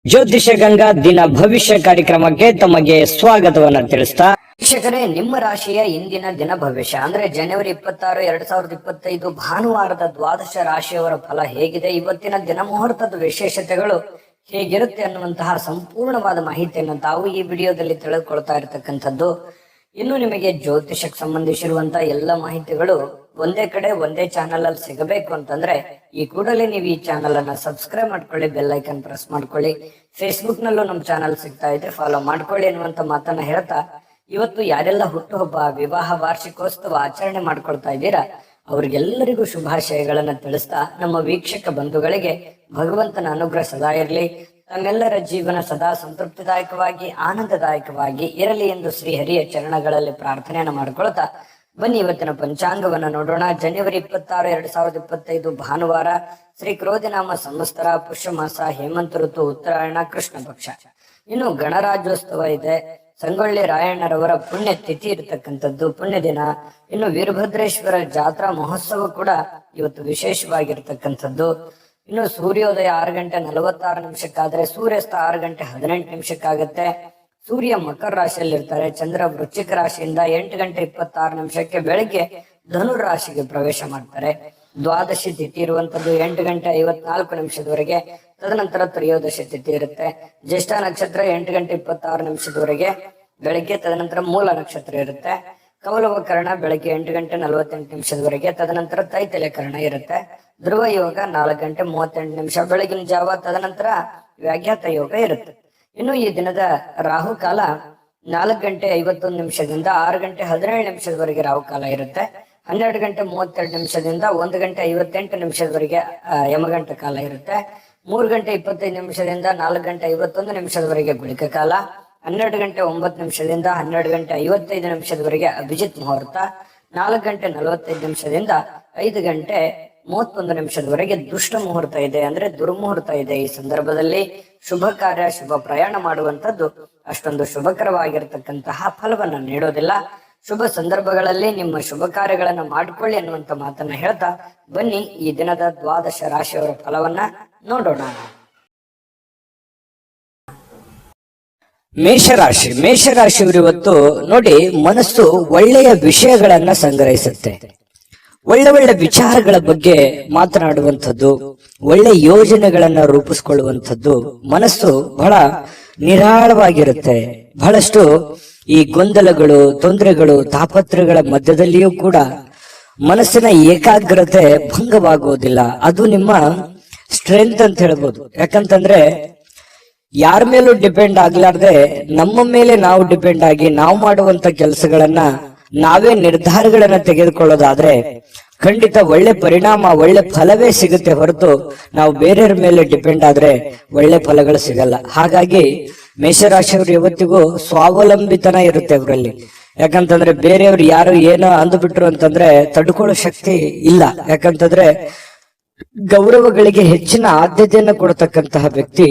ಜ್ಯೋತಿಷ ಗಂಗಾ ದಿನ ಭವಿಷ್ಯ ಕಾರ್ಯಕ್ರಮಕ್ಕೆ ತಮಗೆ ಸ್ವಾಗತವನ್ನ ತಿಳಿಸ್ತಾ ವೀಕ್ಷಕರೇ, ನಿಮ್ಮ ರಾಶಿಯ ಇಂದಿನ ದಿನ ಭವಿಷ್ಯ ಅಂದ್ರೆ ಜನವರಿ 26, 2025 ಭಾನುವಾರದ ದ್ವಾದಶ ರಾಶಿಯವರ ಫಲ ಹೇಗಿದೆ, ಇವತ್ತಿನ ದಿನ ಮುಹೂರ್ತದ ವಿಶೇಷತೆಗಳು ಹೇಗಿರುತ್ತೆ ಅನ್ನುವಂತಹ ಸಂಪೂರ್ಣವಾದ ಮಾಹಿತಿಯನ್ನು ತಾವು ಈ ವಿಡಿಯೋದಲ್ಲಿ ತಿಳಿದುಕೊಳ್ತಾ ಇರತಕ್ಕಂಥದ್ದು. ಇನ್ನು ನಿಮಗೆ ಜ್ಯೋತಿಷಕ್ಕೆ ಸಂಬಂಧಿಸಿರುವಂತಹ ಎಲ್ಲ ಮಾಹಿತಿಗಳು ಒಂದೇ ಕಡೆ ಒಂದೇ ಚಾನಲ್ ಅಲ್ಲಿ ಸಿಗಬೇಕು ಅಂತಂದ್ರೆ ಈ ಕೂಡಲೇ ನೀವು ಈ ಚಾನಲ್ ಅನ್ನ ಸಬ್ಸ್ಕ್ರೈಬ್ ಮಾಡ್ಕೊಳ್ಳಿ, ಬೆಲ್ ಐಕನ್ ಪ್ರೆಸ್ ಮಾಡ್ಕೊಳ್ಳಿ. ಫೇಸ್ಬುಕ್ ನಲ್ಲೂ ನಮ್ಮ ಚಾನಲ್ ಸಿಗ್ತಾ ಇದ್ರೆ ಫಾಲೋ ಮಾಡ್ಕೊಳ್ಳಿ ಅನ್ನುವಂತ ಮಾತನ್ನ ಹೇಳ್ತಾ, ಇವತ್ತು ಯಾರೆಲ್ಲ ಹುಟ್ಟುಹಬ್ಬ, ವಿವಾಹ, ವಾರ್ಷಿಕೋತ್ಸವ ಆಚರಣೆ ಮಾಡ್ಕೊಳ್ತಾ ಇದ್ದೀರಾ ಅವ್ರಿಗೆಲ್ಲರಿಗೂ ಶುಭಾಶಯಗಳನ್ನ ತಿಳಿಸ್ತಾ, ನಮ್ಮ ವೀಕ್ಷಕ ಬಂಧುಗಳಿಗೆ ಭಗವಂತನ ಅನುಗ್ರಹ ಸದಾ ಇರಲಿ, ತಮ್ಮೆಲ್ಲರ ಜೀವನ ಸದಾ ಸಂತೃಪ್ತಿದಾಯಕವಾಗಿ ಆನಂದದಾಯಕವಾಗಿ ಇರಲಿ ಎಂದು ಶ್ರೀಹರಿಯ ಚರಣಗಳಲ್ಲಿ ಪ್ರಾರ್ಥನೆಯನ್ನು ಮಾಡ್ಕೊಳ್ತಾ ಬನ್ನಿ ಇವತ್ತಿನ ಪಂಚಾಂಗವನ್ನ ನೋಡೋಣ. ಜನವರಿ 26, 2025 ಭಾನುವಾರ, ಶ್ರೀ ಕ್ರೋಧಿನಾಮ ಸಂವತ್ಸರ, ಪುಷ್ಯ ಮಾಸ, ಹೇಮಂತ ಋತು, ಉತ್ತರಾಯಣ, ಕೃಷ್ಣ ಪಕ್ಷ. ಇನ್ನು ಗಣರಾಜ್ಯೋತ್ಸವ ಇದೆ, ಸಂಗೊಳ್ಳಿ ರಾಯಣ್ಣರವರ ಪುಣ್ಯ ತಿಥಿ ಇರತಕ್ಕಂಥದ್ದು, ಪುಣ್ಯ ದಿನ. ಇನ್ನು ವೀರಭದ್ರೇಶ್ವರ ಜಾತ್ರಾ ಮಹೋತ್ಸವ ಕೂಡ ಇವತ್ತು ವಿಶೇಷವಾಗಿರ್ತಕ್ಕಂಥದ್ದು. ಇನ್ನು ಸೂರ್ಯೋದಯ 6:46 ಸೂರ್ಯಾಸ್ತ 6:18 ಸೂರ್ಯ ಮಕರ ರಾಶಿಯಲ್ಲಿ ಇರ್ತಾರೆ. ಚಂದ್ರ ವೃಶ್ಚಿಕ ರಾಶಿಯಿಂದ 8:26 ಬೆಳಗ್ಗೆ ಧನುರ್ ರಾಶಿಗೆ ಪ್ರವೇಶ ಮಾಡ್ತಾರೆ. ದ್ವಾದಶಿ ತಿಥಿ ಇರುವಂತದ್ದು 8:54 ತದನಂತರ ತ್ರಯೋದಶಿ ತಿಥಿ ಇರುತ್ತೆ. ಜ್ಯೇಷ್ಠ ನಕ್ಷತ್ರ 8:26 ಬೆಳಗ್ಗೆ, ತದನಂತರ ಮೂಲ ನಕ್ಷತ್ರ ಇರುತ್ತೆ. ಕೌಲವಕರಣ ಬೆಳಗ್ಗೆ 8:48 ತದನಂತರ ತೈತಲೆಕರಣ ಇರುತ್ತೆ. ಧ್ರುವ ಯೋಗ 4:38 ಬೆಳಗಿನ ಜಾವ, ತದನಂತರ ವ್ಯಾಘಾತ ಯೋಗ ಇರುತ್ತೆ. ಇನ್ನು ಈ ದಿನದ ರಾಹುಕಾಲ 4:51 6:17 ರಾಹುಕಾಲ ಇರುತ್ತೆ. 12:32 1:58 ಯಮಗಂಟ ಕಾಲ ಇರುತ್ತೆ. 3:25 4:51 ಗುಳಿಕ ಕಾಲ. 12:09 12:55 ಅಭಿಜಿತ್ ಮುಹೂರ್ತ. 4:45 5:31 ದುಷ್ಟ ಮುಹೂರ್ತ ಇದೆ, ಅಂದ್ರೆ ದುರ್ಮುಹೂರ್ತ ಇದೆ. ಈ ಸಂದರ್ಭದಲ್ಲಿ ಶುಭ ಕಾರ್ಯ, ಶುಭ ಪ್ರಯಾಣ ಮಾಡುವಂತದ್ದು ಅಷ್ಟೊಂದು ಶುಭಕರವಾಗಿರ್ತಕ್ಕಂತಹ ಫಲವನ್ನ ನೀಡೋದಿಲ್ಲ. ಶುಭ ಸಂದರ್ಭಗಳಲ್ಲಿ ನಿಮ್ಮ ಶುಭ ಕಾರ್ಯಗಳನ್ನ ಮಾಡಿಕೊಳ್ಳಿ ಅನ್ನುವಂತ ಮಾತನ್ನ ಹೇಳ್ತಾ ಬನ್ನಿ ಈ ದಿನದ ದ್ವಾದಶ ರಾಶಿಯವರ ಫಲವನ್ನ ನೋಡೋಣ. ಮೇಷರಾಶಿಯವರು ಇವತ್ತು ನೋಡಿ, ಮನಸ್ಸು ಒಳ್ಳೆಯ ವಿಷಯಗಳನ್ನ ಸಂಗ್ರಹಿಸುತ್ತೆ, ಒಳ್ಳೆ ವಿಚಾರಗಳ ಬಗ್ಗೆ ಮಾತನಾಡುವಂಥದ್ದು, ಒಳ್ಳೆ ಯೋಜನೆಗಳನ್ನ ರೂಪಿಸ್ಕೊಳ್ಳುವಂಥದ್ದು. ಮನಸ್ಸು ಬಹಳ ನಿರಾಳವಾಗಿರುತ್ತೆ. ಬಹಳಷ್ಟು ಈ ಗೊಂದಲಗಳು, ತೊಂದರೆಗಳು, ತಾಪತ್ರಗಳ ಮಧ್ಯದಲ್ಲಿಯೂ ಕೂಡ ಮನಸ್ಸಿನ ಏಕಾಗ್ರತೆ ಭಂಗವಾಗುವುದಿಲ್ಲ. ಅದು ನಿಮ್ಮ ಸ್ಟ್ರೆಂತ್ ಅಂತ ಹೇಳ್ಬೋದು. ಯಾಕಂತಂದ್ರೆ ಯಾರ ಮೇಲೂ ಡಿಪೆಂಡ್ ಆಗ್ಲಾರ್ದೆ ನಮ್ಮ ಮೇಲೆ ನಾವು ಡಿಪೆಂಡ್ ಆಗಿ ನಾವು ಮಾಡುವಂತ ಕೆಲಸಗಳನ್ನ ನಾವೇ ನಿರ್ಧಾರಗಳನ್ನ ತೆಗೆದುಕೊಳ್ಳೋದಾದ್ರೆ ಖಂಡಿತ ಒಳ್ಳೆ ಪರಿಣಾಮ, ಒಳ್ಳೆ ಫಲವೇ ಸಿಗುತ್ತೆ ಹೊರತು ನಾವು ಬೇರೆಯವ್ರ ಮೇಲೆ ಡಿಪೆಂಡ್ ಆದ್ರೆ ಒಳ್ಳೆ ಫಲಗಳು ಸಿಗಲ್ಲ. ಹಾಗಾಗಿ ಮೇಷರಾಶಿಯವರು ಯಾವತ್ತಿಗೂ ಸ್ವಾವಲಂಬಿತನ ಇರುತ್ತೆ ಅವರಲ್ಲಿ. ಯಾಕಂತಂದ್ರೆ ಬೇರೆಯವ್ರು ಯಾರು ಏನೋ ಅಂದುಬಿಟ್ರು ಅಂತಂದ್ರೆ ತಡ್ಕೊಳ್ಳೋ ಶಕ್ತಿ ಇಲ್ಲ. ಯಾಕಂತಂದ್ರೆ ಗೌರವಗಳಿಗೆ ಹೆಚ್ಚಿನ ಆದ್ಯತೆಯನ್ನು ಕೊಡತಕ್ಕಂತಹ ವ್ಯಕ್ತಿ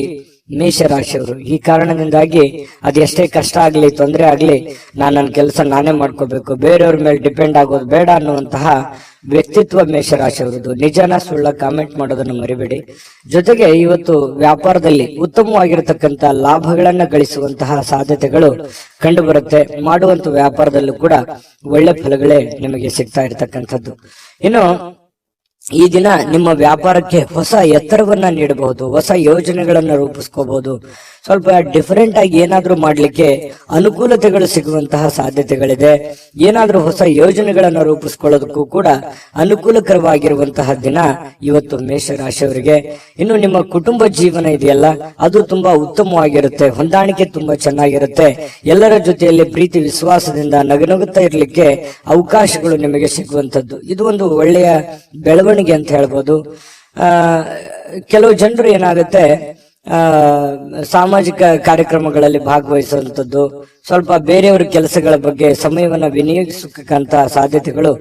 ಮೇಷರಾಶಿಯವರು. ಈ ಕಾರಣದಿಂದಾಗಿ ಅದೆಷ್ಟೇ ಕಷ್ಟ ಆಗ್ಲಿ, ತೊಂದರೆ ಆಗ್ಲಿ, ನನ್ನ ಕೆಲಸ ನಾನೇ ಮಾಡ್ಕೋಬೇಕು, ಬೇರೆಯವ್ರ ಮೇಲೆ ಡಿಪೆಂಡ್ ಆಗೋದು ಬೇಡ ಅನ್ನುವಂತಹ ವ್ಯಕ್ತಿತ್ವ ಮೇಷರಾಶಿಯವರದು. ನಿಜನ ಸುಳ್ಳ ಕಾಮೆಂಟ್ ಮಾಡೋದನ್ನು ಮರಿಬೇಡಿ. ಜೊತೆಗೆ ಇವತ್ತು ವ್ಯಾಪಾರದಲ್ಲಿ ಉತ್ತಮವಾಗಿರತಕ್ಕಂತ ಲಾಭಗಳನ್ನ ಗಳಿಸುವಂತಹ ಸಾಧ್ಯತೆಗಳು ಕಂಡು ಬರುತ್ತೆ. ಮಾಡುವಂತ ವ್ಯಾಪಾರದಲ್ಲೂ ಕೂಡ ಒಳ್ಳೆ ಫಲಗಳೇ ನಿಮಗೆ ಸಿಗ್ತಾ ಇರತಕ್ಕಂಥದ್ದು. ಇನ್ನು ಈ ದಿನ ನಿಮ್ಮ ವ್ಯಾಪಾರಕ್ಕೆ ಹೊಸ ಎತ್ತರವನ್ನ ನೀಡಬಹುದು, ಹೊಸ ಯೋಜನೆಗಳನ್ನ ರೂಪಿಸ್ಕೋಬಹುದು. ಸ್ವಲ್ಪ ಡಿಫರೆಂಟ್ ಆಗಿ ಏನಾದ್ರೂ ಮಾಡ್ಲಿಕ್ಕೆ ಅನುಕೂಲತೆಗಳು ಸಿಗುವಂತಹ ಸಾಧ್ಯತೆಗಳಿದೆ. ಏನಾದ್ರೂ ಹೊಸ ಯೋಜನೆಗಳನ್ನ ರೂಪಿಸ್ಕೊಳ್ಳೋದಕ್ಕೂ ಕೂಡ ಅನುಕೂಲಕರವಾಗಿರುವಂತಹ ದಿನ ಇವತ್ತು ಮೇಷರಾಶಿಯವರಿಗೆ. ಇನ್ನು ನಿಮ್ಮ ಕುಟುಂಬ ಜೀವನ ಇದೆಯಲ್ಲ, ಅದು ತುಂಬಾ ಉತ್ತಮವಾಗಿರುತ್ತೆ, ಹೊಂದಾಣಿಕೆ ತುಂಬಾ ಚೆನ್ನಾಗಿರುತ್ತೆ. ಎಲ್ಲರ ಜೊತೆಯಲ್ಲಿ ಪ್ರೀತಿ ವಿಶ್ವಾಸದಿಂದ ನಗುನಗುತ್ತಾ ಇರ್ಲಿಕ್ಕೆ ಅವಕಾಶಗಳು ನಿಮಗೆ ಸಿಗುವಂತದ್ದು. ಇದು ಒಂದು ಒಳ್ಳೆಯ ಬೆಳವಣಿಗೆ ಅಂತ ಹೇಳ್ಬೋದು. ಕೆಲವು ಜನರು ಏನಾಗುತ್ತೆ, ಸಾಮಾಜಿಕ ಕಾರ್ಯಕ್ರಮಗಳಲ್ಲಿ ಭಾಗವಹಿಸುವಂತದ್ದು, ಸ್ವಲ್ಪ ಬೇರೆಯವರ ಕೆಲಸಗಳ ಬಗ್ಗೆ ಸಮಯವನ್ನ ವಿನಿಯೋಗಿಸಕ್ಕಂತ ಸಾಧ್ಯತೆಗಳು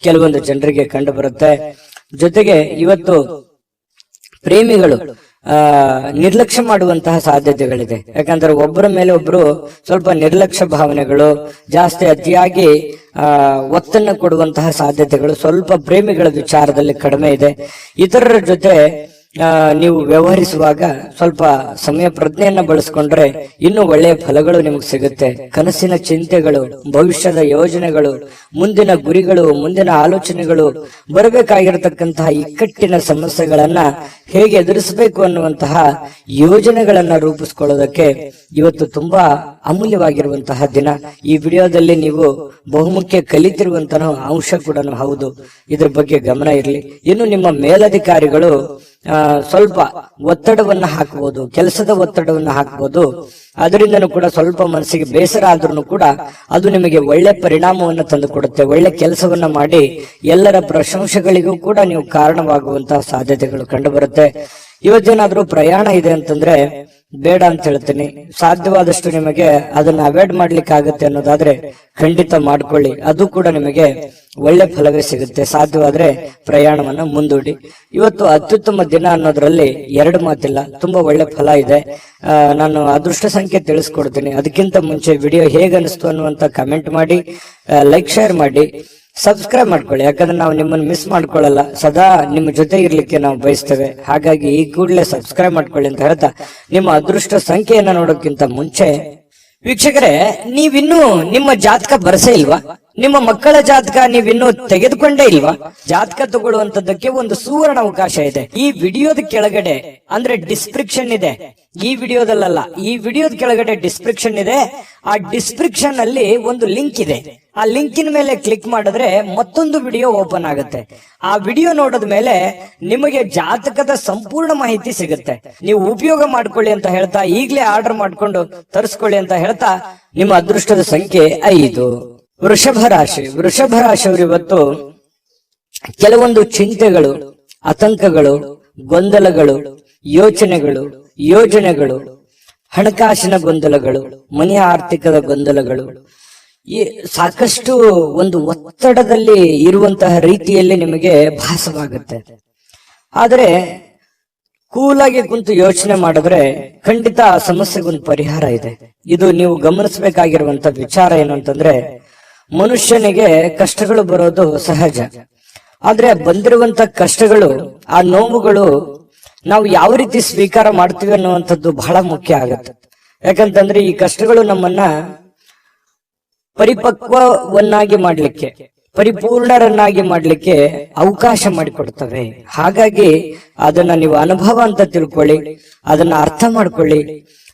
ಕೆಲವೊಂದು ಜನರಿಗೆ ಕಂಡು ಬರುತ್ತೆ. ಜೊತೆಗೆ ಇವತ್ತು ಪ್ರೇಮಿಗಳು ನಿರ್ಲಕ್ಷ್ಯ ಮಾಡುವಂತಹ ಸಾಧ್ಯತೆಗಳಿದೆ. ಯಾಕಂದ್ರೆ ಒಬ್ಬರ ಮೇಲೆ ಒಬ್ರು ಸ್ವಲ್ಪ ನಿರ್ಲಕ್ಷ್ಯ ಭಾವನೆಗಳು ಜಾಸ್ತಿ, ಅತಿಯಾಗಿ ಒತ್ತನ್ನು ಕೊಡುವಂತಹ ಸಾಧ್ಯತೆಗಳು ಸ್ವಲ್ಪ ಪ್ರೇಮಿಗಳ ವಿಚಾರದಲ್ಲಿ ಕಡಿಮೆ ಇದೆ. ಇತರರ ಜೊತೆ ನೀವು ವ್ಯವಹರಿಸುವಾಗ ಸ್ವಲ್ಪ ಸಮಯ ಪ್ರಜ್ಞೆಯನ್ನ ಬಳಸ್ಕೊಂಡ್ರೆ ಇನ್ನೂ ಒಳ್ಳೆಯ ಫಲಗಳು ನಿಮಗೆ ಸಿಗುತ್ತೆ. ಕನಸಿನ ಚಿಂತೆಗಳು, ಭವಿಷ್ಯದ ಯೋಜನೆಗಳು, ಮುಂದಿನ ಗುರಿಗಳು, ಮುಂದಿನ ಆಲೋಚನೆಗಳು, ಬರಬೇಕಾಗಿರತಕ್ಕಂತಹ ಇಕ್ಕಟ್ಟಿನ ಸಮಸ್ಯೆಗಳನ್ನ ಹೇಗೆ ಎದುರಿಸಬೇಕು ಅನ್ನುವಂತಹ ಯೋಜನೆಗಳನ್ನ ರೂಪಿಸ್ಕೊಳ್ಳೋದಕ್ಕೆ ಇವತ್ತು ತುಂಬಾ ಅಮೂಲ್ಯವಾಗಿರುವಂತಹ ದಿನ. ಈ ವಿಡಿಯೋದಲ್ಲಿ ನೀವು ಬಹುಮುಖ್ಯ ಕಲಿತಿರುವಂತಹ ಅಂಶ ಕೂಡ ಹೌದು. ಇದ್ರ ಬಗ್ಗೆ ಗಮನ ಇರಲಿ. ಇನ್ನು ನಿಮ್ಮ ಮೇಲಧಿಕಾರಿಗಳು ಸ್ವಲ್ಪ ಒತ್ತಡವನ್ನ ಹಾಕಬಹುದು, ಕೆಲಸದ ಒತ್ತಡವನ್ನ ಹಾಕಬಹುದು. ಅದರಿಂದನೂ ಕೂಡ ಸ್ವಲ್ಪ ಮನಸ್ಸಿಗೆ ಬೇಸರ ಆದ್ರೂ ಕೂಡ ಅದು ನಿಮಗೆ ಒಳ್ಳೆ ಪರಿಣಾಮವನ್ನು ತಂದು ಕೊಡುತ್ತೆ. ಒಳ್ಳೆ ಕೆಲಸವನ್ನ ಮಾಡಿ ಎಲ್ಲರ ಪ್ರಶಂಸೆಗಳಿಗೂ ಕೂಡ ನೀವು ಕಾರಣವಾಗುವಂತಹ ಸಾಧ್ಯತೆಗಳು ಕಂಡು ಬರುತ್ತೆ. ಇವತ್ತೇನಾದ್ರೂ ಪ್ರಯಾಣ ಇದೆ ಅಂತಂದ್ರೆ ಬೇಡ ಅಂತ ಹೇಳ್ತೀನಿ. ಸಾಧ್ಯವಾದಷ್ಟು ನಿಮಗೆ ಅದನ್ನ ಅವಾಯ್ಡ್ ಮಾಡ್ಲಿಕ್ಕೆ ಆಗುತ್ತೆ ಅನ್ನೋದಾದ್ರೆ ಖಂಡಿತ ಮಾಡ್ಕೊಳ್ಳಿ, ಅದು ಕೂಡ ನಿಮಗೆ ಒಳ್ಳೆ ಫಲವೇ ಸಿಗುತ್ತೆ. ಸಾಧ್ಯವಾದ್ರೆ ಪ್ರಯಾಣವನ್ನ ಮುಂದೂಡಿ. ಇವತ್ತು ಅತ್ಯುತ್ತಮ ದಿನ ಅನ್ನೋದ್ರಲ್ಲಿ ಎರಡು ಮಾತಿಲ್ಲ, ತುಂಬಾ ಒಳ್ಳೆ ಫಲ ಇದೆ. ನಾನು ಅದೃಷ್ಟ ಸಂಖ್ಯೆ ತಿಳಿಸ್ಕೊಡ್ತೀನಿ. ಅದಕ್ಕಿಂತ ಮುಂಚೆ ವಿಡಿಯೋ ಹೇಗೆ ಅನಿಸ್ತು ಅನ್ನುವಂತ ಕಮೆಂಟ್ ಮಾಡಿ, ಲೈಕ್ ಶೇರ್ ಮಾಡಿ, ಸಬ್ಸ್ಕ್ರೈಬ್ ಮಾಡ್ಕೊಳ್ಳಿ. ಯಾಕಂದ್ರೆ ನಾವು ನಿಮ್ಮನ್ನು ಮಿಸ್ ಮಾಡ್ಕೊಳ್ಳಲ್ಲ, ಸದಾ ನಿಮ್ಮ ಜೊತೆ ಇರ್ಲಿಕ್ಕೆ ನಾವು ಬಯಸ್ತೇವೆ. ಹಾಗಾಗಿ ಈ ಕೂಡಲೇ ಸಬ್ಸ್ಕ್ರೈಬ್ ಮಾಡ್ಕೊಳ್ಳಿ ಅಂತ ಹೇಳ್ತಾ, ನಿಮ್ಮ ಅದೃಷ್ಟ ಸಂಖ್ಯೆಯನ್ನ ನೋಡೋಕ್ಕಿಂತ ಮುಂಚೆ ವೀಕ್ಷಕರೇ, ನೀವಿನ್ನೂ ನಿಮ್ಮ ಜಾತಕ ಬರಸೇ ಇಲ್ವಾ? ನಿಮ್ಮ ಮಕ್ಕಳ ಜಾತಕ ನೀವಿನ್ನೂ ತೆಗೆದುಕೊಂಡೇ ಇಲ್ವಾ? ಜಾತಕ ತಗೊಳ್ಳುವಂತದ್ದಕ್ಕೆ ಒಂದು ಸುವರ್ಣ ಅವಕಾಶ ಇದೆ. ಈ ವಿಡಿಯೋದ ಕೆಳಗಡೆ ಅಂದ್ರೆ ಡಿಸ್ಕ್ರಿಪ್ಷನ್ ಇದೆ. ಈ ವಿಡಿಯೋದಲ್ಲ, ಈ ವಿಡಿಯೋದ ಕೆಳಗಡೆ ಡಿಸ್ಕ್ರಿಪ್ಷನ್ ಇದೆ. ಆ ಡಿಸ್ಕ್ರಿಪ್ಷನ್ ಅಲ್ಲಿ ಒಂದು ಲಿಂಕ್ ಇದೆ. ಆ ಲಿಂಕಿನ ಮೇಲೆ ಕ್ಲಿಕ್ ಮಾಡಿದ್ರೆ ಮತ್ತೊಂದು ವಿಡಿಯೋ ಓಪನ್ ಆಗುತ್ತೆ. ಆ ವಿಡಿಯೋ ನೋಡಿದ ಮೇಲೆ ನಿಮಗೆ ಜಾತಕದ ಸಂಪೂರ್ಣ ಮಾಹಿತಿ ಸಿಗುತ್ತೆ. ನೀವು ಉಪಯೋಗ ಮಾಡ್ಕೊಳ್ಳಿ ಅಂತ ಹೇಳ್ತಾ, ಈಗಲೇ ಆರ್ಡರ್ ಮಾಡ್ಕೊಂಡು ತರಿಸ್ಕೊಳ್ಳಿ ಅಂತ ಹೇಳ್ತಾ, ನಿಮ್ಮ ಅದೃಷ್ಟದ ಸಂಖ್ಯೆ 5. ವೃಷಭ ರಾಶಿ. ವೃಷಭ ರಾಶಿಯವರು ಇವತ್ತು ಕೆಲವೊಂದು ಚಿಂತೆಗಳು, ಆತಂಕಗಳು, ಗೊಂದಲಗಳು, ಯೋಜನೆಗಳು, ಹಣಕಾಸಿನ ಗೊಂದಲಗಳು, ಮನೆಯ ಆರ್ಥಿಕದ ಗೊಂದಲಗಳು, ಈ ಸಾಕಷ್ಟು ಒಂದು ಒತ್ತಡದಲ್ಲಿ ಇರುವಂತಹ ರೀತಿಯಲ್ಲಿ ನಿಮಗೆ ಭಾಸವಾಗುತ್ತೆ. ಆದರೆ ಕೂಲಾಗಿ ಕುಂತು ಯೋಚನೆ ಮಾಡಿದ್ರೆ ಖಂಡಿತ ಆ ಸಮಸ್ಯೆಗೊಂದು ಪರಿಹಾರ ಇದೆ. ಇದು ನೀವು ಗಮನಿಸಬೇಕಾಗಿರುವಂತ ವಿಚಾರ ಏನು ಅಂತಂದ್ರೆ, ಮನುಷ್ಯನಿಗೆ ಕಷ್ಟಗಳು ಬರೋದು ಸಹಜ. ಆದ್ರೆ ಬಂದಿರುವಂತ ಕಷ್ಟಗಳು, ಆ ನೋವುಗಳು ನಾವು ಯಾವ ರೀತಿ ಸ್ವೀಕಾರ ಮಾಡ್ತೀವಿ ಅನ್ನುವಂಥದ್ದು ಬಹಳ ಮುಖ್ಯ ಆಗುತ್ತೆ. ಯಾಕಂತಂದ್ರೆ ಈ ಕಷ್ಟಗಳು ನಮ್ಮನ್ನ ಪರಿಪಕ್ವವನ್ನಾಗಿ ಮಾಡ್ಲಿಕ್ಕೆ, ಪರಿಪೂರ್ಣರನ್ನಾಗಿ ಮಾಡ್ಲಿಕ್ಕೆ ಅವಕಾಶ ಮಾಡಿಕೊಡ್ತವೆ. ಹಾಗಾಗಿ ಅದನ್ನ ನೀವು ಅನುಭವ ಅಂತ ತಿಳ್ಕೊಳ್ಳಿ, ಅದನ್ನ ಅರ್ಥ ಮಾಡ್ಕೊಳ್ಳಿ.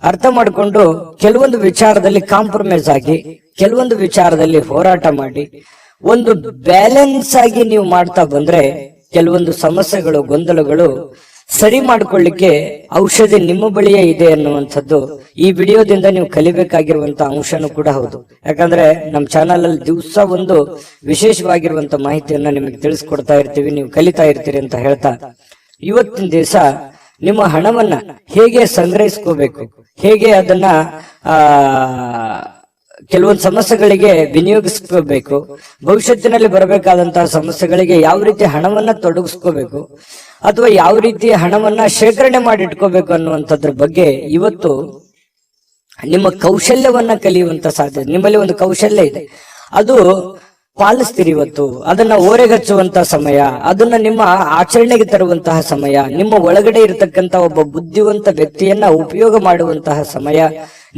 ಅರ್ಥ ಮಾಡಿಕೊಂಡು ಕೆಲವೊಂದು ವಿಚಾರದಲ್ಲಿ ಕಾಂಪ್ರಮೈಸ್ ಆಗಿ, ಕೆಲವೊಂದು ವಿಚಾರದಲ್ಲಿ ಹೋರಾಟ ಮಾಡಿ, ಒಂದು ಬ್ಯಾಲೆನ್ಸ್ ಆಗಿ ನೀವು ಮಾಡ್ತಾ ಬಂದ್ರೆ ಕೆಲವೊಂದು ಸಮಸ್ಯೆಗಳು, ಗೊಂದಲಗಳು ಸರಿ ಮಾಡ್ಕೊಳ್ಳಿಕ್ಕೆ ಔಷಧಿ ನಿಮ್ಮ ಬಳಿಯೇ ಇದೆ ಅನ್ನುವಂಥದ್ದು ಈ ವಿಡಿಯೋದಿಂದ ನೀವು ಕಲಿಬೇಕಾಗಿರುವಂತ ಅಂಶನೂ ಕೂಡ ಹೌದು. ಯಾಕಂದ್ರೆ ನಮ್ಮ ಚಾನಲ್ ಅಲ್ಲಿ ದಿವಸ ಒಂದು ವಿಶೇಷವಾಗಿರುವಂತ ಮಾಹಿತಿಯನ್ನ ನಿಮಗೆ ತಿಳಿಸ್ಕೊಡ್ತಾ ಇರ್ತೀವಿ, ನೀವು ಕಲಿತಾ ಇರ್ತೀರಿ ಅಂತ ಹೇಳ್ತಾ, ಇವತ್ತಿನ ದಿವಸ ನಿಮ್ಮ ಹಣವನ್ನ ಹೇಗೆ ಸಂಗ್ರಹಿಸ್ಕೋಬೇಕು, ಹೇಗೆ ಅದನ್ನ ಕೆಲವೊಂದು ಸಮಸ್ಯೆಗಳಿಗೆ ವಿನಿಯೋಗಿಸ್ಕೋಬೇಕು, ಭವಿಷ್ಯತ್ತಿನಲ್ಲಿ ಬರಬೇಕಾದಂತಹ ಸಮಸ್ಯೆಗಳಿಗೆ ಯಾವ ರೀತಿ ಹಣವನ್ನ ತೊಡಗಿಸ್ಕೋಬೇಕು, ಅಥವಾ ಯಾವ ರೀತಿ ಹಣವನ್ನ ಶೇಖರಣೆ ಮಾಡಿ ಇಟ್ಕೋಬೇಕು ಅನ್ನುವಂಥದ್ರ ಬಗ್ಗೆ ಇವತ್ತು ನಿಮ್ಮ ಕೌಶಲ್ಯವನ್ನ ಕಲಿಯುವಂತ ಸಾಧ್ಯತೆ. ನಿಮ್ಮಲ್ಲಿ ಒಂದು ಕೌಶಲ್ಯ ಇದೆ, ಅದು ಪಾಲಿಸ್ತೀರಿ. ಇವತ್ತು ಅದನ್ನ ಓರೆಗಚ್ಚುವಂತಹ ಸಮಯ, ಅದನ್ನ ನಿಮ್ಮ ಆಚರಣೆಗೆ ತರುವಂತಹ ಸಮಯ, ನಿಮ್ಮ ಒಳಗಡೆ ಇರತಕ್ಕಂತ ಒಬ್ಬ ಬುದ್ಧಿವಂತ ವ್ಯಕ್ತಿಯನ್ನ ಉಪಯೋಗ ಮಾಡುವಂತಹ ಸಮಯ.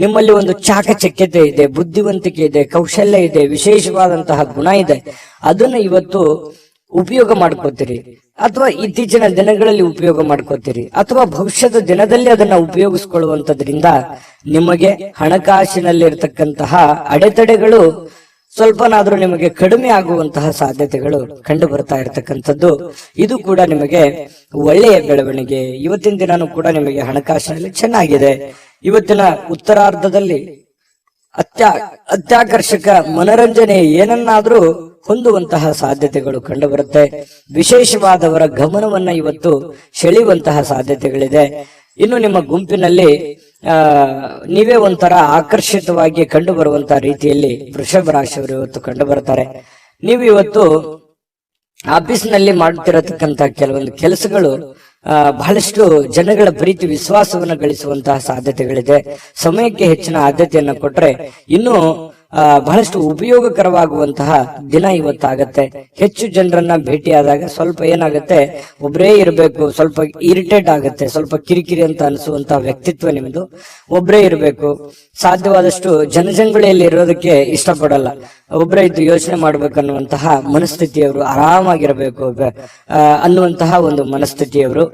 ನಿಮ್ಮಲ್ಲಿ ಒಂದು ಚಾಕಚಕ್ಯತೆ ಇದೆ, ಬುದ್ಧಿವಂತಿಕೆ ಇದೆ, ಕೌಶಲ್ಯ ಇದೆ, ವಿಶೇಷವಾದಂತಹ ಗುಣ ಇದೆ. ಅದನ್ನ ಇವತ್ತು ಉಪಯೋಗ ಮಾಡ್ಕೋತೀರಿ, ಅಥವಾ ಇತ್ತೀಚಿನ ದಿನಗಳಲ್ಲಿ ಉಪಯೋಗ ಮಾಡ್ಕೋತೀರಿ, ಅಥವಾ ಭವಿಷ್ಯದ ದಿನದಲ್ಲಿ ಅದನ್ನ ಉಪಯೋಗಿಸ್ಕೊಳ್ಳುವಂತದ್ರಿಂದ ನಿಮಗೆ ಹಣಕಾಸಿನಲ್ಲಿರ್ತಕ್ಕಂತಹ ಅಡೆತಡೆಗಳು ಸ್ವಲ್ಪನಾದ್ರೂ ನಿಮಗೆ ಕಡಿಮೆ ಆಗುವಂತಹ ಸಾಧ್ಯತೆಗಳು ಕಂಡು ಬರ್ತಾ ಇರತಕ್ಕಂಥದ್ದು. ಇದು ಕೂಡ ನಿಮಗೆ ಒಳ್ಳೆಯ ಬೆಳವಣಿಗೆ. ಇವತ್ತಿನ ದಿನಾನು ಕೂಡ ನಿಮಗೆ ಹಣಕಾಸಿನಲ್ಲಿ ಚೆನ್ನಾಗಿದೆ. ಇವತ್ತಿನ ಉತ್ತರಾರ್ಧದಲ್ಲಿ ಅತ್ಯಾಕರ್ಷಕ ಮನರಂಜನೆ ಏನನ್ನಾದ್ರೂ ಹೊಂದುವಂತಹ ಸಾಧ್ಯತೆಗಳು ಕಂಡು ಬರುತ್ತೆ. ವಿಶೇಷವಾದವರ ಗಮನವನ್ನ ಇವತ್ತು ಸೆಳೆಯುವಂತಹ ಸಾಧ್ಯತೆಗಳಿದೆ. ಇನ್ನು ನಿಮ್ಮ ಗುಂಪಿನಲ್ಲಿ ನೀವೇ ಒಂಥರ ಆಕರ್ಷಿತವಾಗಿ ಕಂಡು ಬರುವಂತಹ ರೀತಿಯಲ್ಲಿ ವೃಷಭ ರಾಶಿಯವರು ಇವತ್ತು ಕಂಡು ಬರ್ತಾರೆ. ನೀವು ಇವತ್ತು ಆಫೀಸ್ನಲ್ಲಿ ಮಾಡುತ್ತಿರತಕ್ಕಂತ ಕೆಲವೊಂದು ಕೆಲಸಗಳು ಬಹಳಷ್ಟು ಜನಗಳ ಪ್ರೀತಿ ವಿಶ್ವಾಸವನ್ನು ಗಳಿಸುವಂತಹ ಸಾಧ್ಯತೆಗಳಿದೆ. ಸಮಯಕ್ಕೆ ಹೆಚ್ಚಿನ ಆದ್ಯತೆಯನ್ನು ಕೊಟ್ರೆ ಇನ್ನೂ ಬಹಳಷ್ಟು ಉಪಯೋಗಕರವಾಗುವಂತಹ ದಿನ ಇವತ್ತಾಗತ್ತೆ. ಹೆಚ್ಚು ಜನರನ್ನ ಭೇಟಿಯಾದಾಗ ಸ್ವಲ್ಪ ಏನಾಗುತ್ತೆ, ಒಬ್ಬರೇ ಇರಬೇಕು, ಸ್ವಲ್ಪ ಇರಿಟೇಟ್ ಆಗುತ್ತೆ, ಸ್ವಲ್ಪ ಕಿರಿಕಿರಿ ಅಂತ ಅನಿಸುವಂತಹ ವ್ಯಕ್ತಿತ್ವ ನಿಮ್ದು. ಒಬ್ಬರೇ ಇರಬೇಕು, ಸಾಧ್ಯವಾದಷ್ಟು ಜನಜಂಗುಳಿಯಲ್ಲಿ ಇರೋದಕ್ಕೆ ಇಷ್ಟಪಡಲ್ಲ, ಒಬ್ಬರೇ ಇದ್ದು ಯೋಚನೆ ಮಾಡ್ಬೇಕನ್ನುವಂತಹ ಮನಸ್ಥಿತಿಯವರು, ಆರಾಮಾಗಿರಬೇಕು ಅನ್ನುವಂತಹ ಒಂದು ಮನಸ್ಥಿತಿಯವರು.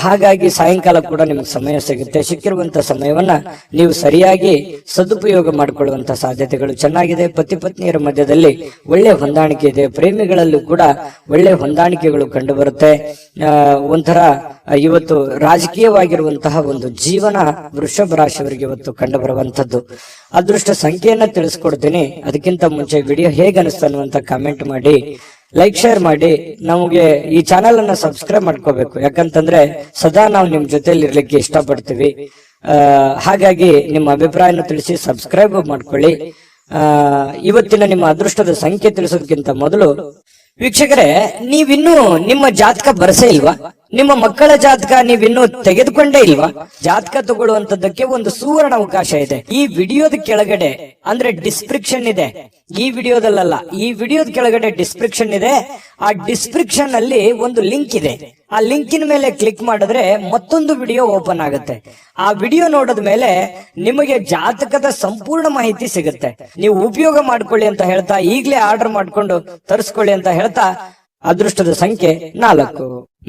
ಹಾಗಾಗಿ ಸಾಯಂಕಾಲ ಕೂಡ ನಿಮಗೆ ಸಮಯ ಸಿಗುತ್ತೆ. ಸಿಕ್ಕಿರುವಂತಹ ಸಮಯವನ್ನ ನೀವು ಸರಿಯಾಗಿ ಸದುಪಯೋಗ ಮಾಡಿಕೊಳ್ಳುವಂತ ಸಾಧ್ಯತೆಗಳು ಚೆನ್ನಾಗಿದೆ. ಪತಿ ಪತ್ನಿಯರ ಮಧ್ಯದಲ್ಲಿ ಒಳ್ಳೆ ಹೊಂದಾಣಿಕೆ ಇದೆ. ಪ್ರೇಮಿಗಳಲ್ಲೂ ಕೂಡ ಒಳ್ಳೆ ಹೊಂದಾಣಿಕೆಗಳು ಕಂಡು ಬರುತ್ತೆ. ಒಂಥರ ಇವತ್ತು ರಾಜಕೀಯವಾಗಿರುವಂತಹ ಒಂದು ಜೀವನ ವೃಷಭ ರಾಶಿಯವರಿಗೆ ಇವತ್ತು ಕಂಡು ಬರುವಂತದ್ದು. ಅದೃಷ್ಟ ಸಂಖ್ಯೆಯನ್ನ ತಿಳಿಸ್ಕೊಡ್ತೀನಿ. ಅದಕ್ಕಿಂತ ಮುಂಚೆ ವಿಡಿಯೋ ಹೇಗೆ ಅನಿಸ್ತು ಅನ್ನುವಂತ ಕಾಮೆಂಟ್ ಮಾಡಿ, ಲೈಕ್ ಶೇರ್ ಮಾಡಿ. ನಮಗೆ ಈ ಚಾನೆಲ್ ಅನ್ನ ಸಬ್ಸ್ಕ್ರೈಬ್ ಮಾಡ್ಕೋಬೇಕು, ಯಾಕಂತಂದ್ರೆ ಸದಾ ನಾವು ನಿಮ್ ಜೊತೆಲಿ ಇರ್ಲಿಕ್ಕೆ ಇಷ್ಟಪಡ್ತೀವಿ. ಹಾಗಾಗಿ ನಿಮ್ಮ ಅಭಿಪ್ರಾಯನ ತಿಳಿಸಿ ಸಬ್ಸ್ಕ್ರೈಬ್ ಮಾಡ್ಕೊಳ್ಳಿ. ಇವತ್ತಿನ ನಿಮ್ಮ ಅದೃಷ್ಟದ ಸಂಖ್ಯೆ ತಿಳಿಸೋದಕ್ಕಿಂತ ಮೊದಲು ವೀಕ್ಷಕರೇ, ನೀವಿನ್ನೂ ನಿಮ್ಮ ಜಾತಕ ಬರಸೇ ಇಲ್ವಾ? ನಿಮ್ಮ ಮಕ್ಕಳ ಜಾತಕ ನೀವಿನ್ನೂ ತೆಗೆದುಕೊಂಡೇ ಇಲ್ವಾ? ಜಾತಕ ತಗೊಳ್ಳುವಂತದ್ದಕ್ಕೆ ಒಂದು ಸುವರ್ಣ ಅವಕಾಶ ಇದೆ. ಈ ವಿಡಿಯೋದ ಕೆಳಗಡೆ ಅಂದ್ರೆ ಡಿಸ್ಕ್ರಿಪ್ಷನ್ ಇದೆ. ಈ ವಿಡಿಯೋದಲ್ಲ, ಈ ವಿಡಿಯೋದ ಕೆಳಗಡೆ ಡಿಸ್ಕ್ರಿಪ್ಷನ್ ಇದೆ. ಆ ಡಿಸ್ಕ್ರಿಪ್ಷನ್ ಅಲ್ಲಿ ಒಂದು ಲಿಂಕ್ ಇದೆ. ಆ ಲಿಂಕಿನ ಮೇಲೆ ಕ್ಲಿಕ್ ಮಾಡಿದ್ರೆ ಮತ್ತೊಂದು ವಿಡಿಯೋ ಓಪನ್ ಆಗುತ್ತೆ. ಆ ವಿಡಿಯೋ ನೋಡಿದ ಮೇಲೆ ನಿಮಗೆ ಜಾತಕದ ಸಂಪೂರ್ಣ ಮಾಹಿತಿ ಸಿಗುತ್ತೆ. ನೀವು ಉಪಯೋಗ ಮಾಡ್ಕೊಳ್ಳಿ ಅಂತ ಹೇಳ್ತಾ, ಈಗಲೇ ಆರ್ಡರ್ ಮಾಡ್ಕೊಂಡು ತರಿಸ್ಕೊಳ್ಳಿ ಅಂತ ಹೇಳ್ತಾ, ಅದೃಷ್ಟದ ಸಂಖ್ಯೆ 4.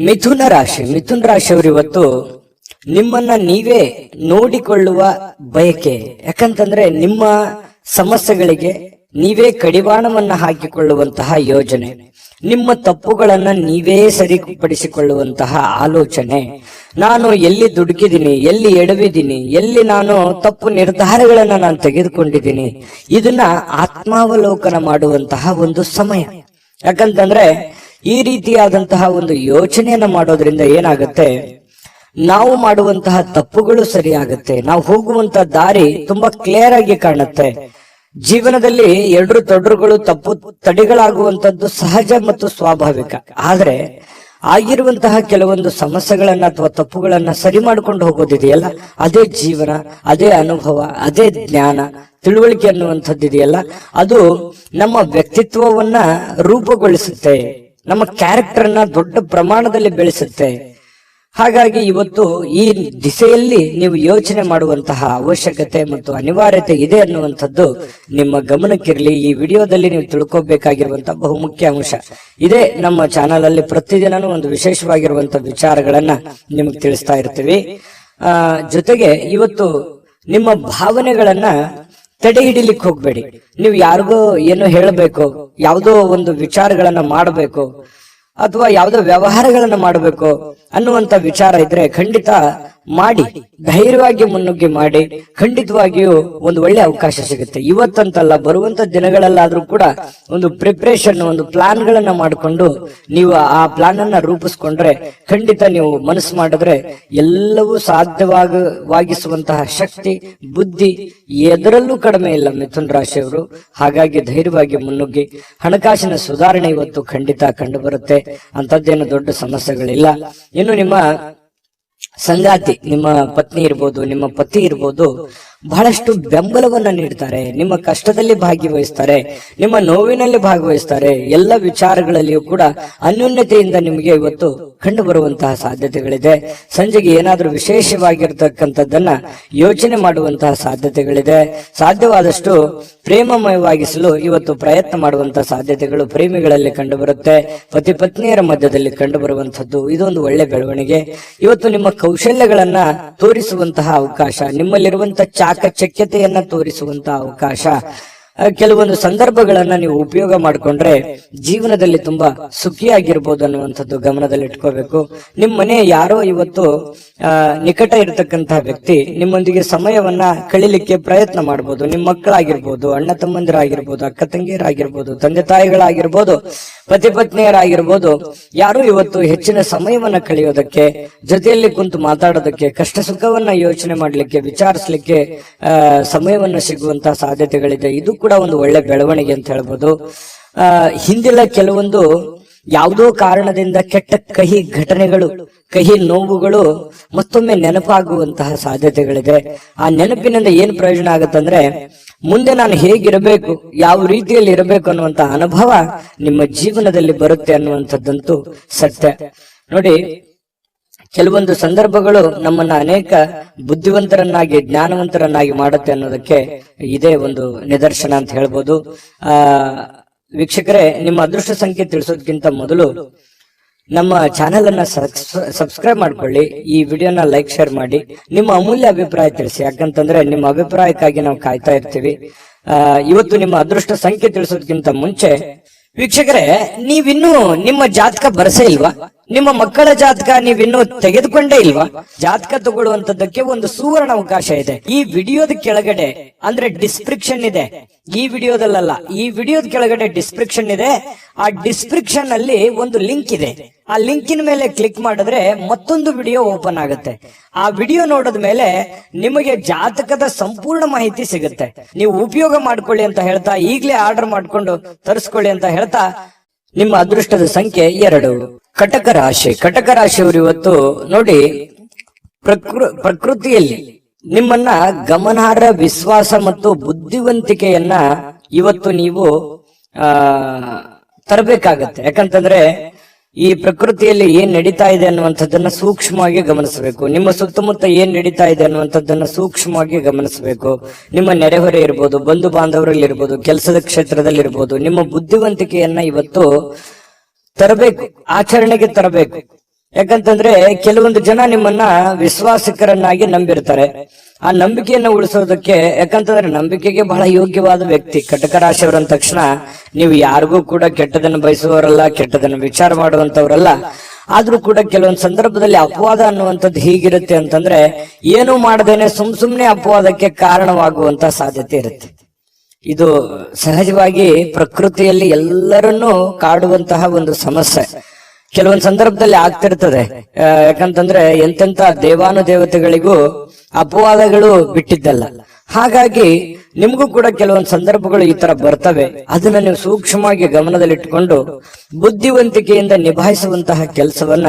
ಮಿಥುನ ರಾಶಿ. ಮಿಥುನ ರಾಶಿಯವರು ಇವತ್ತು ನಿಮ್ಮನ್ನ ನೀವೇ ನೋಡಿಕೊಳ್ಳುವ ಬಯಕೆ. ಯಾಕಂತಂದ್ರೆ ನಿಮ್ಮ ಸಮಸ್ಯೆಗಳಿಗೆ ನೀವೇ ಕಡಿವಾಣವನ್ನ ಹಾಕಿಕೊಳ್ಳುವಂತಹ ಯೋಜನೆ, ನಿಮ್ಮ ತಪ್ಪುಗಳನ್ನ ನೀವೇ ಸರಿಪಡಿಸಿಕೊಳ್ಳುವಂತಹ ಆಲೋಚನೆ. ನಾನು ಎಲ್ಲಿ ದುಡುಕಿದ್ದೀನಿ, ಎಲ್ಲಿ ಎಡವಿದ್ದೀನಿ, ಎಲ್ಲಿ ನಾನು ತಪ್ಪು ನಿರ್ಧಾರಗಳನ್ನ ನಾನು ತೆಗೆದುಕೊಂಡಿದ್ದೀನಿ, ಇದನ್ನ ಆತ್ಮಾವಲೋಕನ ಮಾಡುವಂತಹ ಒಂದು ಸಮಯ. ಯಾಕಂತಂದ್ರೆ ಈ ರೀತಿಯಾದಂತಹ ಒಂದು ಯೋಚನೆಯನ್ನ ಮಾಡೋದ್ರಿಂದ ಏನಾಗುತ್ತೆ, ನಾವು ಮಾಡುವಂತಹ ತಪ್ಪುಗಳು ಸರಿಯಾಗುತ್ತೆ, ನಾವು ಹೋಗುವಂತಹ ದಾರಿ ತುಂಬಾ ಕ್ಲಿಯರ್ ಆಗಿ ಕಾಣುತ್ತೆ. ಜೀವನದಲ್ಲಿ ಎಡ್ರು ತೊಡ್ರುಗಳು ತಪ್ಪು ತಡೆಗಳಾಗುವಂತದ್ದು ಸಹಜ ಮತ್ತು ಸ್ವಾಭಾವಿಕ. ಆದ್ರೆ ಆಗಿರುವಂತಹ ಕೆಲವೊಂದು ಸಮಸ್ಯೆಗಳನ್ನ ಅಥವಾ ತಪ್ಪುಗಳನ್ನ ಸರಿ ಮಾಡ್ಕೊಂಡು ಹೋಗೋದಿದೆಯಲ್ಲ, ಅದೇ ಜೀವನ, ಅದೇ ಅನುಭವ, ಅದೇ ಜ್ಞಾನ, ತಿಳುವಳಿಕೆ ಅನ್ನುವಂಥದ್ದಿದೆಯಲ್ಲ, ಅದು ನಮ್ಮ ವ್ಯಕ್ತಿತ್ವವನ್ನ ರೂಪುಗೊಳಿಸುತ್ತೆ, ನಮ್ಮ ಕ್ಯಾರೆಕ್ಟರ್ ಅನ್ನ ದೊಡ್ಡ ಪ್ರಮಾಣದಲ್ಲಿ ಬೆಳೆಸುತ್ತೆ. ಹಾಗಾಗಿ ಇವತ್ತು ಈ ದಿಸೆಯಲ್ಲಿ ನೀವು ಯೋಚನೆ ಮಾಡುವಂತಹ ಅವಶ್ಯಕತೆ ಮತ್ತು ಅನಿವಾರ್ಯತೆ ಇದೆ ಅನ್ನುವಂಥದ್ದು ನಿಮ್ಮ ಗಮನಕ್ಕಿರಲಿ. ಈ ವಿಡಿಯೋದಲ್ಲಿ ನೀವು ತಿಳ್ಕೊಬೇಕಾಗಿರುವಂತಹ ಬಹುಮುಖ್ಯ ಅಂಶ ಇದೇ. ನಮ್ಮ ಚಾನಲ್ ಅಲ್ಲಿ ಪ್ರತಿದಿನನೂ ಒಂದು ವಿಶೇಷವಾಗಿರುವಂತಹ ವಿಚಾರಗಳನ್ನ ನಿಮಗೆ ತಿಳಿಸ್ತಾ ಇರ್ತೀವಿ. ಜೊತೆಗೆ ಇವತ್ತು ನಿಮ್ಮ ಭಾವನೆಗಳನ್ನ ತಡೆ ಹಿಡಿಲಿಕ್ಕೆ ಹೋಗ್ಬೇಡಿ. ನೀವು ಯಾರಿಗೋ ಏನೋ ಹೇಳಬೇಕು, ಯಾವುದೋ ಒಂದು ವಿಚಾರಗಳನ್ನ ಮಾಡಬೇಕು ಅಥವಾ ಯಾವುದೋ ವ್ಯವಹಾರಗಳನ್ನ ಮಾಡಬೇಕು ಅನ್ನುವಂತ ವಿಚಾರ ಇದ್ರೆ ಖಂಡಿತ ಮಾಡಿ, ಧೈರ್ಯವಾಗಿ ಮುನ್ನುಗ್ಗಿ ಮಾಡಿ. ಖಂಡಿತವಾಗಿಯೂ ಒಂದು ಒಳ್ಳೆ ಅವಕಾಶ ಸಿಗುತ್ತೆ. ಇವತ್ತಂತಲ್ಲ, ಬರುವಂತ ದಿನಗಳಲ್ಲಾದ್ರೂ ಕೂಡ ಒಂದು ಪ್ರಿಪರೇಷನ್, ಒಂದು ಪ್ಲಾನ್ ಗಳನ್ನ ಮಾಡಿಕೊಂಡು ನೀವು ಆ ಪ್ಲಾನ್ ಅನ್ನ ರೂಪಿಸ್ಕೊಂಡ್ರೆ ಖಂಡಿತ ನೀವು ಮನಸ್ಸು ಮಾಡಿದ್ರೆ ಎಲ್ಲವೂ ಸಾಧ್ಯವಾಗಿಸುವಂತಹ ಶಕ್ತಿ, ಬುದ್ಧಿ ಎದರಲ್ಲೂ ಕಡಿಮೆ ಇಲ್ಲ ಮಿಥುನ್ ರಾಶಿಯವರು. ಹಾಗಾಗಿ ಧೈರ್ಯವಾಗಿ ಮುನ್ನುಗ್ಗಿ. ಹಣಕಾಸಿನ ಸುಧಾರಣೆ ಇವತ್ತು ಖಂಡಿತ ಕಂಡು ಬರುತ್ತೆ. ಅಂತದ್ದೇನು ದೊಡ್ಡ ಸಮಸ್ಯೆಗಳಿಲ್ಲ. ಇನ್ನು ನಿಮ್ಮ ಸಂಗಾತಿ, ನಿಮ್ಮ ಪತ್ನಿ ಇರ್ಬೋದು, ನಿಮ್ಮ ಪತಿ ಇರ್ಬೋದು, ಬಹಳಷ್ಟು ಬೆಂಬಲವನ್ನ ನೀಡ್ತಾರೆ. ನಿಮ್ಮ ಕಷ್ಟದಲ್ಲಿ ಭಾಗವಹಿಸ್ತಾರೆ, ನಿಮ್ಮ ನೋವಿನಲ್ಲಿ ಭಾಗವಹಿಸ್ತಾರೆ. ಎಲ್ಲ ವಿಚಾರಗಳಲ್ಲಿಯೂ ಕೂಡ ಅನ್ಯೋನ್ಯತೆಯಿಂದ ನಿಮಗೆ ಇವತ್ತು ಕಂಡು ಬರುವಂತಹ ಸಾಧ್ಯತೆಗಳಿದೆ. ಸಂಜೆಗೆ ಏನಾದ್ರೂ ವಿಶೇಷವಾಗಿರ್ತಕ್ಕಂಥದ್ದನ್ನ ಯೋಚನೆ ಮಾಡುವಂತಹ ಸಾಧ್ಯತೆಗಳಿದೆ. ಸಾಧ್ಯವಾದಷ್ಟು ಪ್ರೇಮಮಯವಾಗಿಸಲು ಇವತ್ತು ಪ್ರಯತ್ನ ಮಾಡುವಂತಹ ಸಾಧ್ಯತೆಗಳು ಪ್ರೇಮಿಗಳಲ್ಲಿ ಕಂಡು ಬರುತ್ತೆ. ಪತಿ ಪತ್ನಿಯರ ಮಧ್ಯದಲ್ಲಿ ಕಂಡು ಬರುವಂತದ್ದು ಇದೊಂದು ಒಳ್ಳೆ ಬೆಳವಣಿಗೆ. ಇವತ್ತು ನಿಮ್ಮ ಕೌಶಲ್ಯಗಳನ್ನ ತೋರಿಸುವಂತಹ ಅವಕಾಶ, ನಿಮ್ಮಲ್ಲಿರುವಂತಹ ಚಾಕಚಕ್ಯತೆಯನ್ನ ತೋರಿಸುವಂತಹ ಅವಕಾಶ. ಕೆಲವೊಂದು ಸಂದರ್ಭಗಳನ್ನ ನೀವು ಉಪಯೋಗ ಮಾಡಿಕೊಂಡ್ರೆ ಜೀವನದಲ್ಲಿ ತುಂಬಾ ಸುಖಿಯಾಗಿರ್ಬೋದು ಅನ್ನುವಂಥದ್ದು ಗಮನದಲ್ಲಿ ಇಟ್ಕೋಬೇಕು. ನಿಮ್ಮ ಮನೆ ಯಾರೋ ಇವತ್ತು ನಿಕಟ ಇರತಕ್ಕಂತಹ ವ್ಯಕ್ತಿ ನಿಮ್ಮೊಂದಿಗೆ ಸಮಯವನ್ನ ಕಳಿಲಿಕ್ಕೆ ಪ್ರಯತ್ನ ಮಾಡಬಹುದು. ನಿಮ್ಮ ಮಕ್ಕಳಾಗಿರ್ಬೋದು, ಅಣ್ಣ ತಮ್ಮಂದಿರಾಗಿರ್ಬೋದು, ಅಕ್ಕ ತಂಗಿಯರಾಗಿರ್ಬೋದು, ತಂದೆ ತಾಯಿಗಳಾಗಿರ್ಬೋದು, ಪತಿ ಪತ್ನಿಯರಾಗಿರ್ಬೋದು, ಯಾರು ಇವತ್ತು ಹೆಚ್ಚಿನ ಸಮಯವನ್ನ ಕಳೆಯೋದಕ್ಕೆ, ಜೊತೆಯಲ್ಲಿ ಕುಂತು ಮಾತಾಡೋದಕ್ಕೆ, ಕಷ್ಟ ಸುಖವನ್ನ ಯೋಚನೆ ಮಾಡ್ಲಿಕ್ಕೆ, ವಿಚಾರಿಸ್ಲಿಕ್ಕೆ ಸಮಯವನ್ನ ಸಿಗುವಂತಹ ಸಾಧ್ಯತೆಗಳಿದೆ. ಇದು ಕೂಡ ಒಂದು ಒಳ್ಳೆ ಬೆಳವಣಿಗೆ ಅಂತ ಹೇಳ್ಬೋದು. ಹಿಂದಿನ ಕೆಲವೊಂದು ಯಾವುದೋ ಕಾರಣದಿಂದ ಕೆಟ್ಟ ಕಹಿ ಘಟನೆಗಳು, ಕಹಿ ನೋವುಗಳು ಮತ್ತೊಮ್ಮೆ ನೆನಪಾಗುವಂತಹ ಸಾಧ್ಯತೆಗಳಿದೆ. ಆ ನೆನಪಿನಿಂದ ಏನ್ ಪ್ರಯೋಜನ ಆಗುತ್ತಂದ್ರೆ ಮುಂದೆ ನಾನು ಹೇಗಿರಬೇಕು, ಯಾವ ರೀತಿಯಲ್ಲಿ ಇರಬೇಕು ಅನ್ನುವಂತ ಅನುಭವ ನಿಮ್ಮ ಜೀವನದಲ್ಲಿ ಬರುತ್ತೆ ಅನ್ನುವಂಥದ್ದಂತೂ ಸತ್ಯ. ನೋಡಿ, ಕೆಲವೊಂದು ಸಂದರ್ಭಗಳು ನಮ್ಮನ್ನ ಅನೇಕ ಬುದ್ಧಿವಂತರನ್ನಾಗಿ, ಜ್ಞಾನವಂತರನ್ನಾಗಿ ಮಾಡುತ್ತೆ ಅನ್ನೋದಕ್ಕೆ ಇದೇ ಒಂದು ನಿದರ್ಶನ ಅಂತ ಹೇಳ್ಬೋದು. ವೀಕ್ಷಕರೇ, ನಿಮ್ಮ ಅದೃಷ್ಟ ಸಂಖ್ಯೆ ತಿಳಿಸೋದಕ್ಕಿಂತ ಮೊದಲು ನಮ್ಮ ಚಾನೆಲ್ ಅನ್ನ ಸಬ್ಸ್ಕ್ರೈಬ್ ಮಾಡ್ಕೊಳ್ಳಿ, ಈ ವಿಡಿಯೋನ ಲೈಕ್ ಶೇರ್ ಮಾಡಿ, ನಿಮ್ಮ ಅಮೂಲ್ಯ ಅಭಿಪ್ರಾಯ ತಿಳಿಸಿ. ಯಾಕಂತಂದ್ರೆ ನಿಮ್ಮ ಅಭಿಪ್ರಾಯಕ್ಕಾಗಿ ನಾವು ಕಾಯ್ತಾ ಇರ್ತೀವಿ. ಇವತ್ತು ನಿಮ್ಮ ಅದೃಷ್ಟ ಸಂಖ್ಯೆ ತಿಳಿಸೋದಕ್ಕಿಂತ ಮುಂಚೆ ವೀಕ್ಷಕರೇ, ನೀವಿನ್ನೂ ನಿಮ್ಮ ಜಾತಕ ಬರಸೇ ಇಲ್ವಾ? ನಿಮ್ಮ ಮಕ್ಕಳ ಜಾತಕ ನೀವಿನ್ನೂ ತೆಗೆದುಕೊಂಡೇ ಇಲ್ವಾ? ಜಾತಕ ತಗೊಳ್ಳುವಂತದ್ದಕ್ಕೆ ಒಂದು ಸುವರ್ಣ ಅವಕಾಶ ಇದೆ. ಈ ವಿಡಿಯೋದ ಕೆಳಗಡೆ ಅಂದ್ರೆ ಡಿಸ್ಕ್ರಿಪ್ಷನ್ ಇದೆ, ಈ ವಿಡಿಯೋದಲ್ಲ, ಈ ವಿಡಿಯೋದ ಕೆಳಗಡೆ ಡಿಸ್ಕ್ರಿಪ್ಷನ್ ಇದೆ. ಆ ಡಿಸ್ಕ್ರಿಪ್ಷನ್ ಅಲ್ಲಿ ಒಂದು ಲಿಂಕ್ ಇದೆ. ಆ ಲಿಂಕಿನ ಮೇಲೆ ಕ್ಲಿಕ್ ಮಾಡಿದ್ರೆ ಮತ್ತೊಂದು ವಿಡಿಯೋ ಓಪನ್ ಆಗುತ್ತೆ. ಆ ವಿಡಿಯೋ ನೋಡಿದ ಮೇಲೆ ನಿಮಗೆ ಜಾತಕದ ಸಂಪೂರ್ಣ ಮಾಹಿತಿ ಸಿಗುತ್ತೆ. ನೀವು ಉಪಯೋಗ ಮಾಡ್ಕೊಳ್ಳಿ ಅಂತ ಹೇಳ್ತಾ, ಈಗಲೇ ಆರ್ಡರ್ ಮಾಡ್ಕೊಂಡು ತರಿಸ್ಕೊಳ್ಳಿ ಅಂತ ಹೇಳ್ತಾ, ನಿಮ್ಮ ಅದೃಷ್ಟದ ಸಂಖ್ಯೆ 2. ಕಟಕ ರಾಶಿ. ಕಟಕ ರಾಶಿಯವರು ಇವತ್ತು ನೋಡಿ, ಪ್ರಕೃತಿಯಲ್ಲಿ ನಿಮ್ಮನ್ನ ಗಮನಾರ್ಹ ವಿಶ್ವಾಸ ಮತ್ತು ಬುದ್ಧಿವಂತಿಕೆಯನ್ನ ಇವತ್ತು ನೀವು ತರಬೇಕಾಗತ್ತೆ. ಯಾಕಂತಂದ್ರೆ ಈ ಪ್ರಕೃತಿಯಲ್ಲಿ ಏನ್ ನಡೀತಾ ಇದೆ ಅನ್ನುವಂಥದ್ದನ್ನ ಸೂಕ್ಷ್ಮವಾಗಿ ಗಮನಿಸಬೇಕು. ನಿಮ್ಮ ಸುತ್ತಮುತ್ತ ಏನ್ ನಡೀತಾ ಇದೆ ಅನ್ನುವಂಥದ್ದನ್ನ ಸೂಕ್ಷ್ಮವಾಗಿ ಗಮನಿಸಬೇಕು. ನಿಮ್ಮ ನೆರೆಹೊರೆ ಇರ್ಬೋದು, ಬಂಧು ಬಾಂಧವರಲ್ಲಿ ಇರ್ಬೋದು, ಕೆಲಸದ ಕ್ಷೇತ್ರದಲ್ಲಿ ಇರ್ಬೋದು, ನಿಮ್ಮ ಬುದ್ಧಿವಂತಿಕೆಯನ್ನ ಇವತ್ತು ತರಬೇಕು, ಆಚರಣೆಗೆ ತರಬೇಕು. ಯಾಕಂತಂದ್ರೆ ಕೆಲವೊಂದು ಜನ ನಿಮ್ಮನ್ನ ವಿಶ್ವಾಸಕರನ್ನಾಗಿ ನಂಬಿರ್ತಾರೆ. ಆ ನಂಬಿಕೆಯನ್ನು ಉಳಿಸೋದಕ್ಕೆ, ಯಾಕಂತಂದ್ರೆ ನಂಬಿಕೆಗೆ ಬಹಳ ಯೋಗ್ಯವಾದ ವ್ಯಕ್ತಿ ಕಟಕ ರಾಶಿಯವರ ಅಂದ ತಕ್ಷಣ ನೀವು ಯಾರಿಗೂ ಕೂಡ ಕೆಟ್ಟದನ್ನು ಬಯಸುವವರಲ್ಲ, ಕೆಟ್ಟದನ್ನು ವಿಚಾರ ಮಾಡುವಂತವರಲ್ಲ. ಆದ್ರೂ ಕೂಡ ಕೆಲವೊಂದು ಸಂದರ್ಭದಲ್ಲಿ ಅಪವಾದ ಅನ್ನುವಂಥದ್ದು ಹೀಗಿರುತ್ತೆ ಅಂತಂದ್ರೆ, ಏನು ಮಾಡದೇನೆ ಸುಮ್ನೆ ಅಪವಾದಕ್ಕೆ ಕಾರಣವಾಗುವಂತ ಸಾಧ್ಯತೆ ಇರುತ್ತೆ. ಇದು ಸಹಜವಾಗಿ ಪ್ರಕೃತಿಯಲ್ಲಿ ಎಲ್ಲರನ್ನೂ ಕಾಡುವಂತಹ ಒಂದು ಸಮಸ್ಯೆ. ಕೆಲವೊಂದು ಸಂದರ್ಭದಲ್ಲಿ ಆಗ್ತಿರ್ತದೆ. ಯಾಕಂತಂದ್ರೆ ಎಂತೆಂತ ದೇವಾನುದೇವತೆಗಳಿಗೂ ಅಪವಾದಗಳು ಬಿಟ್ಟಿದ್ದಲ್ಲ. ಹಾಗಾಗಿ ನಿಮಗೂ ಕೂಡ ಕೆಲವೊಂದು ಸಂದರ್ಭಗಳು ಈ ತರ ಬರ್ತವೆ. ಅದನ್ನ ನೀವು ಸೂಕ್ಷ್ಮವಾಗಿ ಗಮನದಲ್ಲಿಟ್ಟುಕೊಂಡು ಬುದ್ಧಿವಂತಿಕೆಯಿಂದ ನಿಭಾಯಿಸುವಂತಹ ಕೆಲಸವನ್ನ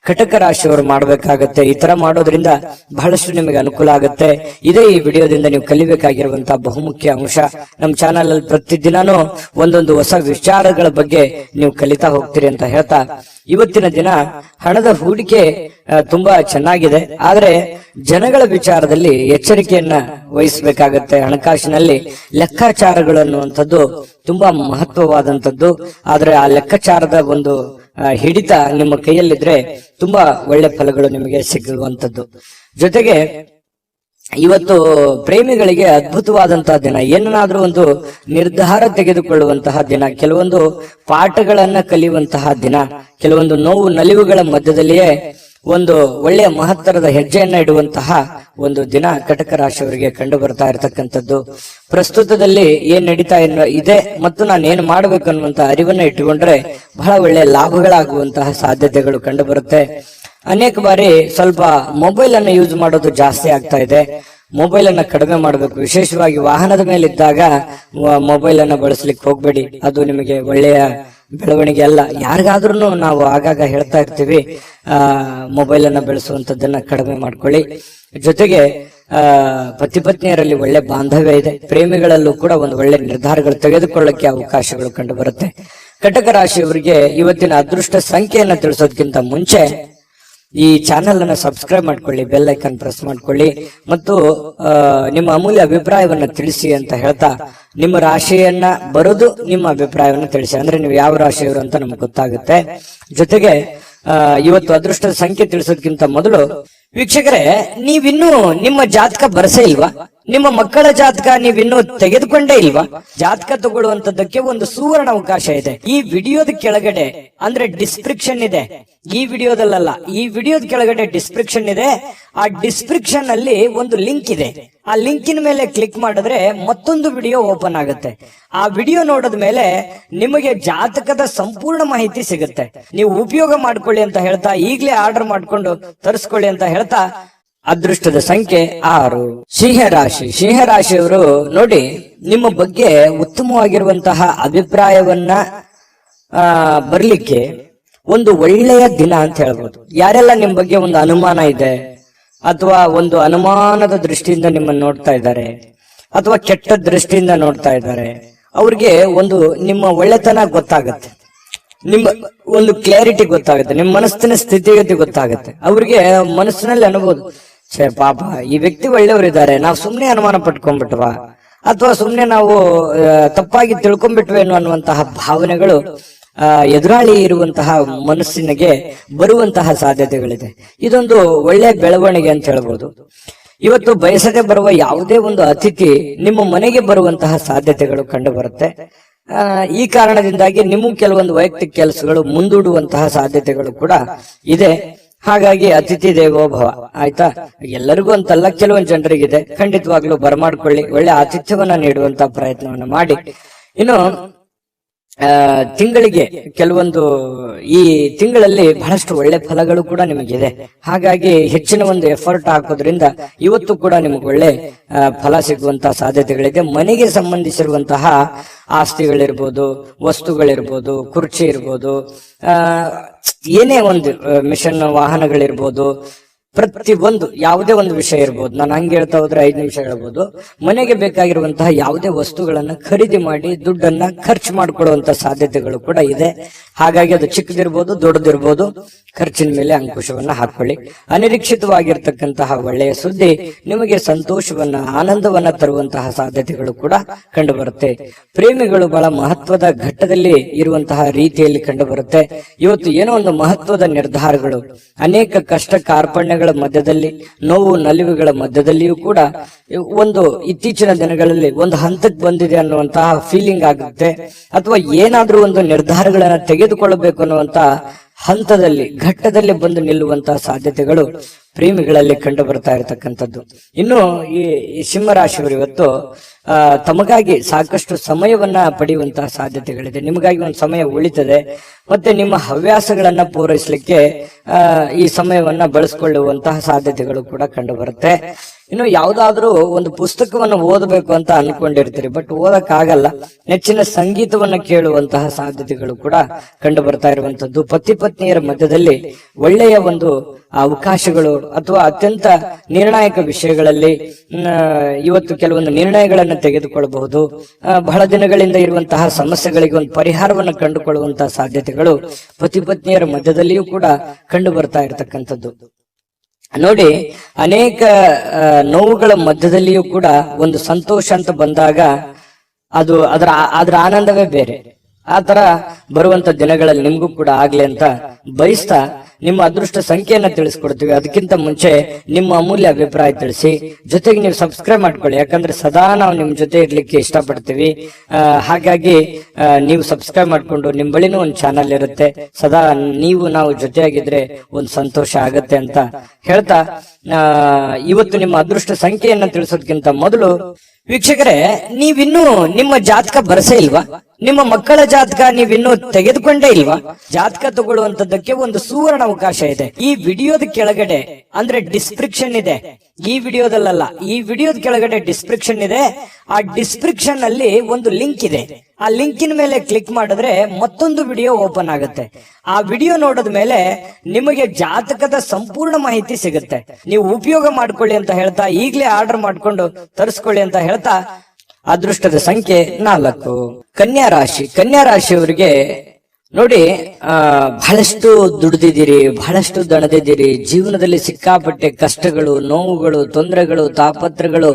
ಕಟಕ ರಾಶಿಯವರು ಮಾಡಬೇಕಾಗತ್ತೆ. ಈ ತರ ಮಾಡೋದ್ರಿಂದ ಬಹಳಷ್ಟು ನಿಮಗೆ ಅನುಕೂಲ ಆಗುತ್ತೆ. ಇದೇ ಈ ವಿಡಿಯೋದಿಂದ ನೀವು ಕಲಿಬೇಕಾಗಿರುವಂತಹ ಬಹುಮುಖ್ಯ ಅಂಶ. ನಮ್ಮ ಚಾನೆಲ್ ಅಲ್ಲಿ ಪ್ರತಿದಿನಾನು ಒಂದೊಂದು ಹೊಸ ವಿಚಾರಗಳ ಬಗ್ಗೆ ನೀವು ಕಲಿತಾ ಹೋಗ್ತೀರಿ ಅಂತ ಹೇಳ್ತಾ, ಇವತ್ತಿನ ದಿನ ಹಣದ ಹೂಡಿಕೆ ತುಂಬಾ ಚೆನ್ನಾಗಿದೆ. ಆದ್ರೆ ಜನಗಳ ವಿಚಾರದಲ್ಲಿ ಎಚ್ಚರಿಕೆಯನ್ನ ವಹಿಸಬೇಕಾಗತ್ತೆ. ಹಣಕಾಸಿನಲ್ಲಿ ಲೆಕ್ಕಾಚಾರಗಳು ಅನ್ನುವಂಥದ್ದು ತುಂಬಾ ಮಹತ್ವವಾದಂಥದ್ದು. ಆದ್ರೆ ಆ ಲೆಕ್ಕಾಚಾರದ ಒಂದು ಹಿಡಿತ ನಿಮ್ಮ ಕೈಯಲ್ಲಿದ್ರೆ ತುಂಬಾ ಒಳ್ಳೆ ಫಲಗಳು ನಿಮಗೆ ಸಿಗುವಂಥದ್ದು. ಜೊತೆಗೆ ಇವತ್ತು ಪ್ರೇಮಿಗಳಿಗೆ ಅದ್ಭುತವಾದಂತಹ ದಿನ. ಏನನ್ನಾದ್ರೂ ಒಂದು ನಿರ್ಧಾರ ತೆಗೆದುಕೊಳ್ಳುವಂತಹ ದಿನ, ಕೆಲವೊಂದು ಪಾಠಗಳನ್ನ ಕಲಿಯುವಂತಹ ದಿನ, ಕೆಲವೊಂದು ನೋವು ನಲಿವುಗಳ ಮಧ್ಯದಲ್ಲಿಯೇ ಒಂದು ಒಳ್ಳೆಯ ಮಹತ್ತರದ ಹೆಜ್ಜೆಯನ್ನ ಇಡುವಂತಹ ಒಂದು ದಿನ ಕಟಕ ರಾಶಿಯವರಿಗೆ ಕಂಡು ಬರ್ತಾ ಇರತಕ್ಕಂಥದ್ದು. ಪ್ರಸ್ತುತದಲ್ಲಿ ಏನ್ ನಡೀತಾ ಇದೆ ಮತ್ತು ನಾನು ಏನ್ ಮಾಡ್ಬೇಕು ಅನ್ನುವಂತ ಅರಿವನ್ನ ಇಟ್ಟುಕೊಂಡ್ರೆ ಬಹಳ ಒಳ್ಳೆಯ ಲಾಭಗಳಾಗುವಂತಹ ಸಾಧ್ಯತೆಗಳು ಕಂಡು ಬರುತ್ತೆ. ಅನೇಕ ಬಾರಿ ಸ್ವಲ್ಪ ಮೊಬೈಲ್ ಅನ್ನ ಯೂಸ್ ಮಾಡೋದು ಜಾಸ್ತಿ ಆಗ್ತಾ ಇದೆ. ಮೊಬೈಲ್ ಅನ್ನ ಕಡಿಮೆ ಮಾಡಬೇಕು. ವಿಶೇಷವಾಗಿ ವಾಹನದ ಮೇಲೆ ಇದ್ದಾಗ ಮೊಬೈಲ್ ಅನ್ನ ಬಳಸಲಿಕ್ಕೆ ಹೋಗ್ಬೇಡಿ. ಅದು ನಿಮಗೆ ಒಳ್ಳೆಯ ಬೆಳವಣಿಗೆ ಅಲ್ಲ. ಯಾರಿಗಾದ್ರೂ ನಾವು ಆಗಾಗ ಹೇಳ್ತಾ ಇರ್ತೀವಿ, ಮೊಬೈಲ್ ಅನ್ನ ಬೆಳೆಸುವಂತದ್ದನ್ನ ಕಡಿಮೆ ಮಾಡ್ಕೊಳ್ಳಿ. ಜೊತೆಗೆ ಪತಿ ಪತ್ನಿಯರಲ್ಲಿ ಒಳ್ಳೆ ಬಾಂಧವ್ಯ ಇದೆ. ಪ್ರೇಮಿಗಳಲ್ಲೂ ಕೂಡ ಒಂದು ಒಳ್ಳೆ ನಿರ್ಧಾರಗಳು ತೆಗೆದುಕೊಳ್ಳಕ್ಕೆ ಅವಕಾಶಗಳು ಕಂಡು ಬರುತ್ತೆ. ಕಟಕ ರಾಶಿಯವರಿಗೆ ಇವತ್ತಿನ ಅದೃಷ್ಟ ಸಂಖ್ಯೆಯನ್ನ ತಿಳಿಸೋದಕ್ಕಿಂತ ಮುಂಚೆ ಈ ಚಾನೆಲ್ ಅನ್ನ ಸಬ್ಸ್ಕ್ರೈಬ್ ಮಾಡ್ಕೊಳ್ಳಿ, ಬೆಲ್ ಐಕನ್ ಪ್ರೆಸ್ ಮಾಡ್ಕೊಳ್ಳಿ ಮತ್ತು ನಿಮ್ಮ ಅಮೂಲ್ಯ ಅಭಿಪ್ರಾಯವನ್ನ ತಿಳಿಸಿ ಅಂತ ಹೇಳ್ತಾ, ನಿಮ್ಮ ರಾಶಿಯನ್ನ ಬರೆದು ನಿಮ್ಮ ಅಭಿಪ್ರಾಯವನ್ನ ತಿಳಿಸಿ. ಅಂದ್ರೆ ನೀವು ಯಾವ ರಾಶಿಯವರು ಅಂತ ನಮ್ಗೆ ಗೊತ್ತಾಗುತ್ತೆ. ಜೊತೆಗೆ ಇವತ್ತು ಅದೃಷ್ಟದ ಸಂಖ್ಯೆ ತಿಳಿಸೋದಕ್ಕಿಂತ ಮೊದಲು ವೀಕ್ಷಕರೇ, ನೀವಿನ್ನೂ ನಿಮ್ಮ ಜಾತಕ ಬರಸೇ ಇಲ್ವಾ? ನಿಮ್ಮ ಮಕ್ಕಳ ಜಾತಕ ನೀವಿನ್ನೂ ತೆಗೆದುಕೊಂಡೇ ಇಲ್ವಾ? ಜಾತಕ ತಗೊಳ್ಳುವಂತದ್ದಕ್ಕೆ ಒಂದು ಸುವರ್ಣ ಅವಕಾಶ ಇದೆ. ಈ ವಿಡಿಯೋದ ಕೆಳಗಡೆ ಅಂದ್ರೆ ಡಿಸ್ಕ್ರಿಪ್ಷನ್ ಇದೆ, ಈ ವಿಡಿಯೋದಲ್ಲ, ಈ ವಿಡಿಯೋದ ಕೆಳಗಡೆ ಡಿಸ್ಕ್ರಿಪ್ಷನ್ ಇದೆ. ಆ ಡಿಸ್ಕ್ರಿಪ್ಷನ್ ಅಲ್ಲಿ ಒಂದು ಲಿಂಕ್ ಇದೆ. ಆ ಲಿಂಕಿನ ಮೇಲೆ ಕ್ಲಿಕ್ ಮಾಡಿದ್ರೆ ಮತ್ತೊಂದು ವಿಡಿಯೋ ಓಪನ್ ಆಗುತ್ತೆ. ಆ ವಿಡಿಯೋ ನೋಡಿದ ಮೇಲೆ ನಿಮಗೆ ಜಾತಕದ ಸಂಪೂರ್ಣ ಮಾಹಿತಿ ಸಿಗುತ್ತೆ. ನೀವು ಉಪಯೋಗ ಮಾಡ್ಕೊಳ್ಳಿ ಅಂತ ಹೇಳ್ತಾ, ಈಗಲೇ ಆರ್ಡರ್ ಮಾಡ್ಕೊಂಡು ತರಿಸ್ಕೊಳ್ಳಿ ಅಂತ ಹೇಳ್ತಾ, ಅದೃಷ್ಟದ ಸಂಖ್ಯೆ 6. ಸಿಂಹರಾಶಿ. ಸಿಂಹರಾಶಿಯವರು ನೋಡಿ, ನಿಮ್ಮ ಬಗ್ಗೆ ಉತ್ತಮವಾಗಿರುವಂತಹ ಅಭಿಪ್ರಾಯವನ್ನ ಬರ್ಲಿಕ್ಕೆ ಒಂದು ಒಳ್ಳೆಯ ದಿನ ಅಂತ ಹೇಳ್ಬೋದು. ಯಾರೆಲ್ಲ ನಿಮ್ ಬಗ್ಗೆ ಒಂದು ಅನುಮಾನ ಇದೆ ಅಥವಾ ಒಂದು ಅನುಮಾನದ ದೃಷ್ಟಿಯಿಂದ ನಿಮ್ಮನ್ನು ನೋಡ್ತಾ ಇದ್ದಾರೆ ಅಥವಾ ಕೆಟ್ಟ ದೃಷ್ಟಿಯಿಂದ ನೋಡ್ತಾ ಇದ್ದಾರೆ, ಅವ್ರಿಗೆ ಒಂದು ನಿಮ್ಮ ಒಳ್ಳೆತನ ಗೊತ್ತಾಗತ್ತೆ, ನಿಮ್ಮ ಒಂದು ಕ್ಲಾರಿಟಿ ಗೊತ್ತಾಗುತ್ತೆ, ನಿಮ್ಮ ಮನಸ್ಸಿನ ಸ್ಥಿತಿಗತಿ ಗೊತ್ತಾಗುತ್ತೆ. ಅವ್ರಿಗೆ ಮನಸ್ಸಿನಲ್ಲಿ ಅನ್ಬೋದು, ಛೇ ಪಾಪ ಈ ವ್ಯಕ್ತಿ ಒಳ್ಳೆಯವರಿದ್ದಾರೆ, ನಾವು ಸುಮ್ನೆ ಅನುಮಾನ ಪಟ್ಕೊಂಡ್ಬಿಟ್ವಾ ಅಥವಾ ಸುಮ್ನೆ ನಾವು ತಪ್ಪಾಗಿ ತಿಳ್ಕೊಂಡ್ಬಿಟ್ವೇನೋ ಅನ್ನುವಂತಹ ಭಾವನೆಗಳು ಎದುರಾಳಿ ಇರುವಂತಹ ಮನಸ್ಸಿನಿಗೆ ಬರುವಂತಹ ಸಾಧ್ಯತೆಗಳಿದೆ. ಇದೊಂದು ಒಳ್ಳೆಯ ಬೆಳವಣಿಗೆ ಅಂತ ಹೇಳ್ಬೋದು. ಇವತ್ತು ಬಯಸದೆ ಬರುವ ಯಾವುದೇ ಒಂದು ಅತಿಥಿ ನಿಮ್ಮ ಮನೆಗೆ ಬರುವಂತಹ ಸಾಧ್ಯತೆಗಳು ಕಂಡು ಬರುತ್ತೆ. ಈ ಕಾರಣದಿಂದಾಗಿ ನಿಮಗೂ ಕೆಲವೊಂದು ವೈಯಕ್ತಿಕ ಕೆಲಸಗಳು ಮುಂದೂಡುವಂತಹ ಸಾಧ್ಯತೆಗಳು ಕೂಡ ಇದೆ. ಹಾಗಾಗಿ ಅತಿಥಿ ದೇವೋ ಭವ, ಆಯ್ತಾ? ಎಲ್ಲರಿಗೂ ಅಂತಲ್ಲ, ಕೆಲವೊಂದು ಜನರಿಗಿದೆ. ಖಂಡಿತವಾಗ್ಲೂ ಬರಮಾಡ್ಕೊಳ್ಳಿ, ಒಳ್ಳೆ ಆತಿಥ್ಯವನ್ನ ನೀಡುವಂತ ಪ್ರಯತ್ನವನ್ನ ಮಾಡಿ. ಇನ್ನು ತಿಂಗಳಿಗೆ ಕೆಲವೊಂದು ಈ ತಿಂಗಳಲ್ಲಿ ಬಹಳಷ್ಟು ಒಳ್ಳೆ ಫಲಗಳು ಕೂಡ ನಿಮಗಿದೆ. ಹಾಗಾಗಿ ಹೆಚ್ಚಿನ ಒಂದು ಎಫರ್ಟ್ ಹಾಕೋದ್ರಿಂದ ಇವತ್ತು ಕೂಡ ನಿಮಗೆ ಒಳ್ಳೆ ಫಲ ಸಿಗುವಂತಹ ಸಾಧ್ಯತೆಗಳಿದೆ. ಮನೆಗೆ ಸಂಬಂಧಿಸಿರುವಂತಹ ಆಸ್ತಿಗಳಿರ್ಬೋದು, ವಸ್ತುಗಳಿರ್ಬೋದು, ಕುರ್ಚಿ ಇರ್ಬೋದು, ಏನೇ ಒಂದು ಮಿಷನ್ ವಾಹನಗಳಿರ್ಬೋದು, ಪ್ರತಿ ಒಂದು ಯಾವುದೇ ಒಂದು ವಿಷಯ ಇರ್ಬೋದು. ನಾನು ಹಂಗೆ ಹೇಳ್ತಾ ಹೋದ್ರೆ 5 ನಿಮಿಷ ಹೇಳ್ಬೋದು. ಮನೆಗೆ ಬೇಕಾಗಿರುವಂತಹ ಯಾವುದೇ ವಸ್ತುಗಳನ್ನ ಖರೀದಿ ಮಾಡಿ ದುಡ್ಡನ್ನ ಖರ್ಚು ಮಾಡಿಕೊಡುವಂತ ಸಾಧ್ಯತೆಗಳು ಕೂಡ ಇದೆ. ಹಾಗಾಗಿ ಅದು ಚಿಕ್ಕದಿರ್ಬೋದು ದೊಡ್ಡದಿರ್ಬೋದು, ಖರ್ಚಿನ ಮೇಲೆ ಅಂಕುಶವನ್ನ ಹಾಕೊಳ್ಳಿ. ಅನಿರೀಕ್ಷಿತವಾಗಿರ್ತಕ್ಕಂತಹ ಒಳ್ಳೆಯ ಸುದ್ದಿ ನಿಮಗೆ ಸಂತೋಷವನ್ನ ಆನಂದವನ್ನ ತರುವಂತಹ ಸಾಧ್ಯತೆಗಳು ಕೂಡ ಕಂಡು ಬರುತ್ತೆ. ಪ್ರೇಮಿಗಳು ಬಹಳ ಮಹತ್ವದ ಘಟ್ಟದಲ್ಲಿ ಇರುವಂತಹ ರೀತಿಯಲ್ಲಿ ಕಂಡು ಬರುತ್ತೆ. ಇವತ್ತು ಏನೋ ಒಂದು ಮಹತ್ವದ ನಿರ್ಧಾರಗಳು, ಅನೇಕ ಕಷ್ಟ ಕಾರ್ಪಣ್ಯಗಳ ಮಧ್ಯದಲ್ಲಿ, ನೋವು ನಲಿವುಗಳ ಮಧ್ಯದಲ್ಲಿಯೂ ಕೂಡ ಒಂದು ಇತ್ತೀಚಿನ ದಿನಗಳಲ್ಲಿ ಒಂದು ಹಂತಕ್ಕೆ ಬಂದಿದೆ ಅನ್ನುವಂತಹ ಫೀಲಿಂಗ್ ಆಗುತ್ತೆ. ಅಥವಾ ಏನಾದ್ರೂ ಒಂದು ನಿರ್ಧಾರಗಳನ್ನ ತೆಗೆದುಕೊಳ್ಳಬೇಕು ಅನ್ನುವಂತ ಹಂತದಲ್ಲಿ, ಘಟ್ಟದಲ್ಲಿ ಬಂದು ನಿಲ್ಲುವಂತಹ ಸಾಧ್ಯತೆಗಳು ಪ್ರೇಮಿಗಳಲ್ಲಿ ಕಂಡು ಬರ್ತಾ ಇರತಕ್ಕಂಥದ್ದು. ಇನ್ನು ಈ ಸಿಂಹರಾಶಿಯವರು ಇವತ್ತು ತಮಗಾಗಿ ಸಾಕಷ್ಟು ಸಮಯವನ್ನ ಪಡೆಯುವಂತಹ ಸಾಧ್ಯತೆಗಳಿದೆ. ನಿಮಗಾಗಿ ಒಂದು ಸಮಯ ಉಳಿತದೆ. ಮತ್ತೆ ನಿಮ್ಮ ಹವ್ಯಾಸಗಳನ್ನ ಪೂರೈಸಲಿಕ್ಕೆ ಈ ಸಮಯವನ್ನ ಬಳಸಿಕೊಳ್ಳುವಂತಹ ಸಾಧ್ಯತೆಗಳು ಕೂಡ ಕಂಡು ಬರುತ್ತೆ. ಇನ್ನು ಯಾವ್ದಾದ್ರೂ ಒಂದು ಪುಸ್ತಕವನ್ನು ಓದಬೇಕು ಅಂತ ಅನ್ಕೊಂಡಿರ್ತೀರಿ, ಬಟ್ ಓದಕ್ಕಾಗಲ್ಲ. ನೆಚ್ಚಿನ ಸಂಗೀತವನ್ನ ಕೇಳುವಂತಹ ಸಾಧ್ಯತೆಗಳು ಕೂಡ ಕಂಡು ಬರ್ತಾ ಇರುವಂತದ್ದು. ಪತಿ ಪತ್ನಿಯರ ಮಧ್ಯದಲ್ಲಿ ಒಳ್ಳೆಯ ಒಂದು ಅವಕಾಶಗಳು ಅಥವಾ ಅತ್ಯಂತ ನಿರ್ಣಾಯಕ ವಿಷಯಗಳಲ್ಲಿ ಇವತ್ತು ಕೆಲವೊಂದು ನಿರ್ಣಯಗಳನ್ನು ತೆಗೆದುಕೊಳ್ಳಬಹುದು. ಬಹಳ ದಿನಗಳಿಂದ ಇರುವಂತಹ ಸಮಸ್ಯೆಗಳಿಗೆ ಒಂದು ಪರಿಹಾರವನ್ನು ಕಂಡುಕೊಳ್ಳುವಂತಹ ಸಾಧ್ಯತೆಗಳು ಪತಿ ಪತ್ನಿಯರ ಮಧ್ಯದಲ್ಲಿಯೂ ಕೂಡ ಕಂಡು ಬರ್ತಾ ಇರತಕ್ಕಂಥದ್ದು. ನೋಡಿ, ಅನೇಕ ನೋವುಗಳ ಮಧ್ಯದಲ್ಲಿಯೂ ಕೂಡ ಒಂದು ಸಂತೋಷ ಅಂತ ಬಂದಾಗ ಅದು ಅದರ ಆನಂದವೇ ಬೇರೆ. ಆ ತರ ಬರುವಂತ ದಿನಗಳಲ್ಲಿ ನಿಮ್ಗೂ ಕೂಡ ಆಗ್ಲಿ ಅಂತ ಬಯಸ್ತಾ ನಿಮ್ಮ ಅದೃಷ್ಟ ಸಂಖ್ಯೆಯನ್ನ ತಿಳಿಸ್ಕೊಡ್ತೀವಿ. ಅದಕ್ಕಿಂತ ಮುಂಚೆ ನಿಮ್ಮ ಅಮೂಲ್ಯ ಅಭಿಪ್ರಾಯ ತಿಳಿಸಿ, ಜೊತೆಗೆ ನೀವು ಸಬ್ಸ್ಕ್ರೈಬ್ ಮಾಡ್ಕೊಳ್ಳಿ. ಯಾಕಂದ್ರೆ ಸದಾ ನಾವು ನಿಮ್ ಜೊತೆ ಇರ್ಲಿಕ್ಕೆ ಇಷ್ಟಪಡ್ತೀವಿ. ಹಾಗಾಗಿ ನೀವು ಸಬ್ಸ್ಕ್ರೈಬ್ ಮಾಡ್ಕೊಂಡು ನಿಮ್ ಬಳಿನೂ ಒಂದು ಚಾನಲ್ ಇರುತ್ತೆ. ಸದಾ ನಾವು ಜೊತೆಯಾಗಿದ್ರೆ ಒಂದು ಸಂತೋಷ ಆಗತ್ತೆ ಅಂತ ಹೇಳ್ತಾ, ಇವತ್ತು ನಿಮ್ಮ ಅದೃಷ್ಟ ಸಂಖ್ಯೆಯನ್ನ ತಿಳಿಸೋದಕ್ಕಿಂತ ಮೊದಲು ವೀಕ್ಷಕರೇ, ನೀವಿನ್ನೂ ನಿಮ್ಮ ಜಾತಕ ಬರಸೇ ಇಲ್ವಾ? ನಿಮ್ಮ ಮಕ್ಕಳ ಜಾತಕ ನೀವಿನ್ನೂ ತೆಗೆದುಕೊಂಡೇ ಇಲ್ವಾ? ಜಾತಕ ತಗೊಳ್ಳುವಂತದ್ದಕ್ಕೆ ಒಂದು ಸುವರ್ಣ ಅವಕಾಶ ಇದೆ. ಈ ವಿಡಿಯೋದ ಕೆಳಗಡೆ ಅಂದ್ರೆ ಡಿಸ್ಕ್ರಿಪ್ಷನ್ ಇದೆ. ಈ ವಿಡಿಯೋದಲ್ಲ, ಈ ವಿಡಿಯೋದ ಕೆಳಗಡೆ ಡಿಸ್ಕ್ರಿಪ್ಷನ್ ಇದೆ. ಆ ಡಿಸ್ಕ್ರಿಪ್ಷನ್ ಅಲ್ಲಿ ಒಂದು ಲಿಂಕ್ ಇದೆ. ಆ ಲಿಂಕಿನ ಮೇಲೆ ಕ್ಲಿಕ್ ಮಾಡಿದ್ರೆ ಮತ್ತೊಂದು ವಿಡಿಯೋ ಓಪನ್ ಆಗುತ್ತೆ. ಆ ವಿಡಿಯೋ ನೋಡಿದ ಮೇಲೆ ನಿಮಗೆ ಜಾತಕದ ಸಂಪೂರ್ಣ ಮಾಹಿತಿ ಸಿಗುತ್ತೆ. ನೀವು ಉಪಯೋಗ ಮಾಡ್ಕೊಳ್ಳಿ ಅಂತ ಹೇಳ್ತಾ, ಈಗಲೇ ಆರ್ಡರ್ ಮಾಡ್ಕೊಂಡು ತರಿಸ್ಕೊಳ್ಳಿ ಅಂತ ಹೇಳ್ತಾ, ಅದೃಷ್ಟದ ಸಂಖ್ಯೆ 4. ಕನ್ಯಾ ರಾಶಿ. ಕನ್ಯಾ ರಾಶಿಯವರಿಗೆ ನೋಡಿ, ಬಹಳಷ್ಟು ದುಡಿದಿದ್ದೀರಿ, ಬಹಳಷ್ಟು ದಣದಿದ್ದೀರಿ. ಜೀವನದಲ್ಲಿ ಸಿಕ್ಕಾಪಟ್ಟೆ ಕಷ್ಟಗಳು, ನೋವುಗಳು, ತೊಂದರೆಗಳು, ತಾಪತ್ರಗಳು,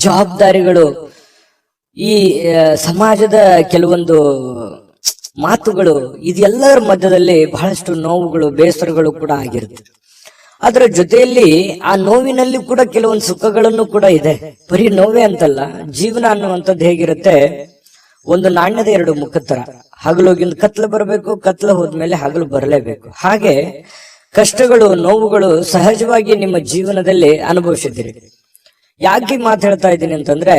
ಜವಾಬ್ದಾರಿಗಳು, ಈ ಸಮಾಜದ ಕೆಲವೊಂದು ಮಾತುಗಳು, ಇದೆಲ್ಲರ ಮಧ್ಯದಲ್ಲಿ ಬಹಳಷ್ಟು ನೋವುಗಳು, ಬೇಸರಗಳು ಕೂಡ ಆಗಿರುತ್ತೆ. ಅದರ ಜೊತೆಯಲ್ಲಿ ಆ ನೋವಿನಲ್ಲಿ ಕೂಡ ಕೆಲವೊಂದು ಸುಖಗಳನ್ನು ಕೂಡ ಇದೆ. ಬರೀ ನೋವೇ ಅಂತಲ್ಲ, ಜೀವನ ಅನ್ನುವಂಥದ್ದು ಹೇಗಿರುತ್ತೆ, ಒಂದು ನಾಣ್ಯದ 2 ಮುಖದ ತರ. ಹಗಲೋಗಿಂದ ಕತ್ಲು ಬರಬೇಕು, ಕತ್ಲು ಹೋದ್ಮೇಲೆ ಹಗಲು ಬರಲೇಬೇಕು. ಹಾಗೆ ಕಷ್ಟಗಳು, ನೋವುಗಳು ಸಹಜವಾಗಿ ನಿಮ್ಮ ಜೀವನದಲ್ಲಿ ಅನುಭವಿಸಿದ್ದೀರಿ. ಯಾಕೆ ಮಾತಾಡ್ತಾ ಇದ್ದೀನಿ ಅಂತಂದ್ರೆ,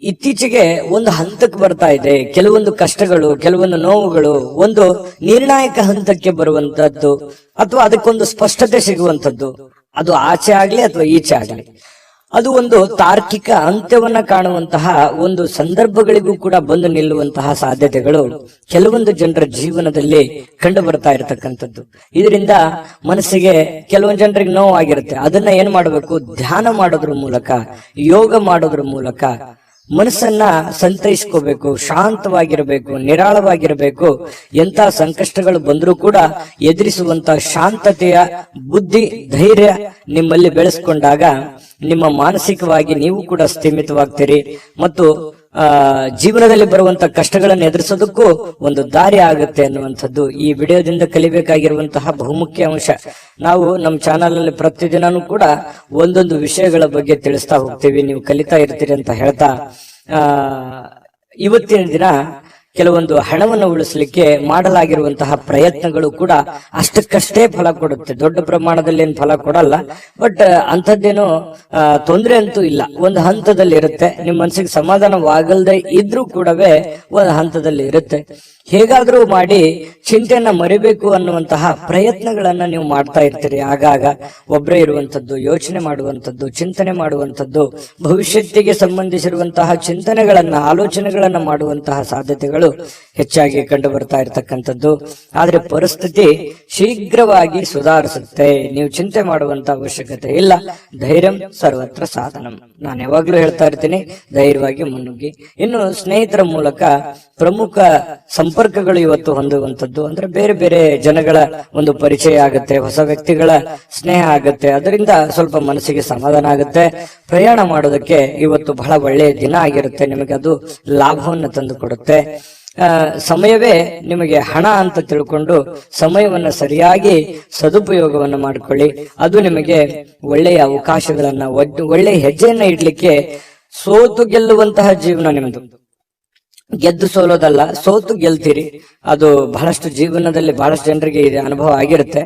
ಇತ್ತೀಚೆಗೆ ಒಂದು ಹಂತಕ್ಕೆ ಬರ್ತಾ ಇದೆ. ಕೆಲವೊಂದು ಕಷ್ಟಗಳು, ಕೆಲವೊಂದು ನೋವುಗಳು ಒಂದು ನಿರ್ಣಾಯಕ ಹಂತಕ್ಕೆ ಬರುವಂತದ್ದು, ಅಥವಾ ಅದಕ್ಕೊಂದು ಸ್ಪಷ್ಟತೆ ಸಿಗುವಂತದ್ದು. ಅದು ಆಚೆ ಆಗ್ಲಿ ಅಥವಾ ಈಚೆ ಆಗ್ಲಿ, ಅದು ಒಂದು ತಾರ್ಕಿಕ ಅಂತ್ಯವನ್ನ ಕಾಣುವಂತಹ ಒಂದು ಸಂದರ್ಭಗಳಿಗೂ ಕೂಡ ಬಂದು ನಿಲ್ಲುವಂತಹ ಸಾಧ್ಯತೆಗಳು ಕೆಲವೊಂದು ಜನರ ಜೀವನದಲ್ಲಿ ಕಂಡು ಬರ್ತಾ ಇರತಕ್ಕಂಥದ್ದು. ಇದರಿಂದ ಮನಸ್ಸಿಗೆ ಕೆಲವೊಂದು ಜನರಿಗೆ ನೋವಾಗಿರುತ್ತೆ. ಅದನ್ನ ಏನ್ ಮಾಡಬೇಕು? ಧ್ಯಾನ ಮಾಡೋದ್ರ ಮೂಲಕ, ಯೋಗ ಮಾಡೋದ್ರ ಮೂಲಕ ಮನಸ್ಸನ್ನ ಸಂತೈಸ್ಕೋಬೇಕು, ಶಾಂತವಾಗಿರಬೇಕು, ನಿರಾಳವಾಗಿರಬೇಕು. ಎಂತ ಸಂಕಷ್ಟಗಳು ಬಂದರೂ ಕೂಡ ಎದುರಿಸುವಂತ ಶಾಂತತೆಯ ಬುದ್ಧಿ, ಧೈರ್ಯ ನಿಮ್ಮಲ್ಲಿ ಬೆಳೆಸ್ಕೊಂಡಾಗ ನಿಮ್ಮ ಮಾನಸಿಕವಾಗಿ ನೀವು ಕೂಡ ಸ್ಥಿಮಿತವಾಗ್ತೀರಿ ಮತ್ತು ಜೀವನದಲ್ಲಿ ಬರುವಂತ ಕಷ್ಟಗಳನ್ನು ಎದುರಿಸೋದಕ್ಕೂ ಒಂದು ದಾರಿ ಆಗುತ್ತೆ ಅನ್ನುವಂಥದ್ದು ಈ ವಿಡಿಯೋದಿಂದ ಕಲಿಬೇಕಾಗಿರುವಂತಹ ಬಹುಮುಖ್ಯ ಅಂಶ. ನಾವು ನಮ್ಮ ಚಾನಲ್ ಅಲ್ಲಿ ಪ್ರತಿದಿನನೂ ಕೂಡ ಒಂದೊಂದು ವಿಷಯಗಳ ಬಗ್ಗೆ ತಿಳಿಸ್ತಾ ಹೋಗ್ತೀವಿ, ನೀವು ಕಲಿತಾ ಇರ್ತೀರಿ ಅಂತ ಹೇಳ್ತಾ ಇವತ್ತಿನ ದಿನ ಕೆಲವೊಂದು ಹಣವನ್ನು ಉಳಿಸಲಿಕ್ಕೆ ಮಾಡಲಾಗಿರುವಂತಹ ಪ್ರಯತ್ನಗಳು ಕೂಡ ಅಷ್ಟಕ್ಕಷ್ಟೇ ಫಲ ಕೊಡುತ್ತೆ. ದೊಡ್ಡ ಪ್ರಮಾಣದಲ್ಲಿ ಏನು ಫಲ ಕೊಡಲ್ಲ, ಬಟ್ ಅಂಥದ್ದೇನೋ ತೊಂದರೆ ಅಂತೂ ಇಲ್ಲ. ಒಂದು ಹಂತದಲ್ಲಿ ಇರುತ್ತೆ. ನಿಮ್ಮ ಮನಸ್ಸಿಗೆ ಸಮಾಧಾನವಾಗಲ್ದೆ ಇದ್ರೂ ಕೂಡವೇ ಒಂದು ಹಂತದಲ್ಲಿ ಇರುತ್ತೆ. ಹೇಗಾದ್ರೂ ಮಾಡಿ ಚಿಂತೆಯನ್ನ ಮರಿಬೇಕು ಅನ್ನುವಂತಹ ಪ್ರಯತ್ನಗಳನ್ನ ನೀವು ಮಾಡ್ತಾ ಇರ್ತೀರಿ. ಆಗಾಗ ಒಬ್ಬರೇ ಇರುವಂತದ್ದು, ಯೋಚನೆ ಮಾಡುವಂಥದ್ದು, ಚಿಂತನೆ ಮಾಡುವಂಥದ್ದು, ಭವಿಷ್ಯತ್ತಿಗೆ ಸಂಬಂಧಿಸಿರುವಂತಹ ಚಿಂತನೆಗಳನ್ನ, ಆಲೋಚನೆಗಳನ್ನ ಮಾಡುವಂತಹ ಸಾಧ್ಯತೆಗಳು ಹೆಚ್ಚಾಗಿ ಕಂಡು ಬರ್ತಾ ಇರತಕ್ಕಂಥದ್ದು. ಆದ್ರೆ ಪರಿಸ್ಥಿತಿ ಶೀಘ್ರವಾಗಿ ಸುಧಾರಿಸುತ್ತೆ. ನೀವು ಚಿಂತೆ ಮಾಡುವಂತ ಅವಶ್ಯಕತೆ ಇಲ್ಲ. ಧೈರ್ಯಂ ಸರ್ವತ್ರ ಸಾಧನಂ. ನಾನು ಯಾವಾಗ್ಲೂ ಹೇಳ್ತಾ ಇರ್ತೀನಿ, ಧೈರ್ಯವಾಗಿ ಮುನ್ನುಗ್ಗಿ. ಇನ್ನು ಸ್ನೇಹಿತರ ಮೂಲಕ ಪ್ರಮುಖ ಸಂಪರ್ಕಗಳು ಇವತ್ತು ಹೊಂದುವಂಥದ್ದು ಅಂದ್ರೆ ಬೇರೆ ಬೇರೆ ಜನಗಳ ಒಂದು ಪರಿಚಯ ಆಗುತ್ತೆ, ಹೊಸ ವ್ಯಕ್ತಿಗಳ ಸ್ನೇಹ ಆಗುತ್ತೆ. ಅದರಿಂದ ಸ್ವಲ್ಪ ಮನಸ್ಸಿಗೆ ಸಮಾಧಾನ ಆಗುತ್ತೆ. ಪ್ರಯಾಣ ಮಾಡೋದಕ್ಕೆ ಇವತ್ತು ಬಹಳ ಒಳ್ಳೆಯ ದಿನ ಆಗಿರುತ್ತೆ. ನಿಮಗೆ ಅದು ಲಾಭವನ್ನು ತಂದು ಕೊಡುತ್ತೆ. ಸಮಯವೇ ನಿಮಗೆ ಹಣ ಅಂತ ತಿಳ್ಕೊಂಡು ಸಮಯವನ್ನ ಸರಿಯಾಗಿ ಸದುಪಯೋಗವನ್ನ ಮಾಡಿಕೊಳ್ಳಿ. ಅದು ನಿಮಗೆ ಒಳ್ಳೆಯ ಅವಕಾಶಗಳನ್ನ, ಒಳ್ಳೆಯ ಹೆಜ್ಜೆಯನ್ನ ಇಡ್ಲಿಕ್ಕೆ, ಸೋತು ಗೆಲ್ಲುವಂತಹ ಜೀವನ ನಿಮ್ದು. ಗೆದ್ದು ಸೋಲೋದಲ್ಲ, ಸೋತು ಗೆಲ್ತೀರಿ. ಅದು ಬಹಳಷ್ಟು ಜೀವನದಲ್ಲಿ ಬಹಳಷ್ಟು ಜನರಿಗೆ ಇದೆ ಅನುಭವ ಆಗಿರುತ್ತೆ.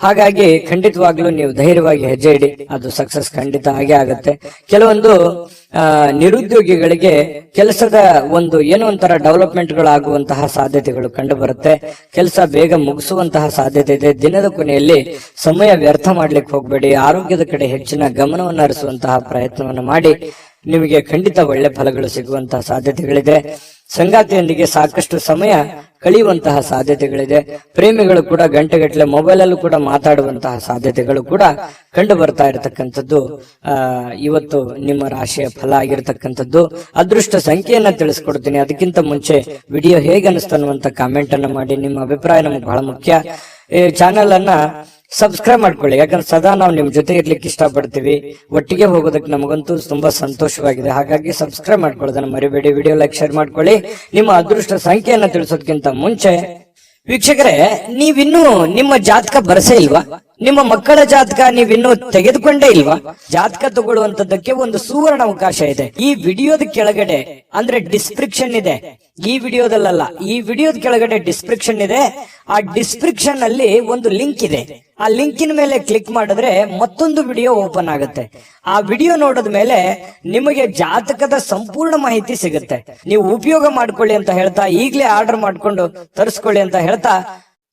ಹಾಗಾಗಿ ಖಂಡಿತವಾಗ್ಲೂ ನೀವು ಧೈರ್ಯವಾಗಿ ಹೆಜ್ಜೆ ಇಡಿ, ಅದು ಸಕ್ಸಸ್ ಖಂಡಿತ ಆಗೇ ಆಗುತ್ತೆ. ಕೆಲವೊಂದು ನಿರುದ್ಯೋಗಿಗಳಿಗೆ ಕೆಲಸದ ಒಂದು ಏನೋ ಒಂಥರ ಡೆವಲಪ್ಮೆಂಟ್ಗಳಾಗುವಂತಹ ಸಾಧ್ಯತೆಗಳು ಕಂಡು ಬರುತ್ತೆ. ಕೆಲಸ ಬೇಗ ಮುಗಿಸುವಂತಹ ಸಾಧ್ಯತೆ ಇದೆ. ದಿನದ ಕೊನೆಯಲ್ಲಿ ಸಮಯ ವ್ಯರ್ಥ ಮಾಡ್ಲಿಕ್ಕೆ ಹೋಗ್ಬೇಡಿ. ಆರೋಗ್ಯದ ಕಡೆ ಹೆಚ್ಚಿನ ಗಮನವನ್ನು ಹರಿಸುವಂತಹ ಪ್ರಯತ್ನವನ್ನು ಮಾಡಿ. ನಿಮಗೆ ಖಂಡಿತ ಒಳ್ಳೆ ಫಲಗಳು ಸಿಗುವಂತಹ ಸಾಧ್ಯತೆಗಳಿದೆ. ಸಂಗಾತಿಯೊಂದಿಗೆ ಸಾಕಷ್ಟು ಸಮಯ ಕಳೆಯುವಂತಹ ಸಾಧ್ಯತೆಗಳಿದೆ. ಪ್ರೇಮಿಗಳು ಕೂಡ ಗಂಟೆಗಟ್ಟಲೆ ಮೊಬೈಲ್ ಅಲ್ಲೂ ಕೂಡ ಮಾತಾಡುವಂತಹ ಸಾಧ್ಯತೆಗಳು ಕೂಡ ಕಂಡು ಬರ್ತಾ ಇರತಕ್ಕಂಥದ್ದು ಇವತ್ತು ನಿಮ್ಮ ರಾಶಿಯ ಫಲ ಆಗಿರತಕ್ಕಂಥದ್ದು. ಅದೃಷ್ಟ ಸಂಖ್ಯೆಯನ್ನ ತಿಳಿಸ್ಕೊಡ್ತೀನಿ. ಅದಕ್ಕಿಂತ ಮುಂಚೆ ವಿಡಿಯೋ ಹೇಗೆ ಅನಿಸ್ತು ಅನ್ನುವಂತ ಕಾಮೆಂಟ್ ಅನ್ನ ಮಾಡಿ. ನಿಮ್ಮ ಅಭಿಪ್ರಾಯ ನಮಗೆ ಬಹಳ ಮುಖ್ಯ. ಈ ಚಾನೆಲ್ ಅನ್ನ ಸಬ್ಸ್ಕ್ರೈಬ್ ಮಾಡ್ಕೊಳ್ಳಿ, ಯಾಕಂದ್ರೆ ಸದಾ ನಾವು ನಿಮ್ ಜೊತೆ ಇರ್ಲಿಕ್ಕೆ ಇಷ್ಟಪಡ್ತೀವಿ. ಒಟ್ಟಿಗೆ ಹೋಗೋದಕ್ಕೆ ನಮಗಂತೂ ತುಂಬಾ ಸಂತೋಷವಾಗಿದೆ. ಹಾಗಾಗಿ ಸಬ್ಸ್ಕ್ರೈಬ್ ಮಾಡ್ಕೊಳ್ಳೋದನ್ನ ಮರಿಬೇಡಿ. ವಿಡಿಯೋ ಲೈಕ್, ಶೇರ್ ಮಾಡ್ಕೊಳ್ಳಿ. ನಿಮ್ಮ ಅದೃಷ್ಟ ಸಂಖ್ಯೆಯನ್ನ ತಿಳಿಸೋದಕ್ಕಿಂತ ಮುಂಚೆ ವೀಕ್ಷಕರೇ, ನೀವಿನ್ನೂ ನಿಮ್ಮ ಜಾತಕ ಬರಸೇ ಇಲ್ವಾ? ನಿಮ್ಮ ಮಕ್ಕಳ ಜಾತಕ ನೀವಿನ್ನೂ ತೆಗೆದುಕೊಂಡೇ ಇಲ್ವಾ? ಜಾತಕ ತಗೊಳ್ಳುವಂತದ್ದಕ್ಕೆ ಒಂದು ಸುವರ್ಣ ಅವಕಾಶ ಇದೆ. ಈ ವಿಡಿಯೋದ ಕೆಳಗಡೆ ಅಂದ್ರೆ ಡಿಸ್ಕ್ರಿಪ್ಷನ್ ಇದೆ. ಈ ವಿಡಿಯೋದಲ್ಲ, ಈ ವಿಡಿಯೋದ ಕೆಳಗಡೆ ಡಿಸ್ಕ್ರಿಪ್ಷನ್ ಇದೆ. ಆ ಡಿಸ್ಕ್ರಿಪ್ಷನ್ ಅಲ್ಲಿ ಒಂದು ಲಿಂಕ್ ಇದೆ. ಆ ಲಿಂಕಿನ ಮೇಲೆ ಕ್ಲಿಕ್ ಮಾಡಿದ್ರೆ ಮತ್ತೊಂದು ವಿಡಿಯೋ ಓಪನ್ ಆಗುತ್ತೆ. ಆ ವಿಡಿಯೋ ನೋಡಿದ ಮೇಲೆ ನಿಮಗೆ ಜಾತಕದ ಸಂಪೂರ್ಣ ಮಾಹಿತಿ ಸಿಗುತ್ತೆ. ನೀವು ಉಪಯೋಗ ಮಾಡ್ಕೊಳ್ಳಿ ಅಂತ ಹೇಳ್ತಾ, ಈಗಲೇ ಆರ್ಡರ್ ಮಾಡ್ಕೊಂಡು ತರಿಸ್ಕೊಳ್ಳಿ ಅಂತ ಹೇಳ್ತಾ,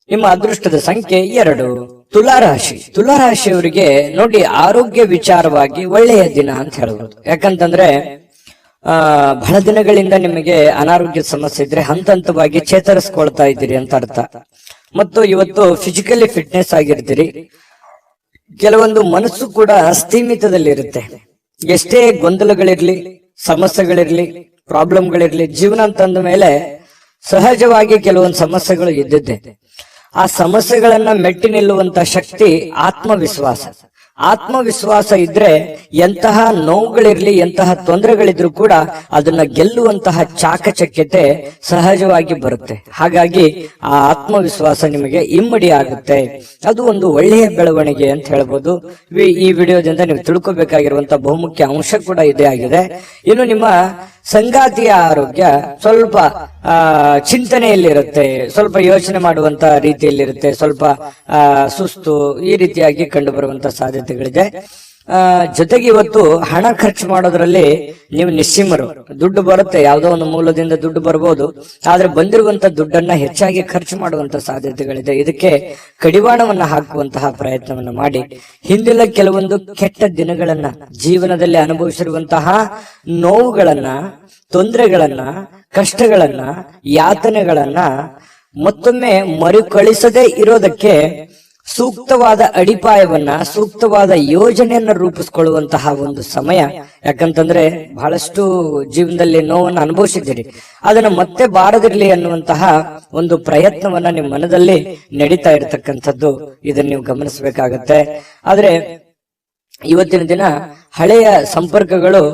ನಿಮ್ಮ ಅದೃಷ್ಟದ ಸಂಖ್ಯೆ 2. ತುಲಾರಾಶಿ. ತುಲಾರಾಶಿಯವರಿಗೆ ನೋಡಿ, ಆರೋಗ್ಯ ವಿಚಾರವಾಗಿ ಒಳ್ಳೆಯ ದಿನ ಅಂತ ಹೇಳ್ಬೋದು. ಯಾಕಂತಂದ್ರೆ ಬಹಳ ದಿನಗಳಿಂದ ನಿಮಗೆ ಅನಾರೋಗ್ಯದ ಸಮಸ್ಯೆ ಇದ್ರೆ ಹಂತ ಹಂತವಾಗಿ ಚೇತರಿಸ್ಕೊಳ್ತಾ ಇದ್ದೀರಿ ಅಂತ ಅರ್ಥ. ಮತ್ತು ಇವತ್ತು ಫಿಸಿಕಲಿ ಫಿಟ್ನೆಸ್ ಆಗಿರ್ತೀರಿ. ಕೆಲವೊಂದು ಮನಸ್ಸು ಕೂಡ ಸ್ಥೀಮಿತದಲ್ಲಿರುತ್ತೆ. ಎಷ್ಟೇ ಗೊಂದಲಗಳಿರ್ಲಿ, ಸಮಸ್ಯೆಗಳಿರ್ಲಿ, ಪ್ರಾಬ್ಲಮ್ಗಳಿರ್ಲಿ, ಜೀವನ ಅಂತಂದ ಮೇಲೆ ಸಹಜವಾಗಿ ಕೆಲವೊಂದು ಸಮಸ್ಯೆಗಳು ಇದ್ದಿದ್ದೆ. ಆ ಸಮಸ್ಯೆಗಳನ್ನ ಮೆಟ್ಟಿ ನಿಲ್ಲುವಂತ ಶಕ್ತಿ ಆತ್ಮವಿಶ್ವಾಸ. ಆತ್ಮವಿಶ್ವಾಸ ಇದ್ರೆ ಎಂತಹ ನೋವುಗಳಿರ್ಲಿ, ಎಂತಹ ತೊಂದರೆಗಳಿದ್ರು ಕೂಡ ಅದನ್ನ ಗೆಲ್ಲುವಂತಹ ಚಾಕಚಕ್ಯತೆ ಸಹಜವಾಗಿ ಬರುತ್ತೆ. ಹಾಗಾಗಿ ಆ ಆತ್ಮವಿಶ್ವಾಸ ನಿಮಗೆ ಇಮ್ಮಡಿ ಆಗುತ್ತೆ. ಅದು ಒಂದು ಒಳ್ಳೆಯ ಬೆಳವಣಿಗೆ ಅಂತ ಹೇಳ್ಬೋದು. ಈ ವಿಡಿಯೋದಿಂದ ನೀವು ತಿಳ್ಕೊಬೇಕಾಗಿರುವಂತಹ ಬಹುಮುಖ್ಯ ಅಂಶ ಕೂಡ ಇದೇ ಆಗಿದೆ. ಇನ್ನು ನಿಮ್ಮ ಸಂಗಾತಿಯ ಆರೋಗ್ಯ ಸ್ವಲ್ಪ ಚಿಂತನೆಯಲ್ಲಿರುತ್ತೆ, ಸ್ವಲ್ಪ ಯೋಚನೆ ಮಾಡುವಂತ ರೀತಿಯಲ್ಲಿರುತ್ತೆ, ಸ್ವಲ್ಪ ಸುಸ್ತು ಈ ರೀತಿಯಾಗಿ ಕಂಡು ಬರುವಂತ ಸಾಧ್ಯತೆಗಳಿದೆ. ಜೊತೆಗೆ ಇವತ್ತು ಹಣ ಖರ್ಚು ಮಾಡೋದ್ರಲ್ಲಿ ನೀವು ನಿಸ್ಸೀಮರು. ದುಡ್ಡು ಬರುತ್ತೆ, ಯಾವುದೋ ಒಂದು ಮೂಲದಿಂದ ದುಡ್ಡು ಬರ್ಬೋದು, ಆದ್ರೆ ಬಂದಿರುವಂತ ದುಡ್ಡನ್ನ ಹೆಚ್ಚಾಗಿ ಖರ್ಚು ಮಾಡುವಂತ ಸಾಧ್ಯತೆಗಳಿದೆ. ಇದಕ್ಕೆ ಕಡಿವಾಣವನ್ನ ಹಾಕುವಂತಹ ಪ್ರಯತ್ನವನ್ನ ಮಾಡಿ ಹಿಂದಿನ ಕೆಲವೊಂದು ಕೆಟ್ಟ ದಿನಗಳನ್ನ, ಜೀವನದಲ್ಲಿ ಅನುಭವಿಸಿರುವಂತಹ ನೋವುಗಳನ್ನ, ತೊಂದರೆಗಳನ್ನ, ಕಷ್ಟಗಳನ್ನ, ಯಾತನೆಗಳನ್ನ ಮತ್ತೊಮ್ಮೆ ಮರುಕಳಿಸದೇ ಇರೋದಕ್ಕೆ ಸೂಕ್ತವಾದ ಅಡಿಪಾಯವನ್ನ, ಸೂಕ್ತವಾದ ಯೋಜನೆಯನ್ನ ರೂಪಿಸ್ಕೊಳ್ಳುವಂತಹ ಒಂದು ಸಮಯ. ಯಾಕಂತಂದ್ರೆ ಬಹಳಷ್ಟು ಜೀವನದಲ್ಲಿ ನೋವನ್ನು ಅನುಭವಿಸಿದ್ದೀರಿ, ಅದನ್ನ ಮತ್ತೆ ಬಾರದಿರ್ಲಿ ಅನ್ನುವಂತಹ ಒಂದು ಪ್ರಯತ್ನವನ್ನ ನಿಮ್ಮ ಮನದಲ್ಲಿ ನಡೀತಾ ಇರತಕ್ಕಂಥದ್ದು, ಇದನ್ನ ನೀವು ಗಮನಿಸಬೇಕಾಗತ್ತೆ. ಆದ್ರೆ ಇವತ್ತಿನ ದಿನ ಹಳೆಯ ಸಂಪರ್ಕಗಳು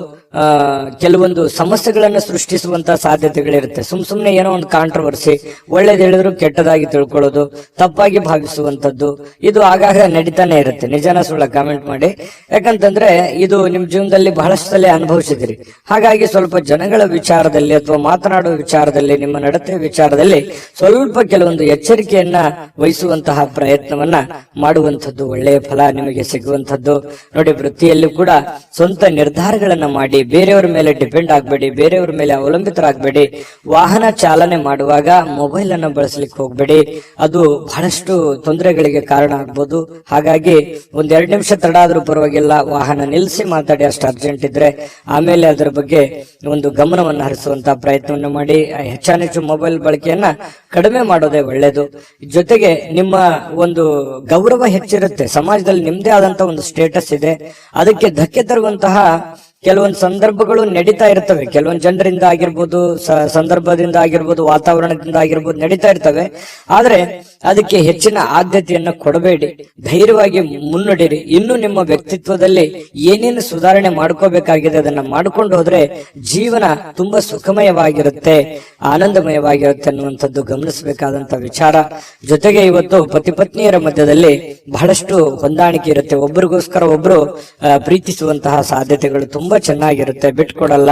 ಕೆಲವೊಂದು ಸಮಸ್ಯೆಗಳನ್ನ ಸೃಷ್ಟಿಸುವಂತಹ ಸಾಧ್ಯತೆಗಳಿರುತ್ತೆ. ಸುಮ್ನೆ ಏನೋ ಒಂದು ಕಾಂಟ್ರವರ್ಸಿ, ಒಳ್ಳೇದು ಹೇಳಿದ್ರು ಕೆಟ್ಟದಾಗಿ ತಿಳ್ಕೊಳ್ಳೋದು, ತಪ್ಪಾಗಿ ಭಾವಿಸುವಂತದ್ದು, ಇದು ಆಗಾಗ ನಡೀತಾನೆ ಇರುತ್ತೆ. ನಿಜನ ಸುಳ್ಳ ಕಾಮೆಂಟ್ ಮಾಡಿ. ಯಾಕಂತಂದ್ರೆ ಇದು ನಿಮ್ ಜೀವನದಲ್ಲಿ ಬಹಳಷ್ಟು ಸಲ ಅನುಭವಿಸಿದಿರಿ. ಹಾಗಾಗಿ ಸ್ವಲ್ಪ ಜನಗಳ ವಿಚಾರದಲ್ಲಿ ಅಥವಾ ಮಾತನಾಡುವ ವಿಚಾರದಲ್ಲಿ, ನಿಮ್ಮ ನಡತೆ ವಿಚಾರದಲ್ಲಿ ಸ್ವಲ್ಪ ಕೆಲವೊಂದು ಎಚ್ಚರಿಕೆಯನ್ನ ವಹಿಸುವಂತಹ ಪ್ರಯತ್ನವನ್ನ ಮಾಡುವಂಥದ್ದು ಒಳ್ಳೆಯ ಫಲ ನಿಮಗೆ ಸಿಗುವಂಥದ್ದು. ನೋಡಿ, ವೃತ್ತಿಯಲ್ಲಿ ಕೂಡ ಸ್ವಂತ ನಿರ್ಧಾರಗಳನ್ನ ಮಾಡಿ, ಬೇರೆಯವರ ಮೇಲೆ ಡಿಪೆಂಡ್ ಆಗಬೇಡಿ, ಬೇರೆಯವರ ಮೇಲೆ ಅವಲಂಬಿತರಾಗಬೇಡಿ. ವಾಹನ ಚಾಲನೆ ಮಾಡುವಾಗ ಮೊಬೈಲ್ ಅನ್ನು ಬಳಸಲಿಕ್ಕೆ ಹೋಗ್ಬೇಡಿ, ಅದು ಬಹಳಷ್ಟು ತೊಂದರೆಗಳಿಗೆ ಕಾರಣ ಆಗ್ಬೋದು. ಹಾಗಾಗಿ 1-2 ನಿಮಿಷ ತಡ ಆದ್ರೂ ಪರವಾಗಿಲ್ಲ, ವಾಹನ ನಿಲ್ಲಿಸಿ ಮಾತಾಡಿ, ಅಷ್ಟು ಅರ್ಜೆಂಟ್ ಇದ್ರೆ. ಆಮೇಲೆ ಅದರ ಬಗ್ಗೆ ಒಂದು ಗಮನವನ್ನು ಹರಿಸುವಂತಹ ಪ್ರಯತ್ನವನ್ನು ಮಾಡಿ. ಹೆಚ್ಚಾನೆಚ್ಚು ಮೊಬೈಲ್ ಬಳಕೆಯನ್ನ ಕಡಿಮೆ ಮಾಡೋದೇ ಒಳ್ಳೇದು. ಜೊತೆಗೆ ನಿಮ್ಮ ಒಂದು ಗೌರವ ಹೆಚ್ಚಿರುತ್ತೆ, ಸಮಾಜದಲ್ಲಿ ನಿಮ್ದೇ ಆದಂತ ಒಂದು ಸ್ಟೇಟಸ್ ಇದೆ, ಅದಕ್ಕೆ ಧಕ್ಕೆ ತರುವಂತಹ ಕೆಲವೊಂದು ಸಂದರ್ಭಗಳು ನಡೀತಾ ಇರ್ತವೆ. ಕೆಲವೊಂದು ಜನರಿಂದ ಆಗಿರ್ಬೋದು, ಸಂದರ್ಭದಿಂದ ಆಗಿರ್ಬೋದು, ವಾತಾವರಣದಿಂದ ಆಗಿರ್ಬೋದು, ನಡೀತಾ ಇರ್ತವೆ. ಆದ್ರೆ ಅದಕ್ಕೆ ಹೆಚ್ಚಿನ ಆದ್ಯತೆಯನ್ನ ಕೊಡಬೇಡಿ, ಧೈರ್ಯವಾಗಿ ಮುನ್ನಡೆಯಿರಿ. ಇನ್ನು ನಿಮ್ಮ ವ್ಯಕ್ತಿತ್ವದಲ್ಲಿ ಏನೇನು ಸುಧಾರಣೆ ಮಾಡ್ಕೋಬೇಕಾಗಿದೆ ಅದನ್ನ ಮಾಡ್ಕೊಂಡು ಹೋದ್ರೆ ಜೀವನ ತುಂಬಾ ಸುಖಮಯವಾಗಿರುತ್ತೆ, ಆನಂದಮಯವಾಗಿರುತ್ತೆ ಅನ್ನುವಂಥದ್ದು ಗಮನಿಸಬೇಕಾದಂತ ವಿಚಾರ. ಜೊತೆಗೆ ಇವತ್ತು ಪತಿ ಪತ್ನಿಯರ ಮಧ್ಯದಲ್ಲಿ ಬಹಳಷ್ಟು ಹೊಂದಾಣಿಕೆ ಇರುತ್ತೆ, ಒಬ್ಬರಿಗೋಸ್ಕರ ಒಬ್ರು ಪ್ರೀತಿಸುವಂತಹ ಸಾಧ್ಯತೆಗಳು ತುಂಬಾ ಚೆನ್ನಾಗಿರುತ್ತೆ, ಬಿಟ್ಕೊಡಲ್ಲ.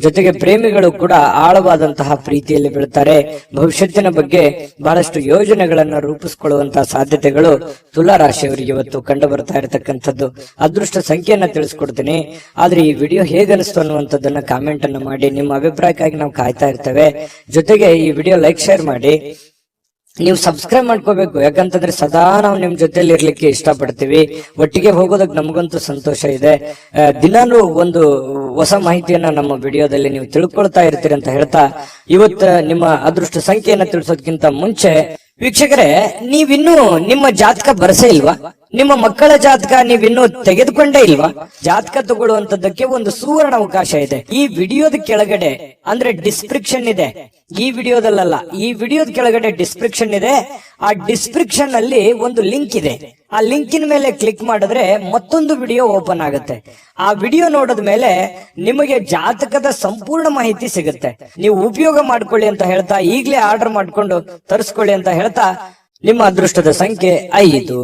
ಜೊತೆಗೆ ಪ್ರೇಮಿಗಳು ಕೂಡ ಆಳವಾದಂತಹ ಪ್ರೀತಿಯಲ್ಲಿ ಬೀಳ್ತಾರೆ. ಭವಿಷ್ಯತ್ತಿನ ಬಗ್ಗೆ ಬಹಳಷ್ಟು ಯೋಜನೆಗಳನ್ನ ರೂಪಿಸಿಕೊಳ್ಳುವಂತಹ ಸಾಧ್ಯತೆಗಳು ತುಲಾ ರಾಶಿಯವರಿಗೆ ಇವತ್ತು ಕಂಡು ಬರ್ತಾ ಇರತಕ್ಕಂಥದ್ದು. ಅದೃಷ್ಟ ಸಂಖ್ಯೆಯನ್ನ ತಿಳಿಸ್ಕೊಡ್ತೀನಿ. ಆದ್ರೆ ಈ ವಿಡಿಯೋ ಹೇಗನಿಸ್ತು ಅನ್ನುವಂಥದ್ದನ್ನ ಕಾಮೆಂಟ್ ಅನ್ನ ಮಾಡಿ. ನಿಮ್ಮ ಅಭಿಪ್ರಾಯಕ್ಕಾಗಿ ನಾವು ಕಾಯ್ತಾ ಇರ್ತೇವೆ. ಜೊತೆಗೆ ಈ ವಿಡಿಯೋ ಲೈಕ್, ಶೇರ್ ಮಾಡಿ. ನೀವು ಸಬ್ಸ್ಕ್ರೈಬ್ ಮಾಡ್ಕೋಬೇಕು, ಯಾಕಂತಂದ್ರೆ ಸದಾ ನಾವು ನಿಮ್ ಜೊತೆಲಿ ಇರ್ಲಿಕ್ಕೆ ಇಷ್ಟಪಡ್ತೀವಿ. ಒಟ್ಟಿಗೆ ಹೋಗೋದಕ್ಕೆ ನಮಗಂತೂ ಸಂತೋಷ ಇದೆ. ದಿನಾನು ಒಂದು ಹೊಸ ಮಾಹಿತಿಯನ್ನ ನಮ್ಮ ವಿಡಿಯೋದಲ್ಲಿ ನೀವು ತಿಳ್ಕೊಳ್ತಾ ಇರ್ತೀರಿ ಅಂತ ಹೇಳ್ತಾ, ಇವತ್ತು ನಿಮ್ಮ ಅದೃಷ್ಟ ಸಂಖ್ಯೆಯನ್ನ ತಿಳಿಸೋದಕ್ಕಿಂತ ಮುಂಚೆ ವೀಕ್ಷಕರೇ, ನೀವಿನ್ನೂ ನಿಮ್ಮ ಜಾತಕ ಬರಸೇ ಇಲ್ವಾ? ನಿಮ್ಮ ಮಕ್ಕಳ ಜಾತಕ ನೀವಿನ್ನೂ ತೆಗೆದುಕೊಂಡೇ ಇಲ್ವಾ? ಜಾತಕ ತಗೊಳ್ಳುವಂತದ್ದಕ್ಕೆ ಒಂದು ಸುವರ್ಣ ಅವಕಾಶ ಇದೆ. ಈ ವಿಡಿಯೋದ ಕೆಳಗಡೆ ಅಂದ್ರೆ ಡಿಸ್ಕ್ರಿಪ್ಷನ್ ಇದೆ, ಈ ವಿಡಿಯೋದಲ್ಲ, ಈ ವಿಡಿಯೋದ ಕೆಳಗಡೆ ಡಿಸ್ಕ್ರಿಪ್ಷನ್ ಇದೆ. ಆ ಡಿಸ್ಕ್ರಿಪ್ಷನ್ ಅಲ್ಲಿ ಒಂದು ಲಿಂಕ್ ಇದೆ. ಆ ಲಿಂಕಿನ ಮೇಲೆ ಕ್ಲಿಕ್ ಮಾಡಿದ್ರೆ ಮತ್ತೊಂದು ವಿಡಿಯೋ ಓಪನ್ ಆಗುತ್ತೆ. ಆ ವಿಡಿಯೋ ನೋಡಿದ ಮೇಲೆ ನಿಮಗೆ ಜಾತಕದ ಸಂಪೂರ್ಣ ಮಾಹಿತಿ ಸಿಗುತ್ತೆ. ನೀವು ಉಪಯೋಗ ಮಾಡ್ಕೊಳ್ಳಿ ಅಂತ ಹೇಳ್ತಾ, ಈಗಲೇ ಆರ್ಡರ್ ಮಾಡ್ಕೊಂಡು ತರಿಸ್ಕೊಳ್ಳಿ ಅಂತ ಹೇಳ್ತಾ, ನಿಮ್ಮ ಅದೃಷ್ಟದ ಸಂಖ್ಯೆ 5.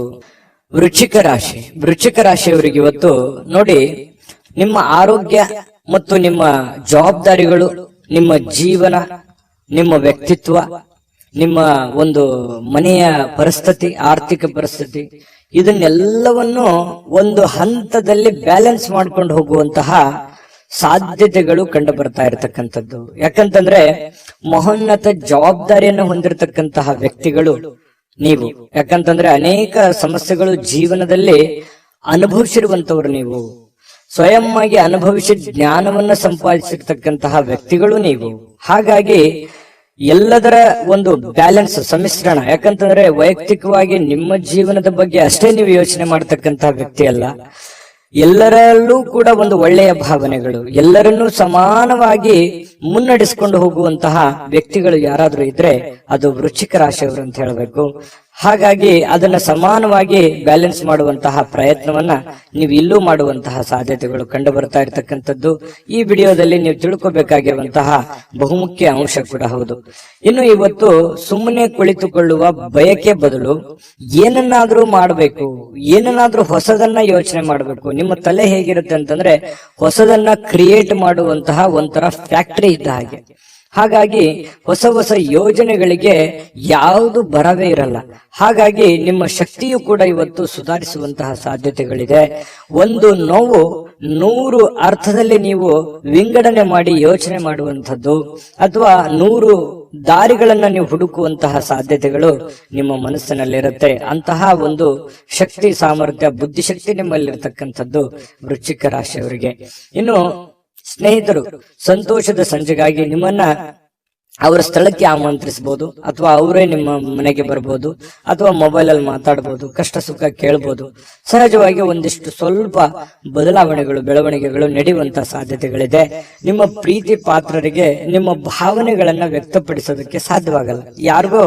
ವೃಶ್ಚಿಕ ರಾಶಿ. ವೃಶ್ಚಿಕ ರಾಶಿಯವರಿಗೆ ಇವತ್ತು ನೋಡಿ, ನಿಮ್ಮ ಆರೋಗ್ಯ ಮತ್ತು ನಿಮ್ಮ ಜವಾಬ್ದಾರಿಗಳು, ನಿಮ್ಮ ಜೀವನ, ನಿಮ್ಮ ವ್ಯಕ್ತಿತ್ವ, ನಿಮ್ಮ ಒಂದು ಮನೆಯ ಪರಿಸ್ಥಿತಿ, ಆರ್ಥಿಕ ಪರಿಸ್ಥಿತಿ, ಇದನ್ನೆಲ್ಲವನ್ನು ಒಂದು ಹಂತದಲ್ಲಿ ಬ್ಯಾಲೆನ್ಸ್ ಮಾಡ್ಕೊಂಡು ಹೋಗುವಂತಹ ಸಾಧ್ಯತೆಗಳು ಕಂಡು ಬರ್ತಾ ಇರತಕ್ಕಂಥದ್ದು. ಯಾಕಂತಂದ್ರೆ ಮಹೋನ್ನತ ಜವಾಬ್ದಾರಿಯನ್ನು ಹೊಂದಿರತಕ್ಕಂತಹ ವ್ಯಕ್ತಿಗಳು ನೀವು. ಯಾಕಂತಂದ್ರೆ ಅನೇಕ ಸಮಸ್ಯೆಗಳು ಜೀವನದಲ್ಲಿ ಅನುಭವಿಸಿರುವಂತವ್ರು ನೀವು. ಸ್ವಯಂ ಆಗಿ ಅನುಭವಿಸಿ ಜ್ಞಾನವನ್ನ ಸಂಪಾದಿಸಿರ್ತಕ್ಕಂತಹ ವ್ಯಕ್ತಿಗಳು ನೀವು. ಹಾಗಾಗಿ ಎಲ್ಲದರ ಒಂದು ಬ್ಯಾಲೆನ್ಸ್, ಸಮ್ಮಿಶ್ರಣ. ಯಾಕಂತಂದ್ರೆ ವೈಯಕ್ತಿಕವಾಗಿ ನಿಮ್ಮ ಜೀವನದ ಬಗ್ಗೆ ಅಷ್ಟೇ ನೀವು ಯೋಚನೆ ಮಾಡತಕ್ಕಂತಹ ವ್ಯಕ್ತಿ ಅಲ್ಲ, ಎಲ್ಲರಲ್ಲೂ ಕೂಡ ಒಂದು ಒಳ್ಳೆಯ ಭಾವನೆಗಳು, ಎಲ್ಲರನ್ನೂ ಸಮಾನವಾಗಿ ಮುನ್ನಡೆಸಿಕೊಂಡು ಹೋಗುವಂತಹ ವ್ಯಕ್ತಿಗಳು ಯಾರಾದ್ರೂ ಇದ್ರೆ ಅದು ವೃಶ್ಚಿಕ ರಾಶಿಯವರು ಅಂತ ಹೇಳಬೇಕು. ಹಾಗಾಗಿ ಅದನ್ನ ಸಮಾನವಾಗಿ ಬ್ಯಾಲೆನ್ಸ್ ಮಾಡುವಂತಹ ಪ್ರಯತ್ನವನ್ನ ನೀವು ಇಲ್ಲೂ ಮಾಡುವಂತಹ ಸಾಧ್ಯತೆಗಳು ಕಂಡು ಬರ್ತಾ ಇರತಕ್ಕಂಥದ್ದು ಈ ವಿಡಿಯೋದಲ್ಲಿ ನೀವು ತಿಳ್ಕೊಬೇಕಾಗಿರುವಂತಹ ಬಹುಮುಖ್ಯ ಅಂಶ ಕೂಡ ಹೌದು. ಇನ್ನು ಇವತ್ತು ಸುಮ್ಮನೆ ಕುಳಿತುಕೊಳ್ಳುವ ಬಯಕೆ ಬದಲು ಏನನ್ನಾದ್ರೂ ಮಾಡಬೇಕು, ಏನನ್ನಾದ್ರೂ ಹೊಸದನ್ನ ಯೋಚನೆ ಮಾಡಬೇಕು. ನಿಮ್ಮ ತಲೆ ಹೇಗಿರುತ್ತೆ ಅಂತಂದ್ರೆ ಹೊಸದನ್ನ ಕ್ರಿಯೇಟ್ ಮಾಡುವಂತಹ ಒಂಥರ ಫ್ಯಾಕ್ಟರಿ ಇದ್ದ ಹಾಗೆ. ಹಾಗಾಗಿ ಹೊಸ ಹೊಸ ಯೋಜನೆಗಳಿಗೆ ಯಾವುದು ಬರವೇ ಇರಲ್ಲ. ಹಾಗಾಗಿ ನಿಮ್ಮ ಶಕ್ತಿಯು ಕೂಡ ಇವತ್ತು ಸುಧಾರಿಸುವಂತಹ ಸಾಧ್ಯತೆಗಳಿದೆ. ಒಂದು ನೋವು 100 ಅರ್ಥದಲ್ಲಿ ನೀವು ವಿಂಗಡಣೆ ಮಾಡಿ ಯೋಚನೆ ಮಾಡುವಂಥದ್ದು ಅಥವಾ 100 ದಾರಿಗಳನ್ನ ನೀವು ಹುಡುಕುವಂತಹ ಸಾಧ್ಯತೆಗಳು ನಿಮ್ಮ ಮನಸ್ಸಿನಲ್ಲಿರುತ್ತೆ. ಅಂತಹ ಒಂದು ಶಕ್ತಿ, ಸಾಮರ್ಥ್ಯ, ಬುದ್ಧಿಶಕ್ತಿ ನಿಮ್ಮಲ್ಲಿರ್ತಕ್ಕಂಥದ್ದು ವೃಶ್ಚಿಕ ರಾಶಿಯವರಿಗೆ. ಇನ್ನು ಸ್ನೇಹಿತರು ಸಂತೋಷದ ಸಂಜೆಗಾಗಿ ನಿಮ್ಮನ್ನ ಅವರ ಸ್ಥಳಕ್ಕೆ ಆಮಂತ್ರಿಸಬಹುದು, ಅಥವಾ ಅವರೇ ನಿಮ್ಮ ಮನೆಗೆ ಬರ್ಬೋದು, ಅಥವಾ ಮೊಬೈಲ್ ಅಲ್ಲಿ ಮಾತಾಡಬಹುದು, ಕಷ್ಟ ಸುಖ ಕೇಳಬಹುದು. ಸಹಜವಾಗಿ ಒಂದಿಷ್ಟು ಸ್ವಲ್ಪ ಬದಲಾವಣೆಗಳು, ಬೆಳವಣಿಗೆಗಳು ನಡೆಯುವಂತಹ ಸಾಧ್ಯತೆಗಳಿದೆ. ನಿಮ್ಮ ಪ್ರೀತಿ ಪಾತ್ರರಿಗೆ ನಿಮ್ಮ ಭಾವನೆಗಳನ್ನ ವ್ಯಕ್ತಪಡಿಸೋದಕ್ಕೆ ಸಾಧ್ಯವಾಗಲ್ಲ. ಯಾರಿಗೋ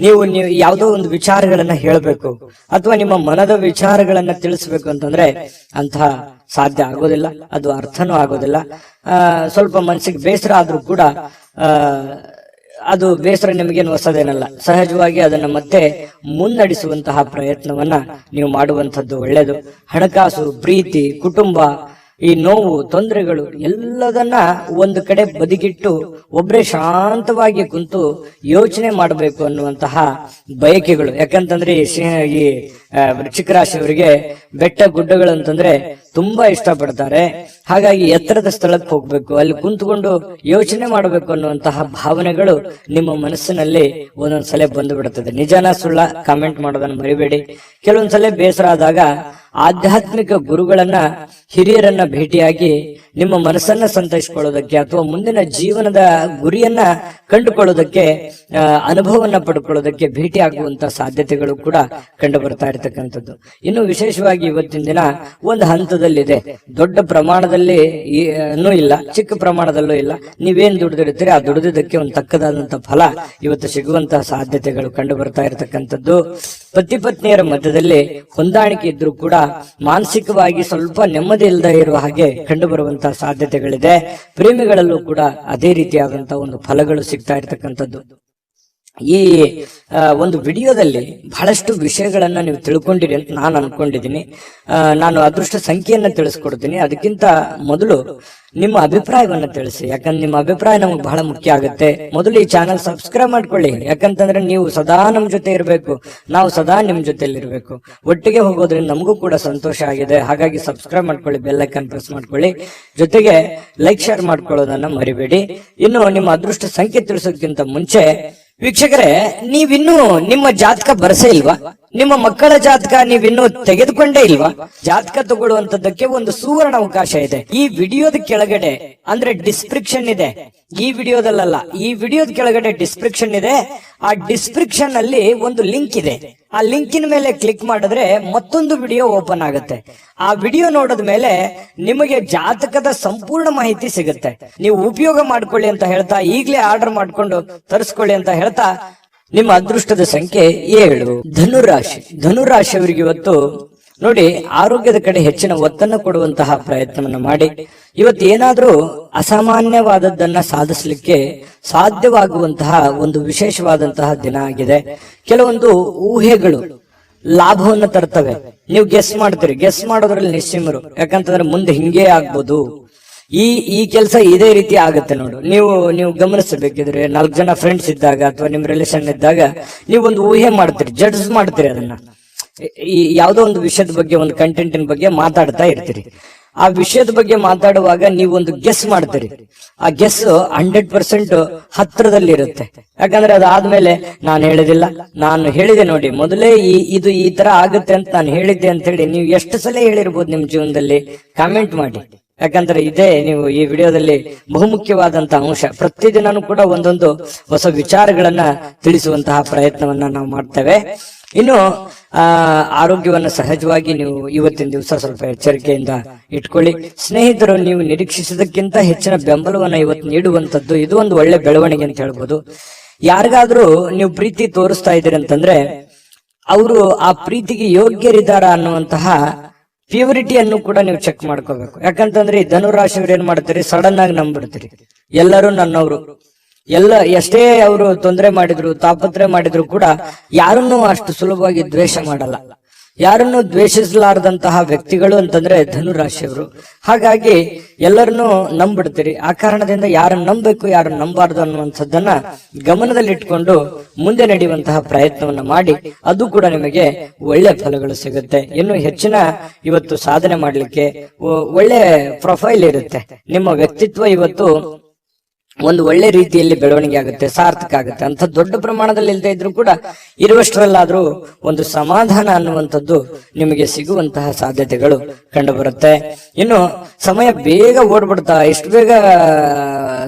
ನೀವು ಯಾವುದೋ ಒಂದು ವಿಚಾರಗಳನ್ನ ಹೇಳಬೇಕು ಅಥವಾ ನಿಮ್ಮ ಮನದ ವಿಚಾರಗಳನ್ನ ತಿಳಿಸ್ಬೇಕು ಅಂತಂದ್ರೆ ಅಂತಹ ಸಾಧ್ಯ ಆಗೋದಿಲ್ಲ, ಅದು ಅರ್ಥನೂ ಆಗೋದಿಲ್ಲ. ಸ್ವಲ್ಪ ಮನಸ್ಸಿಗೆ ಬೇಸರ ಆದ್ರೂ ಕೂಡ ಅದು ಬೇಸರ ನಿಮಗೇನು ಹೊಸದೇನಲ್ಲ. ಸಹಜವಾಗಿ ಅದನ್ನ ಮತ್ತೆ ಮುನ್ನಡೆಸುವಂತಹ ಪ್ರಯತ್ನವನ್ನ ನೀವು ಮಾಡುವಂಥದ್ದು ಒಳ್ಳೆಯದು. ಹಣಕಾಸು, ಪ್ರೀತಿ, ಕುಟುಂಬ, ಈ ನೋವು, ತೊಂದರೆಗಳು ಎಲ್ಲದನ್ನ ಒಂದು ಕಡೆ ಬದಿಗಿಟ್ಟು ಒಬ್ಬರೇ ಶಾಂತವಾಗಿ ಕುಂತು ಯೋಚನೆ ಮಾಡಬೇಕು ಅನ್ನುವಂತಹ ಬಯಕೆಗಳು. ಯಾಕಂತಂದ್ರೆ ಈ ವೃಶ್ಚಿಕ ರಾಶಿಯವರಿಗೆ ಬೆಟ್ಟ ಗುಡ್ಡಗಳು ಅಂತಂದ್ರೆ ತುಂಬಾ ಇಷ್ಟಪಡ್ತಾರೆ. ಹಾಗಾಗಿ ಎತ್ತರದ ಸ್ಥಳಕ್ಕೆ ಹೋಗ್ಬೇಕು, ಅಲ್ಲಿ ಕುಂತ್ಕೊಂಡು ಯೋಚನೆ ಮಾಡಬೇಕು ಅನ್ನುವಂತಹ ಭಾವನೆಗಳು ನಿಮ್ಮ ಮನಸ್ಸಿನಲ್ಲಿ ಒಂದೊಂದ್ಸಲ ಬಂದು ಬಿಡುತ್ತದೆ. ನಿಜಾನ ಸುಳ್ಳ ಕಾಮೆಂಟ್ ಮಾಡೋದನ್ನ ಮರಿಬೇಡಿ. ಕೆಲವೊಂದ್ಸಲ ಬೇಸರ ಆದಾಗ ಆಧ್ಯಾತ್ಮಿಕ ಗುರುಗಳನ್ನ, ಹಿರಿಯರನ್ನ ಭೇಟಿಯಾಗಿ ನಿಮ್ಮ ಮನಸ್ಸನ್ನ ಸಂತೈಸಿಕೊಳ್ಳೋದಕ್ಕೆ ಅಥವಾ ಮುಂದಿನ ಜೀವನದ ಗುರಿಯನ್ನ ಕಂಡುಕೊಳ್ಳೋದಕ್ಕೆ, ಅನುಭವವನ್ನ ಪಡ್ಕೊಳ್ಳೋದಕ್ಕೆ ಭೇಟಿ ಆಗುವಂತ ಸಾಧ್ಯತೆಗಳು ಕೂಡ ಕಂಡು ಬರ್ತಾ ಇರತಕ್ಕಂಥದ್ದು. ಇನ್ನು ವಿಶೇಷವಾಗಿ ಇವತ್ತಿನ ದಿನ ಒಂದು ಹಂತದಲ್ಲಿದೆ. ದೊಡ್ಡ ಪ್ರಮಾಣದಲ್ಲಿ ಇಲ್ಲ, ಚಿಕ್ಕ ಪ್ರಮಾಣದಲ್ಲೂ ಇಲ್ಲ. ನೀವೇನ್ ದುಡಿದಿರ್ತೀರಿ ಆ ದುಡಿದಕ್ಕೆ ಒಂದು ತಕ್ಕದಾದಂತ ಫಲ ಇವತ್ತು ಸಿಗುವಂತಹ ಸಾಧ್ಯತೆಗಳು ಕಂಡು ಬರ್ತಾ ಇರತಕ್ಕಂಥದ್ದು. ಪತಿ ಪತ್ನಿಯರ ಮಧ್ಯದಲ್ಲಿ ಹೊಂದಾಣಿಕೆ ಇದ್ರೂ ಕೂಡ ಮಾನಸಿಕವಾಗಿ ಸ್ವಲ್ಪ ನೆಮ್ಮದಿ ಇಲ್ಲದೆ ಇರುವ ಹಾಗೆ ಕಂಡು ಬರುವಂತಹ ಸಾಧ್ಯತೆಗಳಿದೆ. ಪ್ರೇಮಿಗಳಲ್ಲೂ ಕೂಡ ಅದೇ ರೀತಿಯಾದಂತಹ ಒಂದು ಫಲಗಳು ಸಿಗ್ತಾ ಇರತಕ್ಕಂಥದ್ದು. ಈ ಒಂದು ವಿಡಿಯೋದಲ್ಲಿ ಬಹಳಷ್ಟು ವಿಷಯಗಳನ್ನ ನೀವು ತಿಳ್ಕೊಂಡಿರಿ ಅಂತ ನಾನು ಅನ್ಕೊಂಡಿದ್ದೀನಿ. ನಾನು ಅದೃಷ್ಟ ಸಂಖ್ಯೆಯನ್ನ ತಿಳಿಸ್ಕೊಡ್ತೀನಿ. ಅದಕ್ಕಿಂತ ಮೊದಲು ನಿಮ್ಮ ಅಭಿಪ್ರಾಯವನ್ನ ತಿಳಿಸಿ, ಯಾಕಂದ್ರೆ ನಿಮ್ಮ ಅಭಿಪ್ರಾಯ ನಮಗೆ ಬಹಳ ಮುಖ್ಯ ಆಗುತ್ತೆ. ಮೊದಲು ಈ ಚಾನಲ್ ಸಬ್ಸ್ಕ್ರೈಬ್ ಮಾಡ್ಕೊಳ್ಳಿ, ಯಾಕಂತಂದ್ರೆ ನೀವು ಸದಾ ನಮ್ ಜೊತೆ ಇರಬೇಕು, ನಾವು ಸದಾ ನಿಮ್ ಜೊತೆಲಿ ಇರಬೇಕು. ಒಟ್ಟಿಗೆ ಹೋಗೋದ್ರಿಂದ ನಮಗೂ ಕೂಡ ಸಂತೋಷ ಆಗಿದೆ. ಹಾಗಾಗಿ ಸಬ್ಸ್ಕ್ರೈಬ್ ಮಾಡ್ಕೊಳ್ಳಿ, ಬೆಲ್ ಐಕಾನ್ ಪ್ರೆಸ್ ಮಾಡ್ಕೊಳ್ಳಿ, ಜೊತೆಗೆ ಲೈಕ್ ಶೇರ್ ಮಾಡ್ಕೊಳ್ಳೋದನ್ನ ಮರಿಬೇಡಿ. ಇನ್ನು ನಿಮ್ಮ ಅದೃಷ್ಟ ಸಂಖ್ಯೆ ತಿಳಿಸೋದಕ್ಕಿಂತ ಮುಂಚೆ ವೀಕ್ಷಕರೇ, ನೀವಿನ್ನೂ ನಿಮ್ಮ ಜಾತಕ ಬರಸೇ ಇಲ್ವಾ? ನಿಮ್ಮ ಮಕ್ಕಳ ಜಾತಕ ನೀವಿನ್ನೂ ತೆಗೆದುಕೊಂಡೇ ಇಲ್ವಾ? ಜಾತಕ ತಗೊಳ್ಳುವಂತದ್ದಕ್ಕೆ ಒಂದು ಸುವರ್ಣ ಅವಕಾಶ ಇದೆ. ಈ ವಿಡಿಯೋದ ಕೆಳಗಡೆ ಅಂದ್ರೆ ಡಿಸ್ಕ್ರಿಪ್ಷನ್ ಇದೆ. ಈ ವಿಡಿಯೋದಲ್ಲ, ಈ ವಿಡಿಯೋದ ಕೆಳಗಡೆ ಡಿಸ್ಕ್ರಿಪ್ಷನ್ ಇದೆ. ಆ ಡಿಸ್ಕ್ರಿಪ್ಷನ್ ಅಲ್ಲಿ ಒಂದು ಲಿಂಕ್ ಇದೆ. ಆ ಲಿಂಕಿನ ಮೇಲೆ ಕ್ಲಿಕ್ ಮಾಡಿದ್ರೆ ಮತ್ತೊಂದು ವಿಡಿಯೋ ಓಪನ್ ಆಗುತ್ತೆ. ಆ ವಿಡಿಯೋ ನೋಡಿದ ಮೇಲೆ ನಿಮಗೆ ಜಾತಕದ ಸಂಪೂರ್ಣ ಮಾಹಿತಿ ಸಿಗುತ್ತೆ. ನೀವು ಉಪಯೋಗ ಮಾಡ್ಕೊಳ್ಳಿ ಅಂತ ಹೇಳ್ತಾ, ಈಗಲೇ ಆರ್ಡರ್ ಮಾಡ್ಕೊಂಡು ತರಿಸ್ಕೊಳ್ಳಿ ಅಂತ ಹೇಳ್ತಾ, ನಿಮ್ಮ ಅದೃಷ್ಟದ ಸಂಖ್ಯೆ 7. ಧನುರಾಶಿ. ಧನುರಾಶಿಯವರಿಗೆ ಇವತ್ತು ನೋಡಿ, ಆರೋಗ್ಯದ ಕಡೆ ಹೆಚ್ಚಿನ ಒತ್ತನ್ನು ಕೊಡುವಂತಹ ಪ್ರಯತ್ನವನ್ನು ಮಾಡಿ. ಇವತ್ತು ಏನಾದ್ರೂ ಅಸಾಮಾನ್ಯವಾದದ್ದನ್ನ ಸಾಧಿಸಲಿಕ್ಕೆ ಸಾಧ್ಯವಾಗುವಂತಹ ಒಂದು ವಿಶೇಷವಾದಂತಹ ದಿನ ಆಗಿದೆ. ಕೆಲವೊಂದು ಊಹೆಗಳು ಲಾಭವನ್ನು ತರ್ತವೆ. ನೀವು ಗೆಸ್ ಮಾಡ್ತೀರಿ, ಗೆಸ್ ಮಾಡೋದ್ರಲ್ಲಿ ನಿಶ್ಚಿಮರು. ಯಾಕಂತಂದ್ರೆ ಮುಂದೆ ಹಿಂಗೆ ಆಗ್ಬೋದು, ಈ ಕೆಲಸ ಇದೇ ರೀತಿ ಆಗುತ್ತೆ. ನೋಡು, ನೀವು ಗಮನಿಸಬೇಕಿದ್ರೆ 4 ಜನ ಫ್ರೆಂಡ್ಸ್ ಇದ್ದಾಗ ಅಥವಾ ನಿಮ್ ರಿಲೇಷನ್ ಇದ್ದಾಗ ನೀವು ಒಂದು ಊಹೆ ಮಾಡ್ತೀರಿ, ಜಡ್ಜ್ ಮಾಡ್ತೀರಿ. ಅದನ್ನ ಈ ಯಾವುದೋ ಒಂದು ವಿಷಯದ ಬಗ್ಗೆ, ಒಂದು ಕಂಟೆಂಟಿನ ಬಗ್ಗೆ ಮಾತಾಡ್ತಾ ಇರ್ತೀರಿ. ಆ ವಿಷಯದ ಬಗ್ಗೆ ಮಾತಾಡುವಾಗ ನೀವು ಒಂದು ಗೆಸ್ ಮಾಡ್ತೀರಿ. ಆ ಗೆಸ್ 100% ಹತ್ರದಲ್ಲಿ ಇರುತ್ತೆ. ಯಾಕಂದ್ರೆ ಅದಾದ್ಮೇಲೆ ನಾನು ಹೇಳಿದೆ ನೋಡಿ, ಮೊದಲೇ ಇದು ಈ ತರ ಆಗುತ್ತೆ ಅಂತ ನಾನು ಹೇಳಿದ್ದೆ ಅಂತ ಹೇಳಿ ನೀವು ಎಷ್ಟು ಸಲ ಹೇಳಿರ್ಬೋದು ನಿಮ್ ಜೀವನದಲ್ಲಿ? ಕಾಮೆಂಟ್ ಮಾಡಿ. ಯಾಕಂದ್ರೆ ಇದೇ ನೀವು ಈ ವಿಡಿಯೋದಲ್ಲಿ ಬಹುಮುಖ್ಯವಾದಂತಹ ಅಂಶ. ಪ್ರತಿದಿನನೂ ಕೂಡ ಒಂದೊಂದು ಹೊಸ ವಿಚಾರಗಳನ್ನ ತಿಳಿಸುವಂತಹ ಪ್ರಯತ್ನವನ್ನ ನಾವು ಮಾಡ್ತೇವೆ. ಇನ್ನು ಆರೋಗ್ಯವನ್ನ ಸಹಜವಾಗಿ ನೀವು ಇವತ್ತಿನ ದಿವಸ ಸ್ವಲ್ಪ ಎಚ್ಚರಿಕೆಯಿಂದ ಇಟ್ಕೊಳ್ಳಿ. ಸ್ನೇಹಿತರು, ನೀವು ನಿರೀಕ್ಷಿಸಿದಕ್ಕಿಂತ ಹೆಚ್ಚಿನ ಬೆಂಬಲವನ್ನ ಇವತ್ತು ನೀಡುವಂತದ್ದು ಇದು ಒಂದು ಒಳ್ಳೆ ಬೆಳವಣಿಗೆ ಅಂತ ಹೇಳ್ಬೋದು. ಯಾರಿಗಾದ್ರೂ ನೀವು ಪ್ರೀತಿ ತೋರಿಸ್ತಾ ಇದ್ದೀರಿ ಅಂತಂದ್ರೆ ಅವರು ಆ ಪ್ರೀತಿಗೆ ಯೋಗ್ಯರಿದ್ದಾರ ಅನ್ನುವಂತಹ ಪ್ಯೂರಿಟಿಯನ್ನು ಕೂಡ ನೀವು ಚೆಕ್ ಮಾಡ್ಕೋಬೇಕು. ಯಾಕಂತಂದ್ರೆ ಈ ಧನುರಾಶಿಯವ್ರು ಏನ್ ಮಾಡ್ತೀರಿ, ಸಡನ್ ಆಗಿ ನಂಬಿಡ್ತೀರಿ. ಎಲ್ಲರೂ ನನ್ನವರು, ಎಷ್ಟೇ ಅವರು ತೊಂದರೆ ಮಾಡಿದ್ರು, ತಾಪತ್ರೆ ಮಾಡಿದ್ರು ಕೂಡ ಯಾರನ್ನೂ ಅಷ್ಟು ಸುಲಭವಾಗಿ ದ್ವೇಷ ಮಾಡಲ್ಲ. ಯಾರನ್ನು ದ್ವೇಷಿಸಲಾರದಂತಹ ವ್ಯಕ್ತಿಗಳು ಅಂತಂದ್ರೆ ಧನುರಾಶಿಯವರು. ಹಾಗಾಗಿ ಎಲ್ಲರನ್ನೂ ನಂಬಿಡ್ತೀರಿ. ಆ ಕಾರಣದಿಂದ ಯಾರನ್ನು ನಂಬಬೇಕು ಯಾರನ್ನು ನಂಬಾರ್ದು ಅನ್ನುವಂಥದ್ದನ್ನ ಗಮನದಲ್ಲಿಟ್ಕೊಂಡು ಮುಂದೆ ನಡೆಯುವಂತಹ ಪ್ರಯತ್ನವನ್ನ ಮಾಡಿ ಅದು ಕೂಡ ನಿಮಗೆ ಒಳ್ಳೆ ಫಲಗಳು ಸಿಗುತ್ತೆ. ಇನ್ನು ಹೆಚ್ಚಿನ ಇವತ್ತು ಸಾಧನೆ ಮಾಡ್ಲಿಕ್ಕೆ ಒಳ್ಳೆ ಪ್ರೊಫೈಲ್ ಇರುತ್ತೆ. ನಿಮ್ಮ ವ್ಯಕ್ತಿತ್ವ ಇವತ್ತು ಒಂದು ಒಳ್ಳೆ ರೀತಿಯಲ್ಲಿ ಬೆಳವಣಿಗೆ ಆಗುತ್ತೆ, ಸಾರ್ಥಕ ಆಗುತ್ತೆ. ಅಂತ ದೊಡ್ಡ ಪ್ರಮಾಣದಲ್ಲಿ ಇಲ್ಲದೆ ಇದ್ರೂ ಕೂಡ ಇರುವಷ್ಟರಲ್ಲಾದ್ರೂ ಒಂದು ಸಮಾಧಾನ ಅನ್ನುವಂಥದ್ದು ನಿಮಗೆ ಸಿಗುವಂತಹ ಸಾಧ್ಯತೆಗಳು ಕಂಡು ಬರುತ್ತೆ. ಇನ್ನು ಸಮಯ ಬೇಗ ಓಡ್ಬಿಡ್ತಾ, ಎಷ್ಟು ಬೇಗ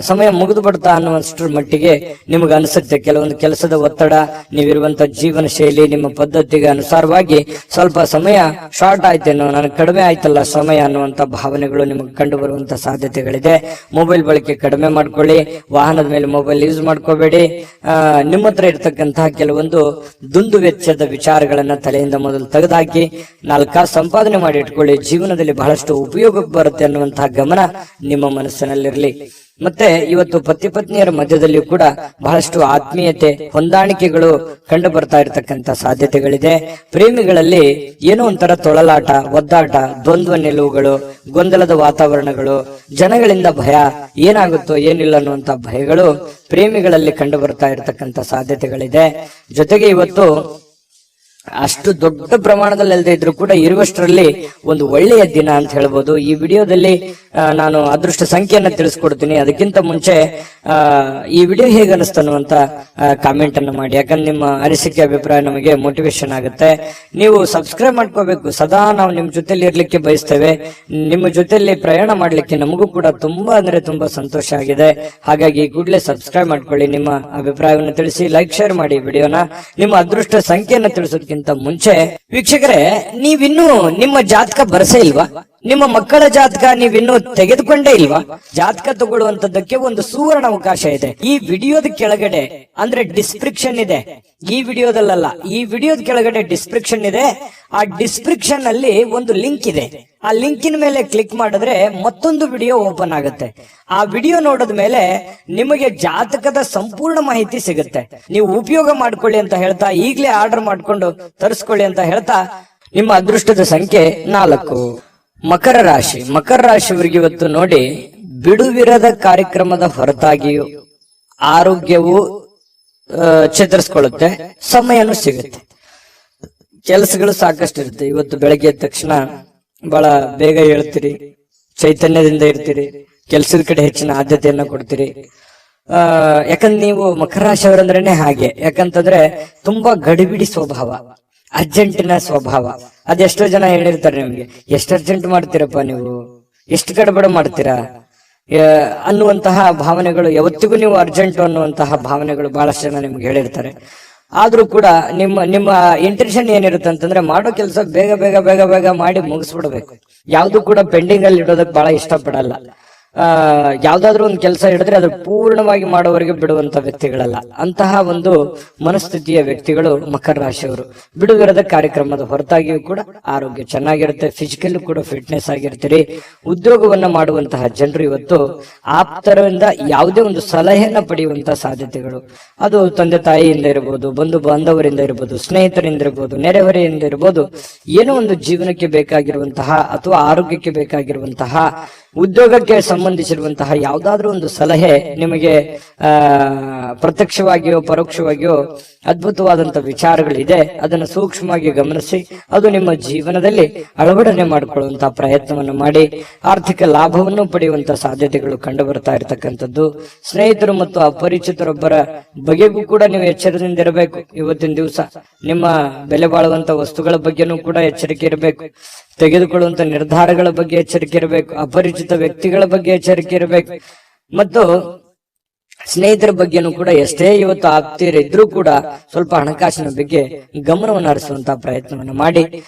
ಸಮಯ ಮುಗಿದು ಬಿಡ್ತಾ ಅನ್ನುವಷ್ಟರ ಮಟ್ಟಿಗೆ ನಿಮಗೆ ಅನಿಸುತ್ತೆ. ಕೆಲವೊಂದು ಕೆಲಸದ ಒತ್ತಡ, ನೀವಿರುವಂತಹ ಜೀವನ ಶೈಲಿ, ನಿಮ್ಮ ಪದ್ಧತಿಗೆ ಅನುಸಾರವಾಗಿ ಸ್ವಲ್ಪ ಸಮಯ ಶಾರ್ಟ್ ಆಯ್ತೇನೋ, ನನಗೆ ಕಡಿಮೆ ಆಯ್ತಲ್ಲ ಸಮಯ ಅನ್ನುವಂತ ಭಾವನೆಗಳು ನಿಮಗೆ ಕಂಡು ಬರುವಂತ ಸಾಧ್ಯತೆಗಳಿದೆ. ಮೊಬೈಲ್ ಬಳಕೆ ಕಡಿಮೆ ಮಾಡ್ಕೊಳ್ಳಿ, ವಾಹನದ ಮೇಲೆ ಮೊಬೈಲ್ ಯೂಸ್ ಮಾಡ್ಕೋಬೇಡಿ. ನಿಮ್ಮ ಹತ್ರ ಇರ್ತಕ್ಕಂತಹ ಕೆಲವೊಂದು ದುಂದು ವೆಚ್ಚದ ವಿಚಾರಗಳನ್ನ ತಲೆಯಿಂದ ಮೊದಲು ತೆಗೆದುಹಾಕಿ 4 ಕಾಸು ಸಂಪಾದನೆ ಮಾಡಿ ಇಟ್ಕೊಳ್ಳಿ. ಜೀವನದಲ್ಲಿ ಬಹಳಷ್ಟು ಉಪಯೋಗಕ್ಕೆ ಬರುತ್ತೆ ಅನ್ನುವಂತಹ ಗಮನ ನಿಮ್ಮ ಮನಸ್ಸಿನಲ್ಲಿರಲಿ. ಮತ್ತೆ ಇವತ್ತು ಪತಿ ಪತ್ನಿಯರ ಮಧ್ಯದಲ್ಲಿ ಕೂಡ ಬಹಳಷ್ಟು ಆತ್ಮೀಯತೆ, ಹೊಂದಾಣಿಕೆಗಳು ಕಂಡು ಬರ್ತಾ ಇರತಕ್ಕಂತ ಸಾಧ್ಯತೆಗಳಿದೆ. ಪ್ರೇಮಿಗಳಲ್ಲಿ ಏನೋ ಒಂಥರ ತೊಳಲಾಟ, ಒದ್ದಾಟ, ದ್ವಂದ್ವ ನಿಲುವುಗಳು, ಗೊಂದಲದ ವಾತಾವರಣಗಳು, ಜನಗಳಿಂದ ಭಯ, ಏನಾಗುತ್ತೋ ಏನಿಲ್ಲ ಅನ್ನುವಂತ ಭಯಗಳು ಪ್ರೇಮಿಗಳಲ್ಲಿ ಕಂಡು ಬರ್ತಾ ಇರತಕ್ಕಂತ ಸಾಧ್ಯತೆಗಳಿದೆ. ಜೊತೆಗೆ ಇವತ್ತು ಅಷ್ಟು ದೊಡ್ಡ ಪ್ರಮಾಣದಲ್ಲಿ ಅಲ್ಲದೆ ಇದ್ರು ಕೂಡ ಇರುವಷ್ಟರಲ್ಲಿ ಒಂದು ಒಳ್ಳೆಯ ದಿನ ಅಂತ ಹೇಳ್ಬೋದು. ಈ ವಿಡಿಯೋದಲ್ಲಿ ನಾನು ಅದೃಷ್ಟ ಸಂಖ್ಯೆಯನ್ನ ತಿಳಿಸ್ಕೊಡ್ತೀನಿ. ಅದಕ್ಕಿಂತ ಮುಂಚೆ ಈ ವಿಡಿಯೋ ಹೇಗೆ ಅನಿಸ್ತನ್ನುವಂತ ಕಾಮೆಂಟ್ ಅನ್ನು ಮಾಡಿ. ಯಾಕಂದ್ರೆ ನಿಮ್ಮ ಅನಿಸಿಕೆ, ಅಭಿಪ್ರಾಯ ನಮಗೆ ಮೋಟಿವೇಶನ್ ಆಗುತ್ತೆ. ನೀವು ಸಬ್ಸ್ಕ್ರೈಬ್ ಮಾಡ್ಕೋಬೇಕು. ಸದಾ ನಾವು ನಿಮ್ ಜೊತೆಲಿ ಇರ್ಲಿಕ್ಕೆ ಬಯಸ್ತೇವೆ. ನಿಮ್ಮ ಜೊತೆಲಿ ಪ್ರಯಾಣ ಮಾಡ್ಲಿಕ್ಕೆ ನಮಗೂ ಕೂಡ ತುಂಬಾ ಅಂದ್ರೆ ತುಂಬಾ ಸಂತೋಷ ಆಗಿದೆ. ಹಾಗಾಗಿ ಕೂಡಲೇ ಸಬ್ಸ್ಕ್ರೈಬ್ ಮಾಡ್ಕೊಳ್ಳಿ. ನಿಮ್ಮ ಅಭಿಪ್ರಾಯವನ್ನು ತಿಳಿಸಿ, ಲೈಕ್, ಶೇರ್ ಮಾಡಿ ವಿಡಿಯೋನ. ನಿಮ್ಮ ಅದೃಷ್ಟ ಸಂಖ್ಯೆಯನ್ನು ತಿಳಿಸೋದಕ್ಕಿಂತ ಮುಂಚೆ ವೀಕ್ಷಕರೇ, ನೀವಿನ್ನೂ ನಿಮ್ಮ ಜಾತಕ ಬರಸೇ ಇಲ್ವಾ? ನಿಮ್ಮ ಮಕ್ಕಳ ಜಾತಕ ನೀವಿನ್ನೂ ತೆಗೆದುಕೊಂಡೇ ಇಲ್ವಾ? ಜಾತಕ ತಗೊಳ್ಳುವಂತದ್ದಕ್ಕೆ ಒಂದು ಸುವರ್ಣ ಅವಕಾಶ ಇದೆ. ಈ ವಿಡಿಯೋದ ಕೆಳಗಡೆ ಅಂದ್ರೆ ಡಿಸ್ಕ್ರಿಪ್ಷನ್ ಇದೆ. ಈ ವಿಡಿಯೋದಲ್ಲ, ಈ ವಿಡಿಯೋದ ಕೆಳಗಡೆ ಡಿಸ್ಕ್ರಿಪ್ಷನ್ ಇದೆ. ಆ ಡಿಸ್ಕ್ರಿಪ್ಷನ್ ಅಲ್ಲಿ ಒಂದು ಲಿಂಕ್ ಇದೆ. ಆ ಲಿಂಕಿನ ಮೇಲೆ ಕ್ಲಿಕ್ ಮಾಡಿದ್ರೆ ಮತ್ತೊಂದು ವಿಡಿಯೋ ಓಪನ್ ಆಗುತ್ತೆ. ಆ ವಿಡಿಯೋ ನೋಡಿದ ಮೇಲೆ ನಿಮಗೆ ಜಾತಕದ ಸಂಪೂರ್ಣ ಮಾಹಿತಿ ಸಿಗುತ್ತೆ. ನೀವು ಉಪಯೋಗ ಮಾಡ್ಕೊಳ್ಳಿ ಅಂತ ಹೇಳ್ತಾ, ಈಗಲೇ ಆರ್ಡರ್ ಮಾಡ್ಕೊಂಡು ತರಿಸ್ಕೊಳ್ಳಿ ಅಂತ ಹೇಳ್ತಾ, ನಿಮ್ಮ ಅದೃಷ್ಟದ ಸಂಖ್ಯೆ 4. ಮಕರ ರಾಶಿ. ಮಕರ ರಾಶಿಯವರಿಗೆ ಇವತ್ತು ನೋಡಿ, ಬಿಡುವಿರದ ಕಾರ್ಯಕ್ರಮದ ಹೊರತಾಗಿಯೂ ಆರೋಗ್ಯವು ಚೇತರಿಸಿಕೊಳ್ಳುತ್ತೆ, ಸಮಯನೂ ಸಿಗುತ್ತೆ. ಕೆಲಸಗಳು ಸಾಕಷ್ಟು ಇರುತ್ತೆ. ಇವತ್ತು ಬೆಳಗ್ಗೆ ಎದ್ದ ತಕ್ಷಣ ಬಹಳ ಬೇಗ ಹೇಳ್ತೀರಿ, ಚೈತನ್ಯದಿಂದ ಇರ್ತೀರಿ, ಕೆಲಸದ ಕಡೆ ಹೆಚ್ಚಿನ ಆದ್ಯತೆಯನ್ನ ಕೊಡ್ತೀರಿ. ಯಾಕಂದ್ರೆ ನೀವು ಮಕರ ರಾಶಿಯವರಂದ್ರೇನೆ ಹಾಗೆ. ಯಾಕಂತಂದ್ರೆ ತುಂಬಾ ಗಡಿಬಿಡಿ ಸ್ವಭಾವ, ಅರ್ಜೆಂಟಿನ ಸ್ವಭಾವ. ಅದೆಷ್ಟೋ ಜನ ಹೇಳಿರ್ತಾರೆ ನಿಮ್ಗೆ, ಎಷ್ಟು ಅರ್ಜೆಂಟ್ ಮಾಡ್ತೀರಪ್ಪ ನೀವು, ಎಷ್ಟು ಗಡಬಡ ಮಾಡ್ತೀರಾ ಅನ್ನುವಂತಹ ಭಾವನೆಗಳು. ಯಾವತ್ತಿಗೂ ನೀವು ಅರ್ಜೆಂಟ್ ಅನ್ನುವಂತಹ ಭಾವನೆಗಳು ಬಹಳಷ್ಟು ಜನ ನಿಮ್ಗೆ ಹೇಳಿರ್ತಾರೆ. ಆದ್ರೂ ಕೂಡ ನಿಮ್ಮ ಇಂಟೆನ್ಷನ್ ಏನಿರುತ್ತೆ ಅಂತಂದ್ರೆ, ಮಾಡೋ ಕೆಲಸ ಬೇಗ ಬೇಗ ಬೇಗ ಬೇಗ ಮಾಡಿ ಮುಗಿಸ್ಬಿಡ್ಬೇಕು. ಯಾವ್ದು ಕೂಡ ಪೆಂಡಿಂಗ್ ಅಲ್ಲಿ ಇಡೋದಕ್ಕೆ ಬಹಳ ಇಷ್ಟಪಡಲ್ಲ. ಯಾವ್ದಾದ್ರು ಒಂದು ಕೆಲಸ ಹಿಡಿದ್ರೆ ಅದು ಪೂರ್ಣವಾಗಿ ಮಾಡೋವರೆಗೆ ಬಿಡುವಂತ ವ್ಯಕ್ತಿಗಳಲ್ಲ. ಅಂತಹ ಒಂದು ಮನಸ್ಥಿತಿಯ ವ್ಯಕ್ತಿಗಳು ಮಕರ ರಾಶಿಯವರು. ಬಿಡುವಿರದ ಕಾರ್ಯಕ್ರಮದ ಹೊರತಾಗಿಯೂ ಕೂಡ ಆರೋಗ್ಯ ಚೆನ್ನಾಗಿರುತ್ತೆ, ಫಿಸಿಕಲ್ ಕೂಡ ಫಿಟ್ನೆಸ್ ಆಗಿರ್ತೀರಿ. ಉದ್ಯೋಗವನ್ನ ಮಾಡುವಂತಹ ಜನರು ಇವತ್ತು ಆಪ್ತರಿಂದ ಯಾವುದೇ ಒಂದು ಸಲಹೆಯನ್ನ ಪಡೆಯುವಂತಹ ಸಾಧ್ಯತೆಗಳು, ಅದು ತಂದೆ ತಾಯಿಯಿಂದ ಇರಬಹುದು, ಬಂಧು ಬಾಂಧವರಿಂದ ಇರಬಹುದು, ಸ್ನೇಹಿತರಿಂದ ಇರಬಹುದು, ನೆರೆಹೊರೆಯಿಂದ ಇರಬಹುದು. ಏನೋ ಒಂದು ಜೀವನಕ್ಕೆ ಬೇಕಾಗಿರುವಂತಹ ಅಥವಾ ಆರೋಗ್ಯಕ್ಕೆ ಬೇಕಾಗಿರುವಂತಹ, ಉದ್ಯೋಗಕ್ಕೆ ಸಂಬಂಧಿಸಿರುವಂತಹ ಯಾವುದಾದ್ರೂ ಒಂದು ಸಲಹೆ ನಿಮಗೆ ಪ್ರತ್ಯಕ್ಷವಾಗಿಯೋ ಪರೋಕ್ಷವಾಗಿಯೋ ಅದ್ಭುತವಾದಂತಹ ವಿಚಾರಗಳಿದೆ. ಅದನ್ನು ಸೂಕ್ಷ್ಮವಾಗಿ ಗಮನಿಸಿ ಅದು ನಿಮ್ಮ ಜೀವನದಲ್ಲಿ ಅಳವಡನೆ ಮಾಡಿಕೊಳ್ಳುವಂತಹ ಪ್ರಯತ್ನವನ್ನು ಮಾಡಿ ಆರ್ಥಿಕ ಲಾಭವನ್ನು ಪಡೆಯುವಂತಹ ಸಾಧ್ಯತೆಗಳು ಕಂಡು ಬರ್ತಾ ಇರತಕ್ಕಂಥದ್ದು. ಸ್ನೇಹಿತರು ಮತ್ತು ಅಪರಿಚಿತರೊಬ್ಬರ ಬಗೆಗೂ ಕೂಡ ನೀವು ಎಚ್ಚರದಿಂದ ಇರಬೇಕು. ಇವತ್ತಿನ ದಿವಸ ನಿಮ್ಮ ಬೆಲೆ ಬಾಳುವಂತ ವಸ್ತುಗಳ ಬಗ್ಗೆನೂ ಕೂಡ ಎಚ್ಚರಿಕೆ ಇರಬೇಕು. ತೆಗೆದುಕೊಳ್ಳುವಂತ ನಿರ್ಧಾರಗಳ ಬಗ್ಗೆ ಎಚ್ಚರಿಕೆ ಇರಬೇಕು. ಅಪರಿಚಿತ ವ್ಯಕ್ತಿಗಳ ಬಗ್ಗೆ ಎಚ್ಚರಿಕೆ ಇರಬೇಕು. ಮತ್ತು ಸ್ನೇಹಿತರ ಬಗ್ಗೆನೂ ಕೂಡ ಎಷ್ಟೇ ಇವತ್ತು ಆಪ್ತಿಯರಿದ್ರೂ ಕೂಡ ಸ್ವಲ್ಪ ಹಣಕಾಸಿನ ಬಗ್ಗೆ ಗಮನವನ್ನು ಹರಿಸುವಂತಹ ಪ್ರಯತ್ನವನ್ನು ಮಾಡಿ.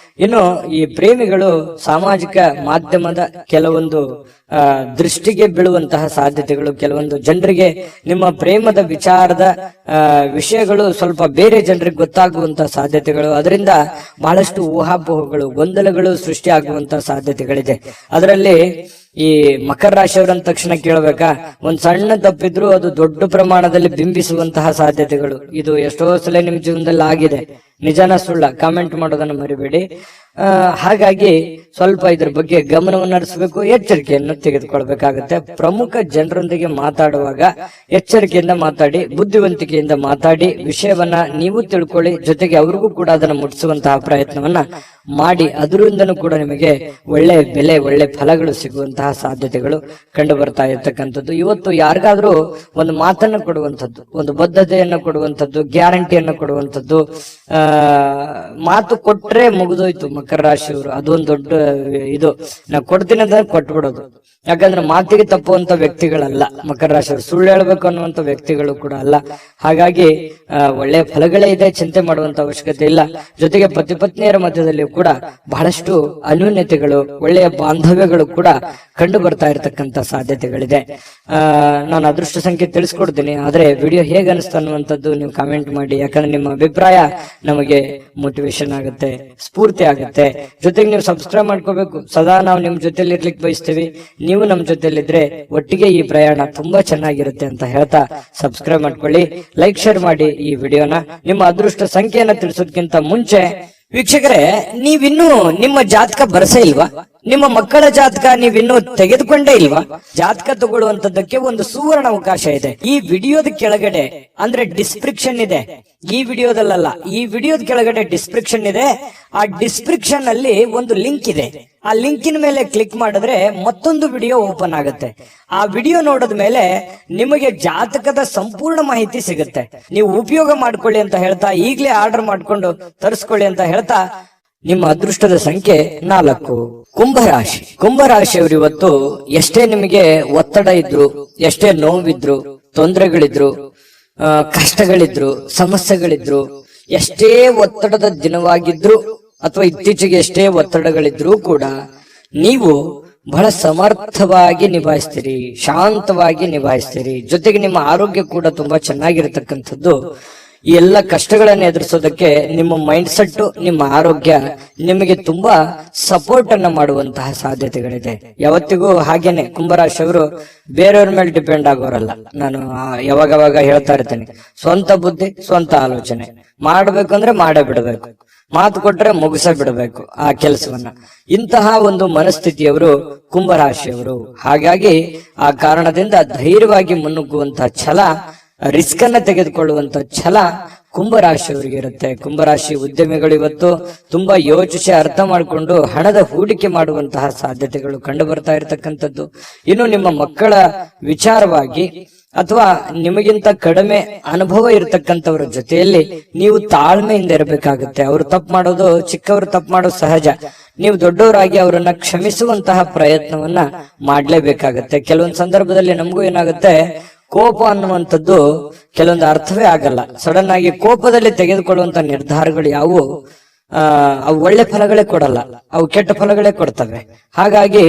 ಇನ್ನು ಈ ಪ್ರೇಮಿಗಳು ಸಾಮಾಜಿಕ ಮಾಧ್ಯಮದ ಕೆಲವೊಂದು ದೃಷ್ಟಿಗೆ ಬೀಳುವಂತಹ ಸಾಧ್ಯತೆಗಳು, ಕೆಲವೊಂದು ಜನರಿಗೆ ನಿಮ್ಮ ಪ್ರೇಮದ ವಿಚಾರದ ವಿಷಯಗಳು ಸ್ವಲ್ಪ ಬೇರೆ ಜನರಿಗೆ ಗೊತ್ತಾಗುವಂತಹ ಸಾಧ್ಯತೆಗಳು, ಅದರಿಂದ ಬಹಳಷ್ಟು ಊಹಾಪೋಹಗಳು, ಗೊಂದಲಗಳು ಸೃಷ್ಟಿಯಾಗುವಂತಹ ಸಾಧ್ಯತೆಗಳಿದೆ. ಅದರಲ್ಲಿ ಈ ಮಕರ ರಾಶಿಯವರಂದ ತಕ್ಷಣ ಕೇಳಬೇಕಾ, ಒಂದ್ ಸಣ್ಣ ತಪ್ಪಿದ್ರು ಅದು ದೊಡ್ಡ ಪ್ರಮಾಣದಲ್ಲಿ ಬಿಂಬಿಸುವಂತಹ ಸಾಧ್ಯತೆಗಳು ಇದು ಎಷ್ಟೋ ಸಲ ನಿಮ್ ಜೀವನದಲ್ಲಿ ಆಗಿದೆ. ನಿಜಾನ ಸುಳ್ಳ ಕಾಮೆಂಟ್ ಮಾಡೋದನ್ನ ಮರಿಬೇಡಿ. ಹಾಗಾಗಿ ಸ್ವಲ್ಪ ಇದ್ರ ಬಗ್ಗೆ ಗಮನವನ್ನು ಹರಿಸಬೇಕು, ಎಚ್ಚರಿಕೆಯನ್ನು ತೆಗೆದುಕೊಳ್ಬೇಕಾಗುತ್ತೆ. ಪ್ರಮುಖ ಜನರೊಂದಿಗೆ ಮಾತಾಡುವಾಗ ಎಚ್ಚರಿಕೆಯಿಂದ ಮಾತಾಡಿ, ಬುದ್ಧಿವಂತಿಕೆಯಿಂದ ಮಾತಾಡಿ, ವಿಷಯವನ್ನ ನೀವು ತಿಳ್ಕೊಳ್ಳಿ, ಜೊತೆಗೆ ಅವ್ರಿಗೂ ಕೂಡ ಅದನ್ನು ಮುಟ್ಟಿಸುವಂತಹ ಪ್ರಯತ್ನವನ್ನ ಮಾಡಿ. ಅದರಿಂದನೂ ಕೂಡ ನಿಮಗೆ ಒಳ್ಳೆ ಬೆಲೆ, ಒಳ್ಳೆ ಫಲಗಳು ಸಿಗುವಂತಹ ಸಾಧ್ಯತೆಗಳು ಕಂಡು ಬರ್ತಾ ಇರ್ತಕ್ಕಂಥದ್ದು. ಇವತ್ತು ಯಾರಿಗಾದ್ರೂ ಒಂದು ಮಾತನ್ನು ಕೊಡುವಂಥದ್ದು, ಒಂದು ಬದ್ಧತೆಯನ್ನು ಕೊಡುವಂಥದ್ದು, ಗ್ಯಾರಂಟಿಯನ್ನು ಕೊಡುವಂಥದ್ದು, ಮಾತು ಕೊಟ್ರೆ ಮುಗಿದೋಯ್ತು ಮಕರ ರಾಶಿಯವರು. ಅದೊಂದು ದೊಡ್ಡ ಇದು, ನಾ ಕೊಡ್ತೀನಿ ಅಂತ ಕೊಟ್ಬಿಡೋದು. ಯಾಕಂದ್ರೆ ಮಾತಿಗೆ ತಪ್ಪುವಂತ ವ್ಯಕ್ತಿಗಳಲ್ಲ ಮಕರ ರಾಶಿಯವರು, ಸುಳ್ಳು ಹೇಳ್ಬೇಕು ಅನ್ನುವಂತ ವ್ಯಕ್ತಿಗಳು ಕೂಡ ಅಲ್ಲ. ಹಾಗಾಗಿ ಒಳ್ಳೆಯ ಫಲಗಳೇ ಇದೆ, ಚಿಂತೆ ಮಾಡುವಂತ ಅವಶ್ಯಕತೆ ಇಲ್ಲ. ಜೊತೆಗೆ ಪತಿ ಪತ್ನಿಯರ ಮಧ್ಯದಲ್ಲಿ ಕೂಡ ಬಹಳಷ್ಟು ಅನ್ಯೋನ್ಯತೆಗಳು, ಒಳ್ಳೆಯ ಬಾಂಧವ್ಯಗಳು ಕೂಡ ಕಂಡು ಬರ್ತಾ ಇರತಕ್ಕಂತ ಸಾಧ್ಯತೆಗಳಿದೆ. ನಾನು ಅದೃಷ್ಟ ಸಂಖ್ಯೆ ತಿಳಿಸ್ಕೊಡ್ತೀನಿ, ಆದ್ರೆ ವಿಡಿಯೋ ಹೇಗೆ ಅನಿಸ್ತಾ ಅನ್ನುವಂಥದ್ದು ನೀವು ಕಾಮೆಂಟ್ ಮಾಡಿ. ಯಾಕಂದ್ರೆ ನಿಮ್ಮ ಅಭಿಪ್ರಾಯ ನಮಗೆ ಮೋಟಿವೇಶನ್ ಆಗುತ್ತೆ, ಸ್ಫೂರ್ತಿ ಆಗುತ್ತೆ. ಜೊತೆಗೆ ನೀವು ಸಬ್ಸ್ಕ್ರೈಬ್ ಮಾಡ್ಕೋಬೇಕು. ಸದಾ ನಾವು ನಿಮ್ ಜೊತೆಲಿ ಇರ್ಲಿಕ್ಕೆ ಬಯಸ್ತೀವಿ, ನೀವು ನಮ್ಮ ಜೊತೆಲಿದ್ರೆ ಒಟ್ಟಿಗೆ ಈ ಪ್ರಯಾಣ ತುಂಬಾ ಚೆನ್ನಾಗಿರುತ್ತೆ ಅಂತ ಹೇಳ್ತಾ ಸಬ್ಸ್ಕ್ರೈಬ್ ಮಾಡ್ಕೊಳ್ಳಿ, ಲೈಕ್ ಶೇರ್ ಮಾಡಿ ಈ ವಿಡಿಯೋನ. ನಿಮ್ಮ ಅದೃಷ್ಟ ಸಂಖ್ಯೆಯನ್ನ ತಿಳಿಸೋದಕ್ಕಿಂತ ಮುಂಚೆ ವೀಕ್ಷಕರೇ, ನೀವಿನ್ನೂ ನಿಮ್ಮ ಜಾತಕ ಬರಸೇ ಇಲ್ವಾ? ನಿಮ್ಮ ಮಕ್ಕಳ ಜಾತಕ ನೀವಿನ್ನೂ ತೆಗೆದುಕೊಂಡೇ ಇಲ್ವಾ? ಜಾತಕ ತಗೊಳ್ಳುವಂತದ್ದಕ್ಕೆ ಒಂದು ಸುವರ್ಣ ಅವಕಾಶ ಇದೆ. ಈ ವಿಡಿಯೋದ ಕೆಳಗಡೆ ಅಂದ್ರೆ ಡಿಸ್ಕ್ರಿಪ್ಷನ್ ಇದೆ, ಈ ವಿಡಿಯೋದಲ್ಲ, ಈ ವಿಡಿಯೋದ ಕೆಳಗಡೆ ಡಿಸ್ಕ್ರಿಪ್ಷನ್ ಇದೆ. ಆ ಡಿಸ್ಕ್ರಿಪ್ಷನ್ ಅಲ್ಲಿ ಒಂದು ಲಿಂಕ್ ಇದೆ. ಆ ಲಿಂಕಿನ ಮೇಲೆ ಕ್ಲಿಕ್ ಮಾಡಿದ್ರೆ ಮತ್ತೊಂದು ವಿಡಿಯೋ ಓಪನ್ ಆಗುತ್ತೆ. ಆ ವಿಡಿಯೋ ನೋಡಿದ ಮೇಲೆ ನಿಮಗೆ ಜಾತಕದ ಸಂಪೂರ್ಣ ಮಾಹಿತಿ ಸಿಗುತ್ತೆ. ನೀವು ಉಪಯೋಗ ಮಾಡ್ಕೊಳ್ಳಿ ಅಂತ ಹೇಳ್ತಾ, ಈಗಲೇ ಆರ್ಡರ್ ಮಾಡ್ಕೊಂಡು ತರಿಸ್ಕೊಳ್ಳಿ ಅಂತ ಹೇಳ್ತಾ, ನಿಮ್ಮ ಅದೃಷ್ಟದ ಸಂಖ್ಯೆ 4. ಕುಂಭರಾಶಿ. ಕುಂಭರಾಶಿಯವರು ಇವತ್ತು ಎಷ್ಟೇ ನಿಮಗೆ ಒತ್ತಡ ಇದ್ರು, ಎಷ್ಟೇ ನೋವಿದ್ರು, ತೊಂದರೆಗಳಿದ್ರು, ಕಷ್ಟಗಳಿದ್ರು, ಸಮಸ್ಯೆಗಳಿದ್ರು, ಎಷ್ಟೇ ಒತ್ತಡದ ದಿನವಾಗಿದ್ರು ಅಥವಾ ಇತ್ತೀಚೆಗೆ ಎಷ್ಟೇ ಒತ್ತಡಗಳಿದ್ರೂ ಕೂಡ ನೀವು ಬಹಳ ಸಮರ್ಥವಾಗಿ ನಿಭಾಯಿಸ್ತೀರಿ, ಶಾಂತವಾಗಿ ನಿಭಾಯಿಸ್ತೀರಿ. ಜೊತೆಗೆ ನಿಮ್ಮ ಆರೋಗ್ಯ ಕೂಡ ತುಂಬಾ ಚೆನ್ನಾಗಿರತಕ್ಕಂಥದ್ದು. ಈ ಎಲ್ಲ ಕಷ್ಟಗಳನ್ನು ಎದುರಿಸೋದಕ್ಕೆ ನಿಮ್ಮ ಮೈಂಡ್ ಸೆಟ್, ನಿಮ್ಮ ಆರೋಗ್ಯ ನಿಮಗೆ ತುಂಬಾ ಸಪೋರ್ಟ್ ಅನ್ನ ಮಾಡುವಂತಹ ಸಾಧ್ಯತೆಗಳಿದೆ. ಯಾವತ್ತಿಗೂ ಹಾಗೇನೆ ಕುಂಭರಾಶಿಯವರು ಬೇರೆಯವ್ರ ಮೇಲೆ ಡಿಪೆಂಡ್ ಆಗೋರಲ್ಲ. ನಾನು ಯಾವಾಗವಾಗ ಹೇಳ್ತಾ ಇರ್ತೇನೆ, ಸ್ವಂತ ಬುದ್ಧಿ, ಸ್ವಂತ ಆಲೋಚನೆ ಮಾಡ್ಬೇಕಂದ್ರೆ ಮಾಡೇ ಬಿಡಬೇಕು, ಮಾತು ಕೊಟ್ರೆ ಮುಗಿಸ ಬಿಡಬೇಕು ಆ ಕೆಲಸವನ್ನ. ಇಂತಹ ಒಂದು ಮನಸ್ಥಿತಿಯವರು ಕುಂಭರಾಶಿಯವರು. ಹಾಗಾಗಿ ಆ ಕಾರಣದಿಂದ ಧೈರ್ಯವಾಗಿ ಮುನ್ನುಗ್ಗುವಂತಹ ಛಲ, ರಿಸ್ಕ್ ಅನ್ನ ತೆಗೆದುಕೊಳ್ಳುವಂತ ಛಲ ಕುಂಭರಾಶಿಯವರಿಗೆ ಇರುತ್ತೆ. ಕುಂಭರಾಶಿ ಉದ್ಯಮಿಗಳು ಇವತ್ತು ತುಂಬಾ ಯೋಚಿಸಿ ಅರ್ಥ ಮಾಡಿಕೊಂಡು ಹಣದ ಹೂಡಿಕೆ ಮಾಡುವಂತಹ ಸಾಧ್ಯತೆಗಳು ಕಂಡು ಬರ್ತಾ ಇರತಕ್ಕಂಥದ್ದು. ಇನ್ನು ನಿಮ್ಮ ಮಕ್ಕಳ ವಿಚಾರವಾಗಿ ಅಥವಾ ನಿಮಗಿಂತ ಕಡಿಮೆ ಅನುಭವ ಇರತಕ್ಕಂಥವ್ರ ಜೊತೆಯಲ್ಲಿ ನೀವು ತಾಳ್ಮೆಯಿಂದ ಇರಬೇಕಾಗುತ್ತೆ. ಅವರು ತಪ್ಪು ಮಾಡೋದು, ಚಿಕ್ಕವರು ತಪ್ಪು ಮಾಡೋದು ಸಹಜ. ನೀವು ದೊಡ್ಡವರಾಗಿ ಅವರನ್ನ ಕ್ಷಮಿಸುವಂತಹ ಪ್ರಯತ್ನವನ್ನ ಮಾಡ್ಲೇಬೇಕಾಗತ್ತೆ. ಕೆಲವೊಂದು ಸಂದರ್ಭದಲ್ಲಿ ನಮಗೂ ಏನಾಗುತ್ತೆ, ಕೋಪ ಅನ್ನುವಂಥದ್ದು ಕೆಲವೊಂದು ಅರ್ಥವೇ ಆಗಲ್ಲ. ಸಡನ್ ಆಗಿ ಕೋಪದಲ್ಲಿ ತೆಗೆದುಕೊಳ್ಳುವಂತ ನಿರ್ಧಾರಗಳು ಯಾವುವು ಅವು ಒಳ್ಳೆ ಫಲಗಳೇ ಕೊಡಲ್ಲ, ಅವು ಕೆಟ್ಟ ಫಲಗಳೇ ಕೊಡ್ತವೆ. ಹಾಗಾಗಿ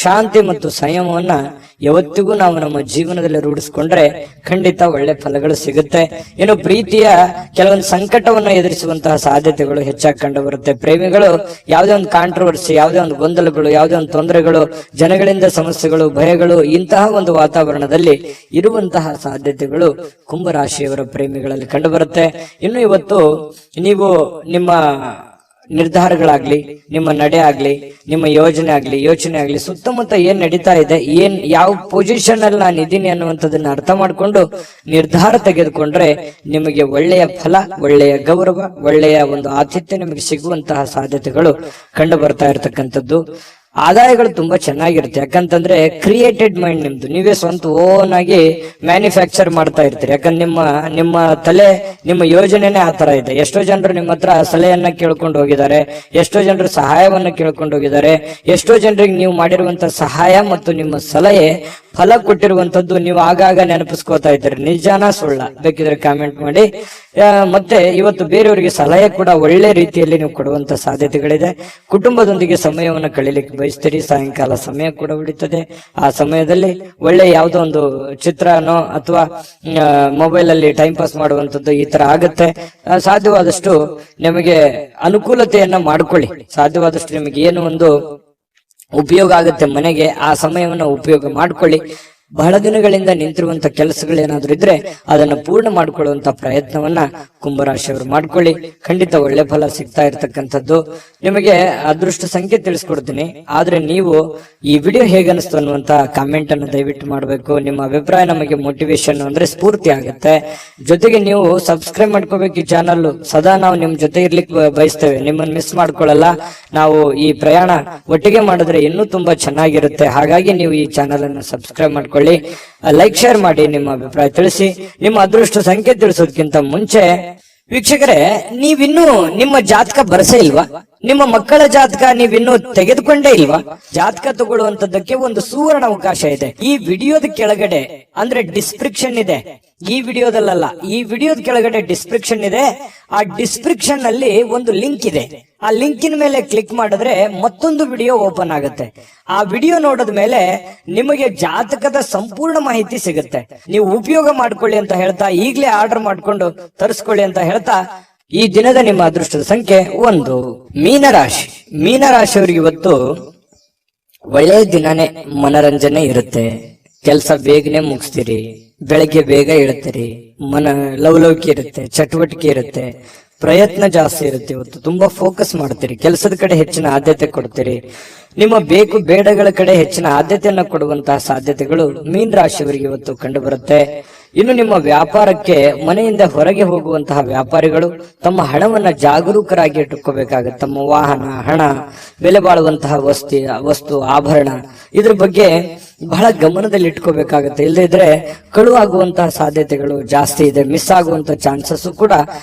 ಶಾಂತಿ ಮತ್ತು ಸಂಯಮವನ್ನ ಯಾವತ್ತಿಗೂ ನಾವು ನಮ್ಮ ಜೀವನದಲ್ಲಿ ರೂಢಿಸ್ಕೊಂಡ್ರೆ ಖಂಡಿತ ಒಳ್ಳೆ ಫಲಗಳು ಸಿಗುತ್ತೆ. ಇನ್ನು ಪ್ರೀತಿಯ ಕೆಲವೊಂದು ಸಂಕಟವನ್ನ ಎದುರಿಸುವಂತಹ ಸಾಧ್ಯತೆಗಳು ಹೆಚ್ಚಾಗಿ ಕಂಡು ಬರುತ್ತೆ. ಪ್ರೇಮಿಗಳು ಯಾವುದೇ ಒಂದು ಕಾಂಟ್ರವರ್ಸಿ, ಯಾವುದೇ ಒಂದು ಗೊಂದಲಗಳು, ಯಾವುದೇ ಒಂದು ತೊಂದರೆಗಳು, ಜನಗಳಿಂದ ಸಮಸ್ಯೆಗಳು, ಭಯಗಳು, ಇಂತಹ ಒಂದು ವಾತಾವರಣದಲ್ಲಿ ಇರುವಂತಹ ಸಾಧ್ಯತೆಗಳು ಕುಂಭರಾಶಿಯವರ ಪ್ರೇಮಿಗಳಲ್ಲಿ ಕಂಡು ಬರುತ್ತೆ. ಇನ್ನು ಇವತ್ತು ನೀವು ನಿಮ್ಮ ನಿರ್ಧಾರಗಳಾಗ್ಲಿ, ನಿಮ್ಮ ನಡೆ ಆಗ್ಲಿ, ನಿಮ್ಮ ಯೋಜನೆ ಆಗ್ಲಿ, ಸುತ್ತಮುತ್ತ ಏನ್ ನಡೀತಾ ಇದೆ, ಯಾವ ಪೊಸಿಷನ್ ಅಲ್ಲಿ ನಾನು ಇದ್ದೀನಿ ಅನ್ನುವಂಥದ್ದನ್ನ ಅರ್ಥ ಮಾಡ್ಕೊಂಡು ನಿರ್ಧಾರ ತೆಗೆದುಕೊಂಡ್ರೆ ನಿಮಗೆ ಒಳ್ಳೆಯ ಫಲ, ಒಳ್ಳೆಯ ಗೌರವ, ಒಳ್ಳೆಯ ಒಂದು ಆತಿಥ್ಯ ನಿಮಗೆ ಸಿಗುವಂತಹ ಸಾಧ್ಯತೆಗಳು ಕಂಡು ಬರ್ತಾ ಇರತಕ್ಕಂಥದ್ದು. ಆದಾಯಗಳು ತುಂಬಾ ಚೆನ್ನಾಗಿರುತ್ತೆ. ಯಾಕಂತಂದ್ರೆ ಕ್ರಿಯೇಟೆಡ್ ಮೈಂಡ್ ನಿಮ್ದು, ನೀವೇ ಸ್ವಂತ ಓನ್ ಆಗಿ ಮ್ಯಾನುಫ್ಯಾಕ್ಚರ್ ಮಾಡ್ತಾ ಇರ್ತೀರಿ. ಯಾಕಂದ್ರೆ ನಿಮ್ಮ ತಲೆ, ನಿಮ್ಮ ಯೋಜನೆನೇ ಆ ತರ ಇದೆ. ಎಷ್ಟೋ ಜನರು ನಿಮ್ಮ ಹತ್ರ ಸಲಹೆಯನ್ನ ಕೇಳ್ಕೊಂಡು ಹೋಗಿದ್ದಾರೆ, ಎಷ್ಟೋ ಜನರು ಸಹಾಯವನ್ನ ಕೇಳ್ಕೊಂಡು ಹೋಗಿದ್ದಾರೆ. ಎಷ್ಟೋ ಜನರಿಗೆ ನೀವು ಮಾಡಿರುವಂತ ಸಹಾಯ ಮತ್ತು ನಿಮ್ಮ ಸಲಹೆ ಫಲ ಕೊಟ್ಟಿರುವಂತದ್ದು ನೀವು ಆಗಾಗ ನೆನಪಿಸ್ಕೋತಾ ಇದ್ದೀರಿ. ನಿಜಾನ ಸುಳ್ಳ ಬೇಕಿದ್ರೆ ಕಾಮೆಂಟ್ ಮಾಡಿ. ಮತ್ತೆ ಇವತ್ತು ಬೇರೆಯವರಿಗೆ ಸಲಹೆ ಕೂಡ ಒಳ್ಳೆ ರೀತಿಯಲ್ಲಿ ನೀವು ಕೊಡುವಂತ ಸಾಧ್ಯತೆಗಳಿದೆ. ಕುಟುಂಬದೊಂದಿಗೆ ಸಮಯವನ್ನು ಕಳೀಲಿಕ್ಕೆ ಬಯಸ್ತೀರಿ. ಸಾಯಂಕಾಲ ಸಮಯ ಕೂಡ ಉಳಿತದೆ. ಆ ಸಮಯದಲ್ಲಿ ಒಳ್ಳೆ ಯಾವುದೋ ಒಂದು ಚಿತ್ರನೋ ಅಥವಾ ಮೊಬೈಲ್ ಅಲ್ಲಿ ಟೈಮ್ ಪಾಸ್ ಮಾಡುವಂತದ್ದು ಈ ತರ ಆಗುತ್ತೆ. ಸಾಧ್ಯವಾದಷ್ಟು ನಿಮಗೆ ಅನುಕೂಲತೆಯನ್ನ ಮಾಡ್ಕೊಳ್ಳಿ. ಸಾಧ್ಯವಾದಷ್ಟು ನಿಮಗೆ ಏನು ಒಂದು ಉಪಯೋಗ ಆಗುತ್ತೆ ಮನೆಗೆ, ಆ ಸಮಯವನ್ನು ಉಪಯೋಗ ಮಾಡ್ಕೊಳ್ಳಿ. ಬಹಳ ದಿನಗಳಿಂದ ನಿಂತಿರುವಂತ ಕೆಲಸಗಳೇನಾದ್ರೂ ಇದ್ರೆ ಅದನ್ನ ಪೂರ್ಣ ಮಾಡ್ಕೊಳ್ಳುವಂತ ಪ್ರಯತ್ನವನ್ನ ಕುಂಭರಾಶಿಯವರು ಮಾಡ್ಕೊಳ್ಳಿ. ಖಂಡಿತ ಒಳ್ಳೆ ಫಲ ಸಿಗ್ತಾ ಇರ್ತಕ್ಕಂಥದ್ದು. ನಿಮಗೆ ಅದೃಷ್ಟ ಸಂಖ್ಯೆ ತಿಳಿಸ್ಕೊಡ್ತೀನಿ, ಆದ್ರೆ ನೀವು ಈ ವಿಡಿಯೋ ಹೇಗನ್ನಿಸ್ತು ಅನ್ನುವಂತ ಕಾಮೆಂಟ್ ಅನ್ನು ದಯವಿಟ್ಟು ಮಾಡಬೇಕು. ನಿಮ್ಮ ಅಭಿಪ್ರಾಯ ನಮಗೆ ಮೋಟಿವೇಶನ್ ಅಂದ್ರೆ ಸ್ಫೂರ್ತಿ ಆಗುತ್ತೆ. ಜೊತೆಗೆ ನೀವು ಸಬ್ಸ್ಕ್ರೈಬ್ ಮಾಡ್ಕೋಬೇಕು ಈ ಚಾನಲ್. ಸದಾ ನಾವು ನಿಮ್ ಜೊತೆ ಇರ್ಲಿಕ್ಕೆ ಬಯಸ್ತೇವೆ, ನಿಮ್ಮನ್ನ ಮಿಸ್ ಮಾಡ್ಕೊಳ್ಳಲ್ಲ. ನಾವು ಈ ಪ್ರಯಾಣ ಒಟ್ಟಿಗೆ ಮಾಡಿದ್ರೆ ಇನ್ನೂ ತುಂಬಾ ಚೆನ್ನಾಗಿರುತ್ತೆ. ಹಾಗಾಗಿ ನೀವು ಈ ಚಾನಲ್ ಅನ್ನು ಸಬ್ಸ್ಕ್ರೈಬ್ ಮಾಡ್ಕೊಳ್ಳಿ, ಲೈಕ್ ಶೇರ್ ಮಾಡಿ, ನಿಮ್ಮ ಅಭಿಪ್ರಾಯ ತಿಳಿಸಿ. ನಿಮ್ಮ ಅದೃಷ್ಟ ಸಂಖ್ಯೆ ತಿಳಿಸೋದಕ್ಕಿಂತ ಮುಂಚೆ ವೀಕ್ಷಕರೇ, ನೀವಿನ್ನೂ ನಿಮ್ಮ ಜಾತಕ ಬರಸೇ ಇಲ್ವಾ? ನಿಮ್ಮ ಮಕ್ಕಳ ಜಾತಕ ನೀವಿನ್ನೂ ತೆಗೆದುಕೊಂಡೇ ಇಲ್ವಾ? ಜಾತಕ ತಗೊಳ್ಳುವಂತದ್ದಕ್ಕೆ ಒಂದು ಸುವರ್ಣ ಅವಕಾಶ ಇದೆ. ಈ ವಿಡಿಯೋದ ಕೆಳಗಡೆ ಅಂದ್ರೆ ಡಿಸ್ಕ್ರಿಪ್ಷನ್ ಇದೆ, ಈ ವಿಡಿಯೋದಲ್ಲ, ಈ ವಿಡಿಯೋದ ಕೆಳಗಡೆ ಡಿಸ್ಕ್ರಿಪ್ಷನ್ ಇದೆ. ಆ ಡಿಸ್ಕ್ರಿಪ್ಷನ್ ನಲ್ಲಿ ಒಂದು ಲಿಂಕ್ ಇದೆ. ಆ ಲಿಂಕಿನ ಮೇಲೆ ಕ್ಲಿಕ್ ಮಾಡಿದ್ರೆ ಮತ್ತೊಂದು ವಿಡಿಯೋ ಓಪನ್ ಆಗುತ್ತೆ. ಆ ವಿಡಿಯೋ ನೋಡಿದ ಮೇಲೆ ನಿಮಗೆ ಜಾತಕದ ಸಂಪೂರ್ಣ ಮಾಹಿತಿ ಸಿಗುತ್ತೆ. ನೀವು ಉಪಯೋಗ ಮಾಡ್ಕೊಳ್ಳಿ ಅಂತ ಹೇಳ್ತಾ, ಈಗಲೇ ಆರ್ಡರ್ ಮಾಡ್ಕೊಂಡು ತರಿಸ್ಕೊಳ್ಳಿ ಅಂತ ಹೇಳ್ತಾ, ಈ ದಿನದ ನಿಮ್ಮ ಅದೃಷ್ಟದ ಸಂಖ್ಯೆ 1. ಮೀನರಾಶಿ. ಮೀನರಾಶಿಯವರಿಗೆ ಇವತ್ತು ಒಳ್ಳೆಯ ದಿನನೇ, ಮನರಂಜನೆ ಇರುತ್ತೆ. ಕೆಲಸ ಬೇಗನೆ ಮುಗಿಸ್ತೀರಿ, ಬೆಳಗ್ಗೆ ಬೇಗ ಇಳ್ತೀರಿ, ಲವಲವಿಕೆ ಇರುತ್ತೆ, ಚಟುವಟಿಕೆ ಇರುತ್ತೆ, ಪ್ರಯತ್ನ ಜಾಸ್ತಿ ಇರುತ್ತೆ. ಇವತ್ತು ತುಂಬಾ ಫೋಕಸ್ ಮಾಡ್ತೀರಿ, ಕೆಲಸದ ಕಡೆ ಹೆಚ್ಚಿನ ಆದ್ಯತೆ ಕೊಡ್ತೀರಿ. ನಿಮ್ಮ ಬೇಕು ಬೇಡಗಳ ಕಡೆ ಹೆಚ್ಚಿನ ಆದ್ಯತೆಯನ್ನು ಕೊಡುವಂತಹ ಸಾಧ್ಯತೆಗಳು ಮೀನ ರಾಶಿಯವರಿಗೆ ಇವತ್ತು ಕಂಡು ಬರುತ್ತೆ. ಇನ್ನು ನಿಮ್ಮ ವ್ಯಾಪಾರಕ್ಕೆ ಮನೆಯಿಂದ ಹೊರಗೆ ಹೋಗುವಂತಹ ವ್ಯಾಪಾರಿಗಳು ತಮ್ಮ ಹಣವನ್ನ ಜಾಗರೂಕರಾಗಿ ಇಟ್ಟುಕೋಬೇಕಾಗುತ್ತೆ. ತಮ್ಮ ವಾಹನ, ಹಣ, ಬೆಲೆ ಬಾಳುವಂತಹ ವಸ್ತು ಆಭರಣ, ಇದ್ರ ಬಗ್ಗೆ ಬಹಳ ಗಮನದಲ್ಲಿ ಇಟ್ಕೋಬೇಕಾಗುತ್ತೆ. ಇಲ್ಲದೇ ಇದ್ರೆ ಕಳುವಾಗುವಂತಹ ಸಾಧ್ಯತೆಗಳು ಜಾಸ್ತಿ ಇದೆ. ಮಿಸ್ ಆಗುವಂತಹ ಚಾನ್ಸಸ್ ಕೂಡ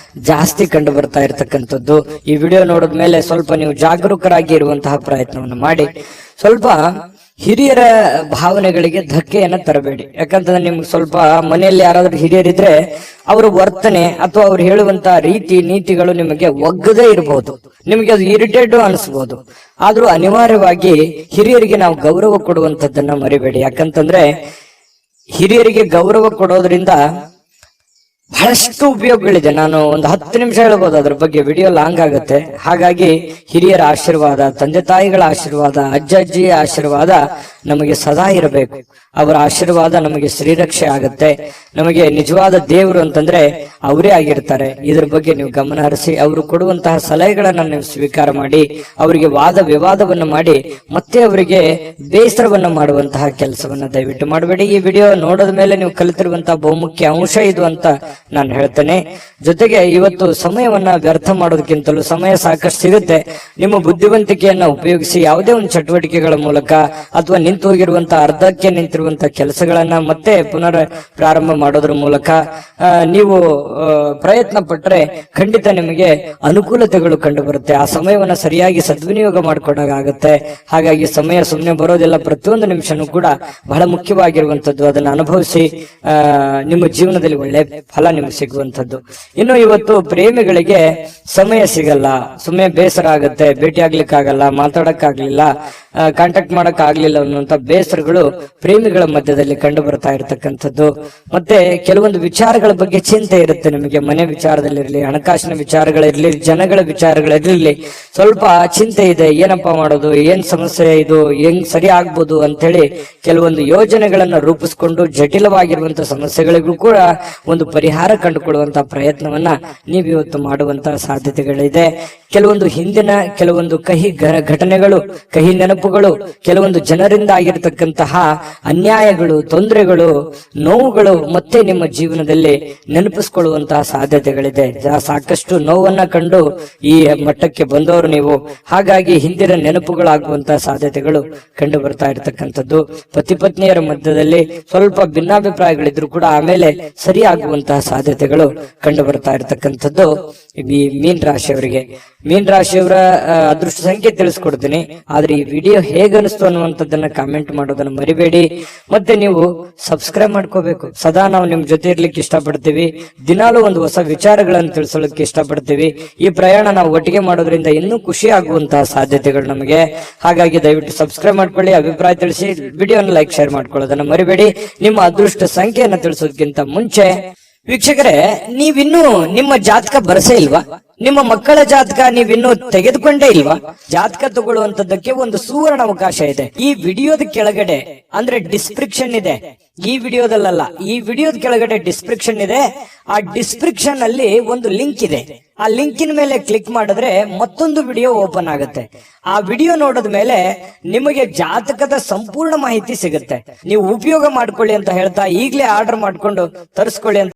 ಜಾಸ್ತಿ ಕಂಡು ಬರ್ತಾ ಇರತಕ್ಕಂಥದ್ದು. ಈ ವಿಡಿಯೋ ನೋಡಿದ್ಮೇಲೆ ಸ್ವಲ್ಪ ನೀವು ಜಾಗರೂಕರಾಗಿ ಇರುವಂತಹ ಪ್ರಯತ್ನವನ್ನು ಮಾಡಿ. ಸ್ವಲ್ಪ ಹಿರಿಯರ ಭಾವನೆಗಳಿಗೆ ಧಕ್ಕೆಯನ್ನ ತರಬೇಡಿ. ಯಾಕಂತಂದ್ರೆ ನಿಮ್ಗೆ ಸ್ವಲ್ಪ ಮನೆಯಲ್ಲಿ ಯಾರಾದ್ರೂ ಹಿರಿಯರಿದ್ರೆ ಅವರ ವರ್ತನೆ ಅಥವಾ ಅವ್ರು ಹೇಳುವಂತಹ ರೀತಿ ನೀತಿಗಳು ನಿಮಗೆ ಒಗ್ಗದೇ ಇರಬಹುದು, ನಿಮಗೆ ಅದು ಇರಿಟೇಟ್ ಅನಿಸ್ಬಹುದು. ಆದ್ರೂ ಅನಿವಾರ್ಯವಾಗಿ ಹಿರಿಯರಿಗೆ ನಾವು ಗೌರವ ಕೊಡುವಂತದ್ದನ್ನ ಮರಿಬೇಡಿ. ಯಾಕಂತಂದ್ರೆ ಹಿರಿಯರಿಗೆ ಗೌರವ ಕೊಡೋದ್ರಿಂದ ಬಹಳಷ್ಟು ಉಪಯೋಗಗಳಿದೆ. ನಾನು ಒಂದು 10 ನಿಮಿಷ ಹೇಳ್ಬೋದು, ಅದ್ರ ಬಗ್ಗೆ ವಿಡಿಯೋ ಲಾಂಗ್ ಆಗುತ್ತೆ. ಹಾಗಾಗಿ ಹಿರಿಯರ ಆಶೀರ್ವಾದ, ತಂದೆ ತಾಯಿಗಳ ಆಶೀರ್ವಾದ, ಅಜ್ಜಿಯ ಆಶೀರ್ವಾದ ನಮಗೆ ಸದಾ ಇರಬೇಕು. ಅವರ ಆಶೀರ್ವಾದ ನಮಗೆ ಶ್ರೀರಕ್ಷೆ ಆಗುತ್ತೆ. ನಮಗೆ ನಿಜವಾದ ದೇವರು ಅಂತಂದ್ರೆ ಅವರೇ ಆಗಿರ್ತಾರೆ. ಇದ್ರ ಬಗ್ಗೆ ನೀವು ಗಮನ ಹರಿಸಿ, ಅವರು ಕೊಡುವಂತಹ ಸಲಹೆಗಳನ್ನ ನೀವು ಸ್ವೀಕಾರ ಮಾಡಿ, ಅವರಿಗೆ ವಾದ ವಿವಾದವನ್ನ ಮಾಡಿ ಮತ್ತೆ ಅವರಿಗೆ ಬೇಸರವನ್ನ ಮಾಡುವಂತಹ ಕೆಲಸವನ್ನ ದಯವಿಟ್ಟು ಮಾಡಬೇಡಿ. ಈ ವಿಡಿಯೋ ನೋಡೋದ ಮೇಲೆ ನೀವು ಕಲಿತಿರುವಂತಹ ಬಹುಮುಖ್ಯ ಅಂಶ ಇದು ಅಂತ ನಾನು ಹೇಳ್ತೇನೆ. ಜೊತೆಗೆ ಇವತ್ತು ಸಮಯವನ್ನ ವ್ಯರ್ಥ ಮಾಡೋದಕ್ಕಿಂತಲೂ ಸಮಯ ಸಾಕಷ್ಟು ಸಿಗುತ್ತೆ. ನಿಮ್ಮ ಬುದ್ಧಿವಂತಿಕೆಯನ್ನ ಉಪಯೋಗಿಸಿ ಯಾವುದೇ ಒಂದು ಚಟುವಟಿಕೆಗಳ ಮೂಲಕ ಅಥವಾ ನಿಂತು ಹೋಗಿರುವಂತಹ ಅರ್ಧಕ್ಕೆ ನಿಂತಿರುವಂತಹ ಕೆಲಸಗಳನ್ನ ಮತ್ತೆ ಪುನರ್ ಪ್ರಾರಂಭ ಮಾಡೋದ್ರ ಮೂಲಕ ನೀವು ಪ್ರಯತ್ನ ಪಟ್ಟರೆ ಖಂಡಿತ ನಿಮಗೆ ಅನುಕೂಲತೆಗಳು ಕಂಡು ಬರುತ್ತೆ. ಆ ಸಮಯವನ್ನ ಸರಿಯಾಗಿ ಸದ್ವಿನಿಯೋಗ ಮಾಡ್ಕೊಂಡಾಗುತ್ತೆ. ಹಾಗಾಗಿ ಸಮಯ ಸುಮ್ಮನೆ ಬರೋದಿಲ್ಲ, ಪ್ರತಿಯೊಂದು ನಿಮಿಷನೂ ಕೂಡ ಬಹಳ ಮುಖ್ಯವಾಗಿರುವಂತದ್ದು. ಅದನ್ನ ಅನುಭವಿಸಿ ನಿಮ್ಮ ಜೀವನದಲ್ಲಿ ಒಳ್ಳೆ ಫಲ ನಿಮ್ಗೆ ಸಿಗುವಂತದ್ದು. ಇನ್ನು ಇವತ್ತು ಪ್ರೇಮಿಗಳಿಗೆ ಸಮಯ ಸಿಗಲ್ಲ, ಸುಮ್ಮನೆ ಬೇಸರ ಆಗುತ್ತೆ, ಭೇಟಿ ಆಗ್ಲಿಕ್ಕಾಗಲ್ಲ, ಮಾತಾಡಕ್ಕಾಗ್ಲಿಲ್ಲ, ಕಾಂಟ್ಯಾಕ್ಟ್ ಮಾಡಕ್ ಆಗ್ಲಿಲ್ಲ ಅನ್ನುವಂತ ಬೇಸರಗಳು ಪ್ರೇಮಿಗಳ ಮಧ್ಯದಲ್ಲಿ ಕಂಡು ಬರ್ತಾ ಇರತಕ್ಕಂಥದ್ದು. ಮತ್ತೆ ಕೆಲವೊಂದು ವಿಚಾರಗಳ ಬಗ್ಗೆ ಚಿಂತೆ ಇರುತ್ತೆ ನಿಮಗೆ. ಮನೆ ವಿಚಾರದಲ್ಲಿರ್ಲಿ, ಹಣಕಾಸಿನ ವಿಚಾರಗಳಿರ್ಲಿ, ಜನಗಳ ವಿಚಾರಗಳಿರ್ಲಿ, ಸ್ವಲ್ಪ ಚಿಂತೆ ಇದೆ. ಏನಪ್ಪಾ ಮಾಡೋದು, ಏನ್ ಸಮಸ್ಯೆ ಇದು, ಹೆಂಗ್ ಸರಿ ಆಗ್ಬೋದು ಅಂತೇಳಿ ಕೆಲವೊಂದು ಯೋಜನೆಗಳನ್ನ ರೂಪಿಸ್ಕೊಂಡು ಜಟಿಲವಾಗಿರುವಂತಹ ಸಮಸ್ಯೆಗಳಿಗೂ ಕೂಡ ಒಂದು ಪರಿಹಾರ ಕಂಡುಕೊಳ್ಳುವಂತಹ ಪ್ರಯತ್ನವನ್ನ ನೀವು ಇವತ್ತು ಮಾಡುವಂತಹ ಸಾಧ್ಯತೆಗಳಿದೆ. ಕೆಲವೊಂದು ಹಿಂದಿನ ಕೆಲವೊಂದು ಕಹಿ ಘಟನೆಗಳು, ಕಹಿ ನೆನಪುಗಳು, ಕೆಲವೊಂದು ಜನರಿಂದ ಆಗಿರತಕ್ಕಂತಹ ಅನ್ಯಾಯಗಳು, ತೊಂದರೆಗಳು, ನೋವುಗಳು ಮತ್ತೆ ನಿಮ್ಮ ಜೀವನದಲ್ಲಿ ನೆನಪಿಸ್ಕೊಳ್ಳುವಂತಹ ಸಾಧ್ಯತೆಗಳಿದೆ. ಸಾಕಷ್ಟು ನೋವನ್ನ ಕಂಡು ಈ ಮಟ್ಟಕ್ಕೆ ಬಂದವರು ನೀವು. ಹಾಗಾಗಿ ಹಿಂದಿನ ನೆನಪುಗಳಾಗುವಂತಹ ಸಾಧ್ಯತೆಗಳು ಕಂಡು ಬರ್ತಾ ಇರತಕ್ಕಂಥದ್ದು. ಪತಿ ಪತ್ನಿಯರ ಮಧ್ಯದಲ್ಲಿ ಸ್ವಲ್ಪ ಭಿನ್ನಾಭಿಪ್ರಾಯಗಳಿದ್ರು ಕೂಡ ಆಮೇಲೆ ಸರಿಯಾಗುವಂತಹ ಸಾಧ್ಯತೆಗಳು ಕಂಡು ಬರ್ತಾ ಇರತಕ್ಕಂಥದ್ದು ಈ ಮೀನ ರಾಶಿಯವರಿಗೆ. ಮೀನ ರಾಶಿಯವರ ಅದೃಷ್ಟ ಸಂಖ್ಯೆ ತಿಳಿಸ್ಕೊಡ್ತೀನಿ, ಆದ್ರೆ ಈ ವಿಡಿಯೋ ಹೇಗನಿಸ್ತು ಅನ್ನುವಂಥದ್ದನ್ನ ಕಾಮೆಂಟ್ ಮಾಡೋದನ್ನ ಮರಿಬೇಡಿ. ಮತ್ತೆ ನೀವು ಸಬ್ಸ್ಕ್ರೈಬ್ ಮಾಡ್ಕೋಬೇಕು. ಸದಾ ನಾವು ನಿಮ್ ಜೊತೆ ಇರ್ಲಿಕ್ಕೆ ಇಷ್ಟಪಡ್ತೀವಿ. ದಿನಾಲೂ ಒಂದು ಹೊಸ ವಿಚಾರಗಳನ್ನು ತಿಳಿಸೋದಕ್ಕೆ ಇಷ್ಟಪಡ್ತೀವಿ. ಈ ಪ್ರಯಾಣ ನಾವು ಒಟ್ಟಿಗೆ ಮಾಡೋದ್ರಿಂದ ಇನ್ನೂ ಖುಷಿ ಆಗುವಂತಹ ಸಾಧ್ಯತೆಗಳು ನಮಗೆ. ಹಾಗಾಗಿ ದಯವಿಟ್ಟು ಸಬ್ಸ್ಕ್ರೈಬ್ ಮಾಡ್ಕೊಳ್ಳಿ, ಅಭಿಪ್ರಾಯ ತಿಳಿಸಿ, ವಿಡಿಯೋನ ಲೈಕ್ ಶೇರ್ ಮಾಡ್ಕೊಳ್ಳೋದನ್ನ ಮರಿಬೇಡಿ. ನಿಮ್ಮ ಅದೃಷ್ಟ ಸಂಖ್ಯೆಯನ್ನ ತಿಳಿಸೋದಕ್ಕಿಂತ ಮುಂಚೆ ವೀಕ್ಷಕರೇ, ನೀವಿನ್ನೂ ನಿಮ್ಮ ಜಾತಕ ಬರಸೇ ಇಲ್ವಾ? ನಿಮ್ಮ ಮಕ್ಕಳ ಜಾತಕ ನೀವಿನ್ನೂ ತೆಗೆದುಕೊಂಡೇ ಇಲ್ವಾ? ಜಾತಕ ತಗೊಳ್ಳುವಂತದ್ದಕ್ಕೆ ಒಂದು ಸುವರ್ಣ ಅವಕಾಶ ಇದೆ. ಈ ವಿಡಿಯೋದ ಕೆಳಗಡೆ ಅಂದ್ರೆ ಡಿಸ್ಕ್ರಿಪ್ಷನ್ ಇದೆ, ಈ ವಿಡಿಯೋದಲ್ಲ, ಈ ವಿಡಿಯೋದ ಕೆಳಗಡೆ ಡಿಸ್ಕ್ರಿಪ್ಷನ್ ಇದೆ. ಆ ಡಿಸ್ಕ್ರಿಪ್ಷನ್ ಅಲ್ಲಿ ಒಂದು ಲಿಂಕ್ ಇದೆ. ಆ ಲಿಂಕಿನ ಮೇಲೆ ಕ್ಲಿಕ್ ಮಾಡಿದ್ರೆ ಮತ್ತೊಂದು ವಿಡಿಯೋ ಓಪನ್ ಆಗುತ್ತೆ. ಆ ವಿಡಿಯೋ ನೋಡಿದ ಮೇಲೆ ನಿಮಗೆ ಜಾತಕದ ಸಂಪೂರ್ಣ ಮಾಹಿತಿ ಸಿಗುತ್ತೆ. ನೀವು ಉಪಯೋಗ ಮಾಡ್ಕೊಳ್ಳಿ ಅಂತ ಹೇಳ್ತಾ ಈಗಲೇ ಆರ್ಡರ್ ಮಾಡ್ಕೊಂಡು ತರಿಸ್ಕೊಳ್ಳಿ ಅಂತ